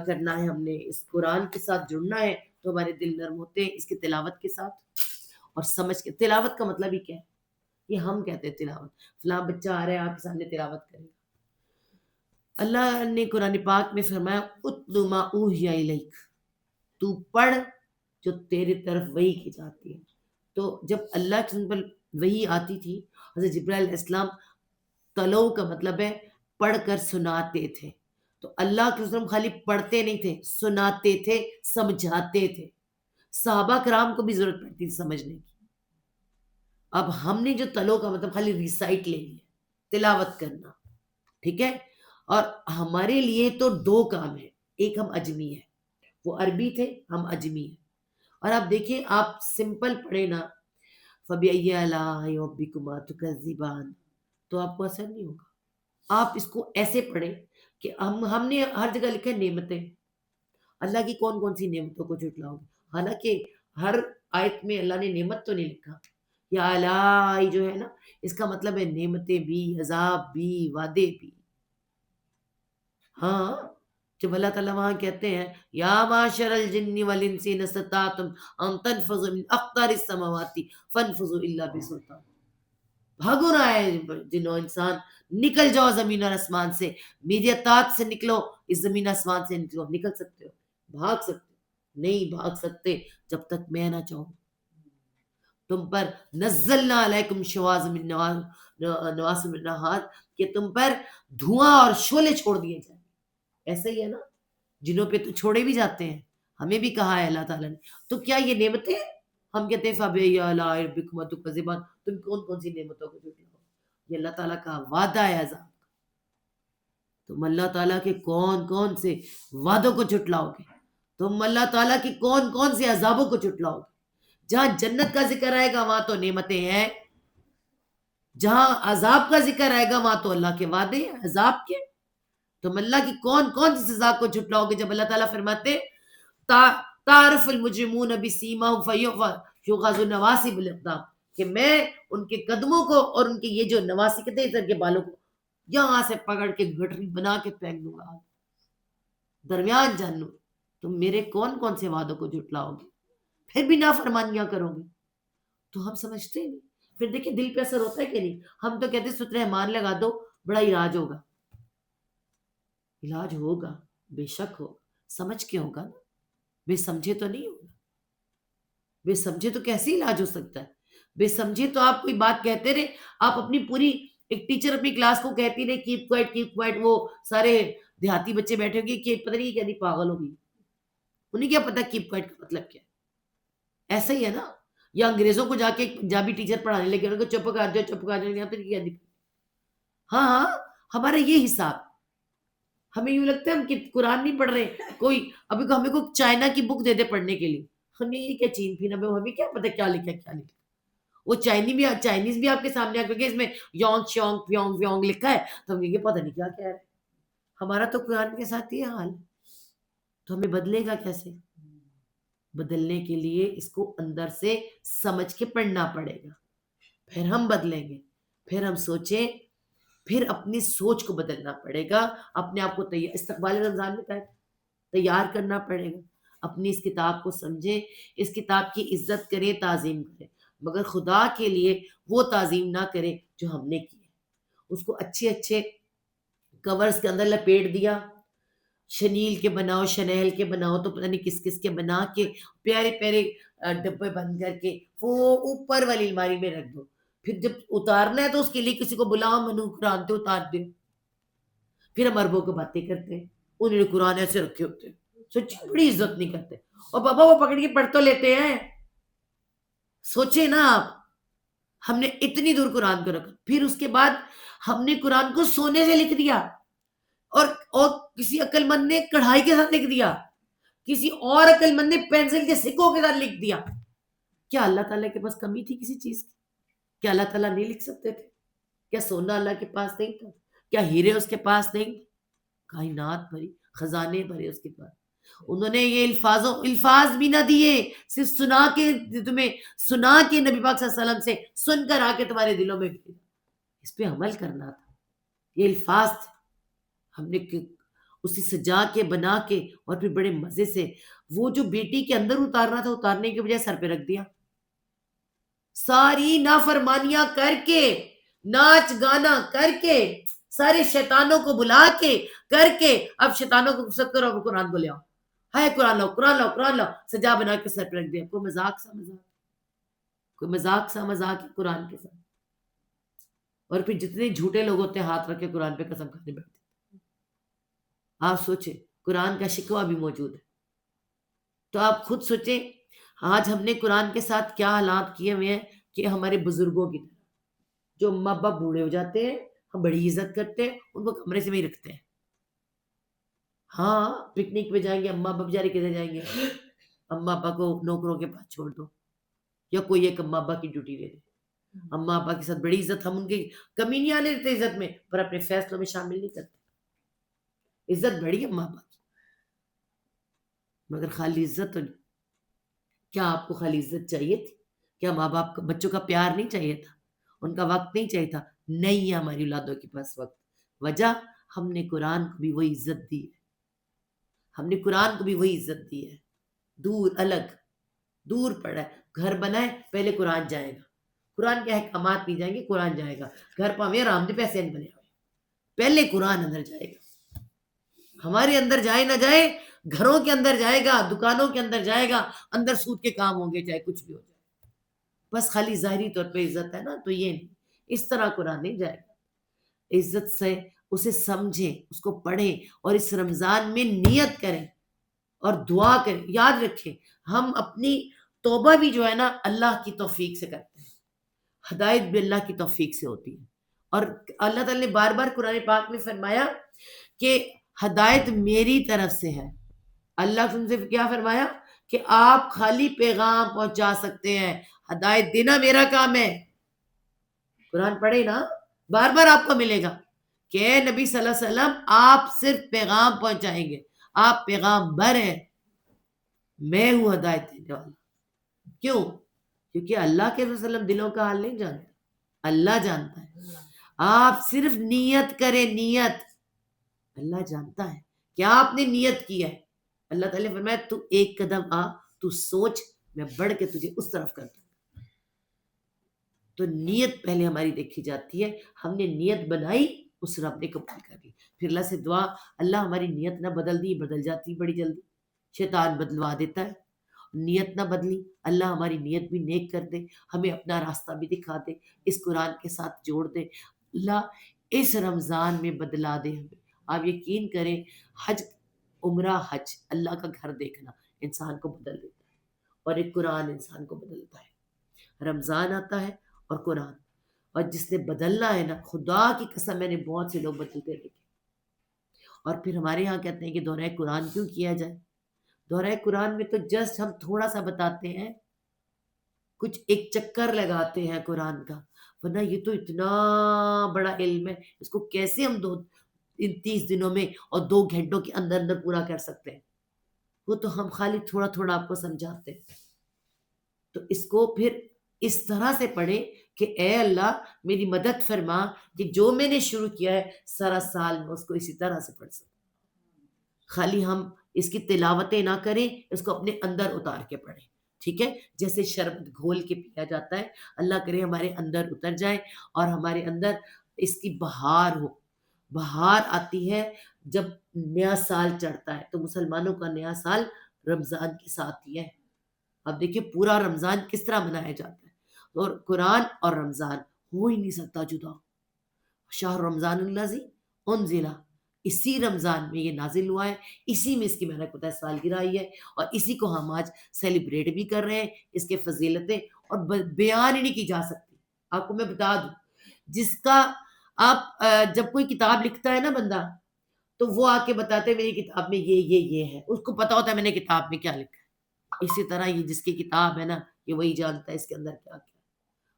کرنا ہے، ہم نے اس قرآن کے ساتھ جڑنا ہے، تو ہمارے دل نرم ہوتے ہیں اس کی تلاوت کے ساتھ اور سمجھ کے۔ تلاوت کا مطلب ہی کیا ہے، یہ ہم کہتے ہیں تلاوت، فلاں بچہ آ رہا ہے آپ کے سامنے تلاوت کرے۔ اللہ نے قرآن پاک میں فرمایا اتل ما اوحی الیک، تو پڑھ جو تیرے طرف وحی کی جاتی ہے۔ تو جب اللہ کے پر وحی آتی تھی، حضرت جبرائیل علیہ السلام، تلو کا مطلب ہے پڑھ کر سناتے تھے۔ تو اللہ کے وسلم خالی پڑھتے نہیں تھے، سناتے تھے، سمجھاتے تھے۔ صحابہ کرام کو بھی ضرورت پڑتی تھی سمجھنے کی۔ اب ہم نے جو تلو کا مطلب خالی ریسائٹ لے لیا، تلاوت کرنا، ٹھیک ہے۔ اور ہمارے لیے تو دو کام ہیں، ایک ہم اجمی ہیں، وہ عربی تھے، ہم اجمی ہیں۔ اور آپ دیکھیں، آپ سمپل پڑھیں نا، فَبِأَيِّ آلَاءِ رَبِّكُمَا تُكَذِّبَانِ، تو آپ کو اثر نہیں ہوگا۔ آپ اس کو ایسے پڑھیں کہ ہم نے ہر جگہ لکھا ہے نعمتیں، اللہ کی کون کون سی نعمتوں کو جھٹلاؤ گے؟ حالانکہ ہر آیت میں اللہ نے نعمت تو نہیں لکھا۔ یا آلائی جو ہے نا، اس کا مطلب ہے نعمتیں بھی، عذاب بھی، وعدے بھی۔ ہاں، جب اللہ تعالیٰ وہاں کہتے ہیں یا معاشر الجن والانس ان استطعتم ان تنفذوا من اقطار السماوات فانفذوا الا بسلطان، بھاگو نہ ہے جنوں انسان، نکل جاؤ زمین اور آسمان سے، میری اطاعت سے نکلو، اس زمین آسمان سے نکلو۔ نکل سکتے ہو، بھاگ سکتے ہو؟ نہیں بھاگ سکتے جب تک میں نہ چاہوں۔ تم پر نزلنا علیکم شواظ من نواس من النہار، کہ تم پر دھواں اور شعلے چھوڑ دیے جائیں۔ ایسا ہی ہے نا، جنوں پہ تو چھوڑے بھی جاتے ہیں، ہمیں بھی کہا ہے اللہ تعالیٰ نے۔ تو کیا یہ نعمتیں ہیں؟ ہم کہتے ہیں فَبِأَيِّ آلَاءِ رَبِّكُمَا تُكَذِّبَانِ، تم کون کون سی نعمتوں کو جھٹلاؤ؟ یہ اللہ تعالیٰ کا وعدہ ہے عذاب کا۔ تم اللہ تعالیٰ کے کون کون سے وعدوں کو جھٹلاؤ گے؟ تم اللہ تعالیٰ کی کون کون سے عذابوں کو جھٹلاؤ گے؟ جہاں جنت کا ذکر آئے گا وہاں تو نعمتیں ہیں، جہاں عذاب کا ذکر آئے گا وہاں تو اللہ کے وعدے ہیں عذاب کے۔ تم اللہ کی کون کون سی سزا کو جھٹلاؤ گے؟ جب اللہ تعالیٰ فرماتے تعرف المجرمون بسیماہم فیؤخذ النواصی بالاقدام، کہ میں ان کے قدموں کو اور ان کے یہ جو نواسی کہتے ہیں ادھر کے بالوں کو یہاں سے پکڑ کے گٹری بنا کے پھینک دوں گا، درمیان جانو تم میرے کون کون سے وعدوں کو جھٹلاؤ گے، پھر بھی نافرمانیاں کرو گے۔ تو ہم سمجھتے ہیں نہیں۔ پھر دیکھیں دل پہ اثر ہوتا ہے کہ نہیں؟ ہم تو کہتے ہیں سترے مان لگا دو، بڑا علاج ہوگا۔ علاج ہوگا، بے شک ہوگا، سمجھ کے ہوگا نا، بے سمجھے تو نہیں ہوگا۔ بے سمجھے تو کیسے علاج ہو سکتا ہے؟ بے سمجھے تو آپ کوئی بات کہتے رہے، آپ اپنی پوری، ایک ٹیچر اپنی کلاس کو کہتی رہے کیپ کوائٹ کیپ کوائٹ، وہ سارے دیہاتی بچے بیٹھے ہوں گے کہ پتہ نہیں کیا، نہیں پاگل ہوگی، انہیں کیا پتا کیپ کوائٹ کا مطلب کیا ہے۔ ایسا ہی ہے نا، یا انگریزوں کو جا کے ایک پنجابی ٹیچر پڑھانے لگے، ان کو چپ کر جاؤ چپ کر جاؤ، یہاں پہ کیا دکھا۔ ہاں ہاں، ہمارا یہ حساب، ہمیں یوں لگتا ہے ہم کہ قرآن نہیں پڑھ رہے، کوئی ابھی کو ہمیں کوئی چائنا کی بک دے دے پڑھنے کے لیے، ہمیں یہ کیا چین پھینا، ہمیں کیا پتا کیا لکھا کیا نہیں۔ وہ چائنیز بھی آپ کے سامنے آ کے اس میں یونگ شونگ پیونگ ویونگ لکھا ہے تو ہم یہ پتہ نہیں کیا کہہ رہے ہیں. ہمارا تو قرآن کے ساتھ یہ حال ہے. تو ہمیں بدلے گا کیسے؟ بدلنے کے لیے اس کو اندر سے سمجھ کے پڑھنا پڑے گا، پھر ہم بدلیں گے. پھر ہم سوچیں، پھر اپنی سوچ کو بدلنا پڑے گا، اپنے آپ کو استقبال رمضان میں تیار کرنا پڑے گا. اپنی اس کتاب کو سمجھیں، اس کتاب کی عزت کریں، تعظیم کریں، مگر خدا کے لیے وہ تعظیم نہ کریں جو ہم نے کی ہے. اس کو اچھے اچھے کورز کے اندر لپیٹ دیا، شنیل کے بناؤ، شنیل کے بناؤ، تو پتہ نہیں کس کس کے بنا کے پیارے پیارے ڈبے بند کر کے وہ اوپر والی الماری میں رکھ دو. پھر جب اتارنا ہے تو اس کے لیے کسی کو بلاؤ، منو قرآن تو اتار دو. پھر ہم عربوں کو باتیں کرتے ہیں، انہوں نے قرآن ایسے رکھے ہوتے ہیں، سچی بڑی عزت نہیں کرتے. اور بابا وہ پکڑ کے پڑھ تو لیتے ہیں. سوچے نا آپ، ہم نے اتنی دور قرآن کو رکھا، پھر اس کے بعد ہم نے قرآن کو سونے سے لکھ دیا، اور کسی عقل مند نے کڑھائی کے ساتھ لکھ دیا، کسی اور عقل مند نے پینسل کے سکوں کے ساتھ لکھ دیا. کیا اللہ تعالیٰ کے پاس کمی تھی کسی چیز کی؟ کیا اللہ تعالیٰ نہیں لکھ سکتے تھے؟ کیا سونا اللہ کے پاس نہیں تھا؟ کیا ہیرے اس کے پاس نہیں تھے؟ کائنات بھری، خزانے بھرے اس کے پاس. انہوں نے یہ الفاظ بھی نہ دیے، صرف سنا کے تمہیں، سنا کے نبی پاک صلی اللہ علیہ وسلم سے سن کر آ کے تمہارے دلوں میں بھیجا. اس پہ عمل کرنا تھا. یہ الفاظ تھے، ہم نے اسی سجا کے بنا کے اور پھر بڑے مزے سے وہ جو بیٹی کے اندر اتارنا تھا، اتارنے کے بجائے سر پہ رکھ دیا. ساری نافرمانیاں کر کے، ناچ گانا کر کے، سارے شیطانوں کو بلا کے کر کے، اب شیطانوں کو رخصت کرو، اب قرآن کو لے آؤ. ہائے قرآن لاؤ، قرآن لاؤ، قرآن لاؤ، سجا بنا کے سر پہ رکھ دیا. کوئی مذاق سا مذاق ہے قرآن کے ساتھ. اور پھر جتنے جھوٹے لوگ ہوتے ہیں ہاتھ رکھ کے قرآن پہ قسم کھانے بیٹھتے. آپ سوچیں، قرآن کا شکوہ بھی موجود ہے. تو آپ خود سوچیں، آج ہم نے قرآن کے ساتھ کیا حالات کیے ہوئے ہیں کہ ہمارے بزرگوں کی طرح جو اما ابا بوڑھے ہو جاتے ہیں، ہم بڑی عزت کرتے ہیں، ان کو کمرے سے میں ہی رکھتے ہیں. ہاں پکنک پہ جائیں گے، اما ابا بیچارے کدھر جائیں گے؟ اما ابا کو نوکروں کے پاس چھوڑ دو، یا کوئی ایک اما ابا کی ڈیوٹی دے دے. اما ابا کے ساتھ بڑی عزت، ہم ان کی کمی نہیں آنے دیتے عزت میں، پر اپنے فیصلوں میں شامل نہیں کرتے. عزت بڑی اما ابا کی، مگر خالی عزت تو نہیں. کیا آپ کو خالی عزت چاہیے تھی؟ کیا ماں باپ بچوں کا پیار نہیں چاہیے تھا؟ ان کا وقت نہیں چاہیے تھا؟ نہیں ہے ہماری اولادوں کے پاس وقت. وجہ، ہم نے قرآن کو بھی وہی عزت دی ہے. ہم نے قرآن کو بھی وہی عزت دی ہے. دور الگ، دور پڑا ہے. گھر بنائے پہلے قرآن جائے گا، قرآن کے احکامات نہیں جائیں گے، قرآن جائے گا. گھر پاوے آرام دے پیسے نہیں بنے ہوئے، پہلے قرآن اندر جائے گا. ہمارے اندر جائے نہ جائے، گھروں کے اندر جائے گا، دکانوں کے اندر جائے گا، اندر سود کے کام ہوں گے چاہے کچھ بھی ہو جائے. بس خالی ظاہری طور پہ عزت ہے نا، تو یہ نہیں، اس طرح قرآن نہیں جائے گا. عزت سے اسے سمجھیں، اس کو پڑھیں، اور اس رمضان میں نیت کریں اور دعا کریں. یاد رکھیں، ہم اپنی توبہ بھی جو ہے نا اللہ کی توفیق سے کرتے ہیں. ہدایت بھی اللہ کی توفیق سے ہوتی ہے. اور اللہ تعالیٰ نے بار بار قرآن پاک میں فرمایا کہ ہدایت میری طرف سے ہے. اللہ تم سے کیا فرمایا کہ آپ خالی پیغام پہنچا سکتے ہیں، ہدایت دینا میرا کام ہے. قرآن پڑھے نا، بار بار آپ کو ملے گا کہ اے نبی صلی اللہ علیہ وسلم، آپ صرف پیغام پہنچائیں گے، آپ پیغام بر ہیں، میں ہوں ہدایت دینے والا. کیوں؟ کیونکہ اللہ کے وسلم دلوں کا حال نہیں جانتا، اللہ جانتا ہے. آپ صرف نیت کریں، نیت. اللہ جانتا ہے کہ آپ نے نیت کی ہے. اللہ تعالیٰ نے فرمایا تو ایک قدم آ، تو سوچ، میں بڑھ کے تجھے اس طرف کرتا ہوں. تو نیت پہلے ہماری دیکھی جاتی ہے. ہم نے نیت بنائی، اس رب نے قبول کر لی. پھر اللہ سے دعا، اللہ ہماری نیت نہ بدل دی، بدل جاتی بڑی جلدی، شیطان بدلوا دیتا ہے. نیت نہ بدلی، اللہ ہماری نیت بھی نیک کر دے، ہمیں اپنا راستہ بھی دکھا دے، اس قرآن کے ساتھ جوڑ دے. اللہ اس رمضان میں بدلا دے ہمیں. آپ یقین کریں، حج، عمرہ حج، اللہ کا گھر دیکھنا انسان کو بدل دیتا ہے، اور ایک قرآن انسان کو بدلتا ہے. رمضان آتا ہے اور قرآن، اور جس نے بدلنا ہے نا، خدا کی قسم میں نے بہت سے لوگ بدلتے دیکھے. اور پھر ہمارے یہاں کہتے ہیں کہ دورہ قرآن کیوں کیا جائے؟ دورہ قرآن میں تو جسٹ ہم تھوڑا سا بتاتے ہیں کچھ ایک چکر لگاتے ہیں قرآن کا، ورنہ یہ تو اتنا بڑا علم ہے، اس کو کیسے ہم دو ان 30 دنوں میں اور 2 گھنٹوں کے اندر اندر پورا کر سکتے ہیں؟ وہ تو ہم خالی تھوڑا تھوڑا آپ کو سمجھاتے ہیں۔ تو اس کو پھر اس طرح سے پڑھے کہ اے اللہ میری مدد فرما کہ جو میں نے شروع کیا ہے سارا سال میں اس کو اسی طرح سے پڑھ سکوں، خالی ہم اس کی تلاوتیں نہ کریں، اس کو اپنے اندر اتار کے پڑھیں، ٹھیک ہے؟ جیسے شربت گھول کے پیا جاتا ہے، اللہ کرے ہمارے اندر اتر جائے اور ہمارے اندر اس کی بہار ہو۔ بہار آتی ہے جب نیا سال چڑھتا ہے، تو مسلمانوں کا نیا سال رمضان کے ساتھ ہی ہے۔ اب دیکھیے پورا رمضان کس طرح منایا جاتا ہے، اور قرآن اور رمضان ہو ہی نہیں سکتا جدا۔ شاہ رمضان الذی انزلہ، اسی رمضان میں یہ نازل ہوا ہے، اسی میں اس کی میں نے پتہ سالگرہ آئی ہے، اور اسی کو ہم آج سیلیبریٹ بھی کر رہے ہیں، اس کے فضیلتیں اور بیان ہی نہیں کی جا سکتی۔ آپ کو میں بتا دوں، جس کا آپ جب کوئی کتاب لکھتا ہے نا بندہ، تو وہ آ کے بتاتے ہیں میری کتاب میں یہ ہے، اس کو پتا ہوتا ہے میں نے کتاب میں کیا لکھا ہے۔ اسی طرح یہ جس کی کتاب ہے نا، یہ وہی جانتا ہے اس کے اندر کیا کیا ہے۔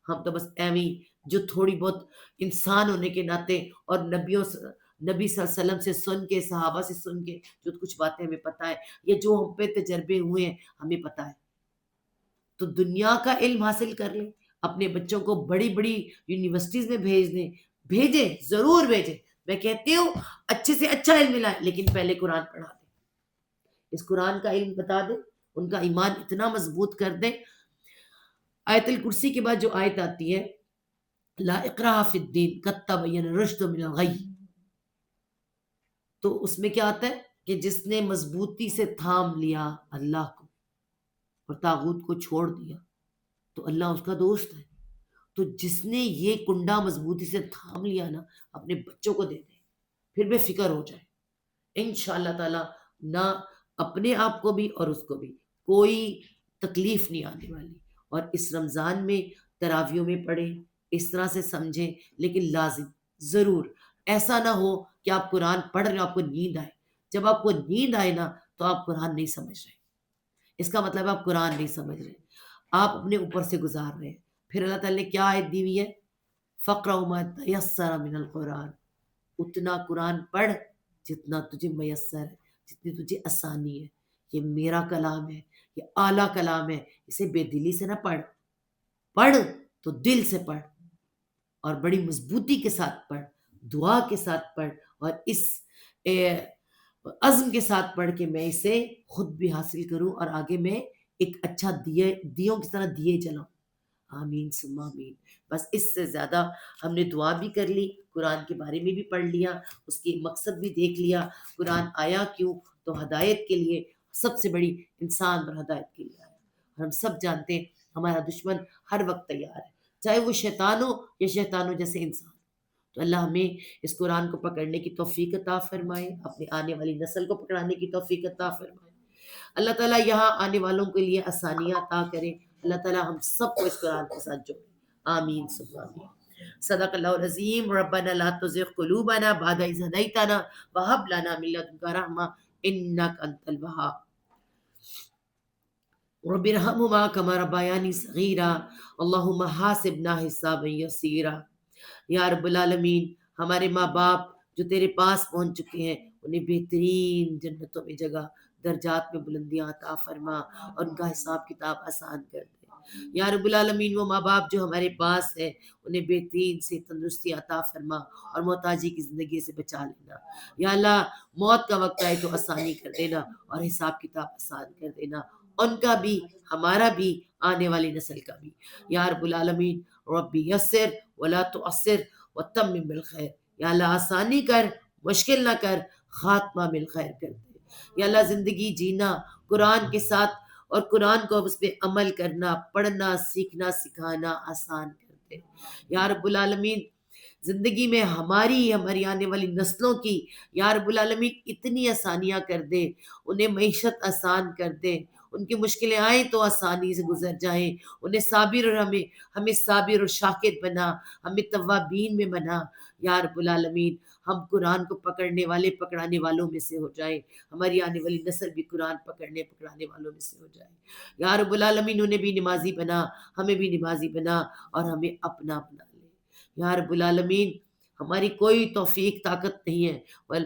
ہم تو بس ایویں جو تھوڑی بہت انسان ہونے کے ناطے اور نبی صلی اللہ علیہ وسلم سے سن کے، صحابہ سے سن کے جو کچھ باتیں ہمیں پتہ ہے، یا جو ہم پہ تجربے ہوئے ہیں ہمیں پتہ ہے، تو دنیا کا علم حاصل کر لیں، اپنے بچوں کو بڑی بڑی یونیورسٹیز میں بھیج دیں، بھیجیں، ضرور بھیجیں۔ میں کہتی ہوں اچھے سے اچھا علم ملائیں، لیکن پہلے قرآن پڑھا دیں، اس قرآن کا علم بتا دیں، ان کا ایمان اتنا مضبوط کر دیں۔ آیت الکرسی کے بعد جو آیت آتی ہے لا اکراہ فی الدین قد تبین الرشد من الغی، تو اس میں کیا آتا ہے کہ جس نے مضبوطی سے تھام لیا اللہ کو اور طاغوت کو چھوڑ دیا تو اللہ اس کا دوست ہے۔ تو جس نے یہ کنڈا مضبوطی سے تھام لیا نا، اپنے بچوں کو دے دے، پھر بے فکر ہو جائے، انشاءاللہ تعالی نہ اپنے آپ کو بھی اور اس کو بھی کوئی تکلیف نہیں آنے والی۔ اور اس رمضان میں تراویوں میں پڑھیں، اس طرح سے سمجھیں، لیکن لازم ضرور ایسا نہ ہو کہ آپ قرآن پڑھ رہے ہو آپ کو نیند آئے۔ جب آپ کو نیند آئے نا تو آپ قرآن نہیں سمجھ رہے، اس کا مطلب آپ قرآن نہیں سمجھ رہے، آپ اپنے اوپر سے گزار رہے ہیں۔ پھر اللہ تعالیٰ نے کیا آیت دی ہوئی ہے، فَقْرَأُوا مَا تَيَسَّرَ مِنَ الْقُرْآنِ، اتنا قرآن پڑھ جتنا تجھے میسر ہے، جتنی تجھے آسانی ہے۔ یہ میرا کلام ہے، یہ اعلیٰ کلام ہے، اسے بے دلی سے نہ پڑھ، پڑھ تو دل سے پڑھ اور بڑی مضبوطی کے ساتھ پڑھ، دعا کے ساتھ پڑھ، اور اس عزم کے ساتھ پڑھ کہ میں اسے خود بھی حاصل کروں اور آگے میں ایک اچھا دیوں کی طرح دیے جلاؤں۔ آمین ثم آمین۔ بس اس سے زیادہ ہم نے دعا بھی کر لی، قرآن کے بارے میں بھی پڑھ لیا، اس کی مقصد بھی دیکھ لیا، قرآن آیا کیوں، تو ہدایت کے لیے، سب سے بڑی انسان اور ہدایت کے لیے آیا۔ اور ہم سب جانتے ہیں ہمارا دشمن ہر وقت تیار ہے، چاہے وہ شیطان ہو یا شیطانوں جیسے انسان۔ تو اللہ ہمیں اس قرآن کو پکڑنے کی توفیق عطا فرمائے، اپنے آنے والی نسل کو پکڑانے کی توفیق عطا فرمائے۔ اللہ تعالیٰ یہاں آنے والوں کے لیے آسانیاں عطا کرے۔ اللہ تعالیٰ ہم سب کو اس قرآن کے ساتھ جوڑے، آمین ثم آمین۔ صدق اللہ العظیم۔ ربنا لا تزغ قلوبنا بعد إذ هديتنا وهب لنا من لدنك رحمة إنك أنت الوهاب رب ارحمهما كما ربياني صغيرا اللهم حاسبنا حسابا يسيرا۔ یا رب العالمین، ہمارے ماں باپ جو تیرے پاس پہنچ چکے ہیں انہیں بہترین جنتوں میں جگہ، درجات میں بلندیاں عطا فرما اور ان کا حساب کتاب آسان کر دے۔ یا رب العالمین، وہ ماں باپ جو ہمارے پاس ہے انہیں بہترین سے تندرستی عطا فرما اور محتاجی کی زندگی سے بچا لینا۔ یا اللہ، موت کا وقت آئے تو آسانی کر دینا اور حساب کتاب آسان کر دینا، ان کا بھی، ہمارا بھی، آنے والی نسل کا بھی۔ یا رب العالمین، ربی یسر ولا تعسر وتمم بالخیر، یا اللہ آسانی کر، مشکل نہ کر، خاتمہ بالخیر کر دے۔ یا اللہ زندگی جینا قرآن کے ساتھ اور قرآن کو اس پہ عمل کرنا، پڑھنا، سیکھنا، سکھانا آسان کر دے۔ یا رب العالمین، زندگی میں ہماری آنے والی نسلوں کی یا رب العالمین اتنی آسانیاں کر دے، انہیں معیشت آسان کر دے، ان کی مشکلیں آئیں تو آسانی سے گزر جائیں، انہیں صابر اور ہمیں صابر اور شاکر بنا، ہمیں توابین میں بنا یا رب العالمین۔ ہم قرآن کو پکڑانے والوں میں سے ہو جائیں، ہماری آنے والی نسل بھی قرآن پکڑانے والوں میں سے ہو جائے یا رب العالمین۔ انہیں بھی نمازی بنا، ہمیں بھی نمازی بنا اور ہمیں اپنا بنا لے یا رب العالمین۔ ہماری کوئی توفیق طاقت نہیں ہے،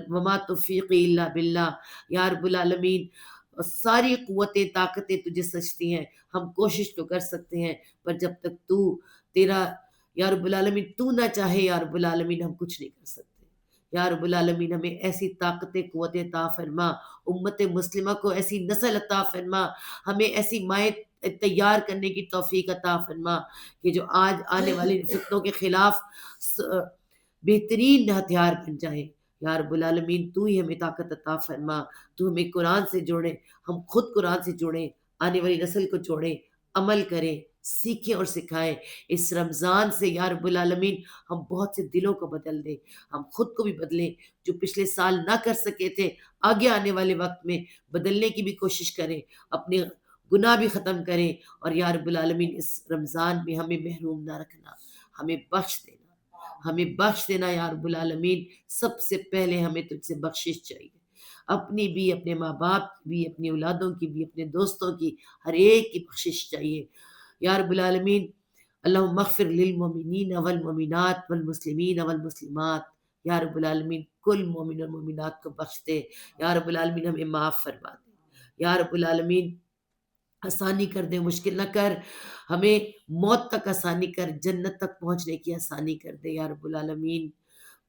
وما توفیقی الا باللہ یا رب العالمین۔ ساری قوتیں طاقتیں تجھے سجتی ہیں، ہم کوشش تو کر سکتے ہیں، پر جب تک تیرا یا رب العالمین تو نہ چاہے یا رب العالمین ہم کچھ نہیں کر سکتے یا رب العالمین۔ ہمیں ایسی طاقتیں قوتیں عطا فرما، امت مسلمہ کو ایسی نسل عطا فرما، ہمیں ایسی مائیں تیار کرنے کی توفیق عطا فرما کہ جو آج آنے والے فتنوں کے خلاف بہترین ہتھیار بن جائیں یا رب العالمین۔ تو ہی ہمیں طاقت عطا فرما، تو ہمیں قرآن سے جوڑیں، ہم خود قرآن سے جوڑیں، آنے والی نسل کو جوڑیں، عمل کریں، سیکھیں اور سکھائیں۔ اس رمضان سے یا رب العالمین ہم بہت سے دلوں کو بدل دیں، ہم خود کو بھی بدلیں، جو پچھلے سال نہ کر سکے تھے آگے آنے والے وقت میں بدلنے کی بھی کوشش کریں، اپنے گناہ بھی ختم کریں، اور یا رب العالمین اس رمضان میں ہمیں محروم نہ رکھنا، ہمیں بخش دینا یا رب العالمین۔ سب سے پہلے ہمیں تجھ سے بخشش چاہیے، اپنی بھی، اپنے ماں باپ کی بھی، اپنی اولادوں کی بھی، اپنے دوستوں کی، ہر ایک کی بخشش چاہیے یا رب العالمین۔ اللہم اغفر للمؤمنین والمؤمنات والمسلمین والمسلمات، یا رب العالمین کل مومن اور مومنات کو بخش دے یا رب العالمین، ہمیں معاف فرما دے یا رب العالمین۔ آسانی کر دے، مشکل نہ کر، ہمیں موت تک آسانی کر، جنت تک پہنچنے کی آسانی کر دے یا رب العالمین۔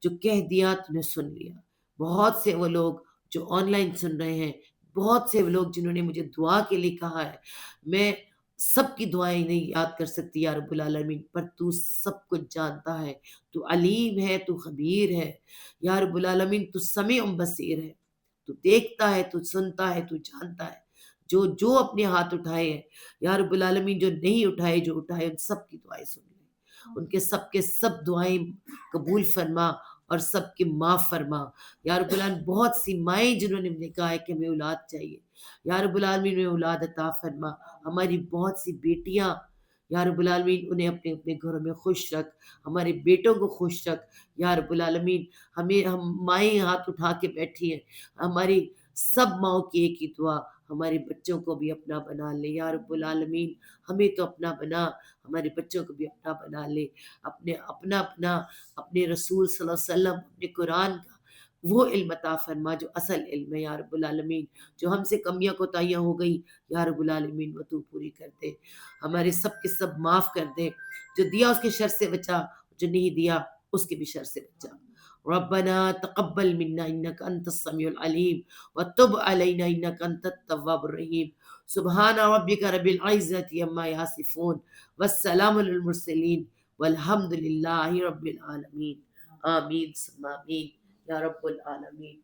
جو کہہ دیا تو نے سن لیا۔ بہت سے وہ لوگ جو آن لائن سن رہے ہیں، بہت سے وہ لوگ جنہوں نے مجھے دعا کے لیے کہا ہے، میں سب کی دعائیں نہیں یاد کر سکتی یا رب العالمین، پر تو سب کچھ جانتا ہے، تو علیم ہے، تو خبیر ہے یا رب العالمین، تو سمیع بصیر ہے، تو دیکھتا ہے، تو سنتا ہے، تو جانتا ہے۔ جو اپنے ہاتھ اٹھائے ہیں یا رب العالمین، جو نہیں اٹھائے، جو اٹھائے، ان سب کی دعائیں سن لیں، ان کے سب دعائیں قبول فرما اور سب کے معاف فرما یا رب العالمین۔ بہت سی مائیں جنہوں نے کہا ہے کہ ہمیں اولاد چاہیے، یا رب العالمین میں اولاد عطا فرما۔ ہماری بہت سی بیٹیاں یا رب العالمین، انہیں اپنے اپنے گھروں میں خوش رکھ، ہمارے بیٹوں کو خوش رکھ یا رب العالمین۔ ہم مائیں ہاتھ اٹھا کے بیٹھی ہیں، ہماری سب ماؤں کی ایک ہی دعا، ہمارے بچوں کو بھی اپنا بنا لے یا رب العالمین۔ ہمیں تو اپنا بنا، ہمارے بچوں کو بھی اپنا بنا لے، اپنے رسول صلی اللہ علیہ وسلم، اپنے قرآن کا وہ علم عطا فرما جو اصل علم ہے یا رب العالمین۔ جو ہم سے کمیاں کوتاہیاں ہو گئی یا رب العالمین، وہ تو پوری کر دے، ہمارے سب کے سب معاف کر دے۔ جو دیا اس کے شر سے بچا، جو نہیں دیا اس کے بھی شر سے بچا۔ ربنا تقبل منا انك انت السميع العليم وتب علينا انك انت التواب الرحيم۔ سبحان ربك رب العزة عما يصفون والسلام على المرسلين والحمد لله رب العالمين۔ آمین ثم آمین یا رب العالمین۔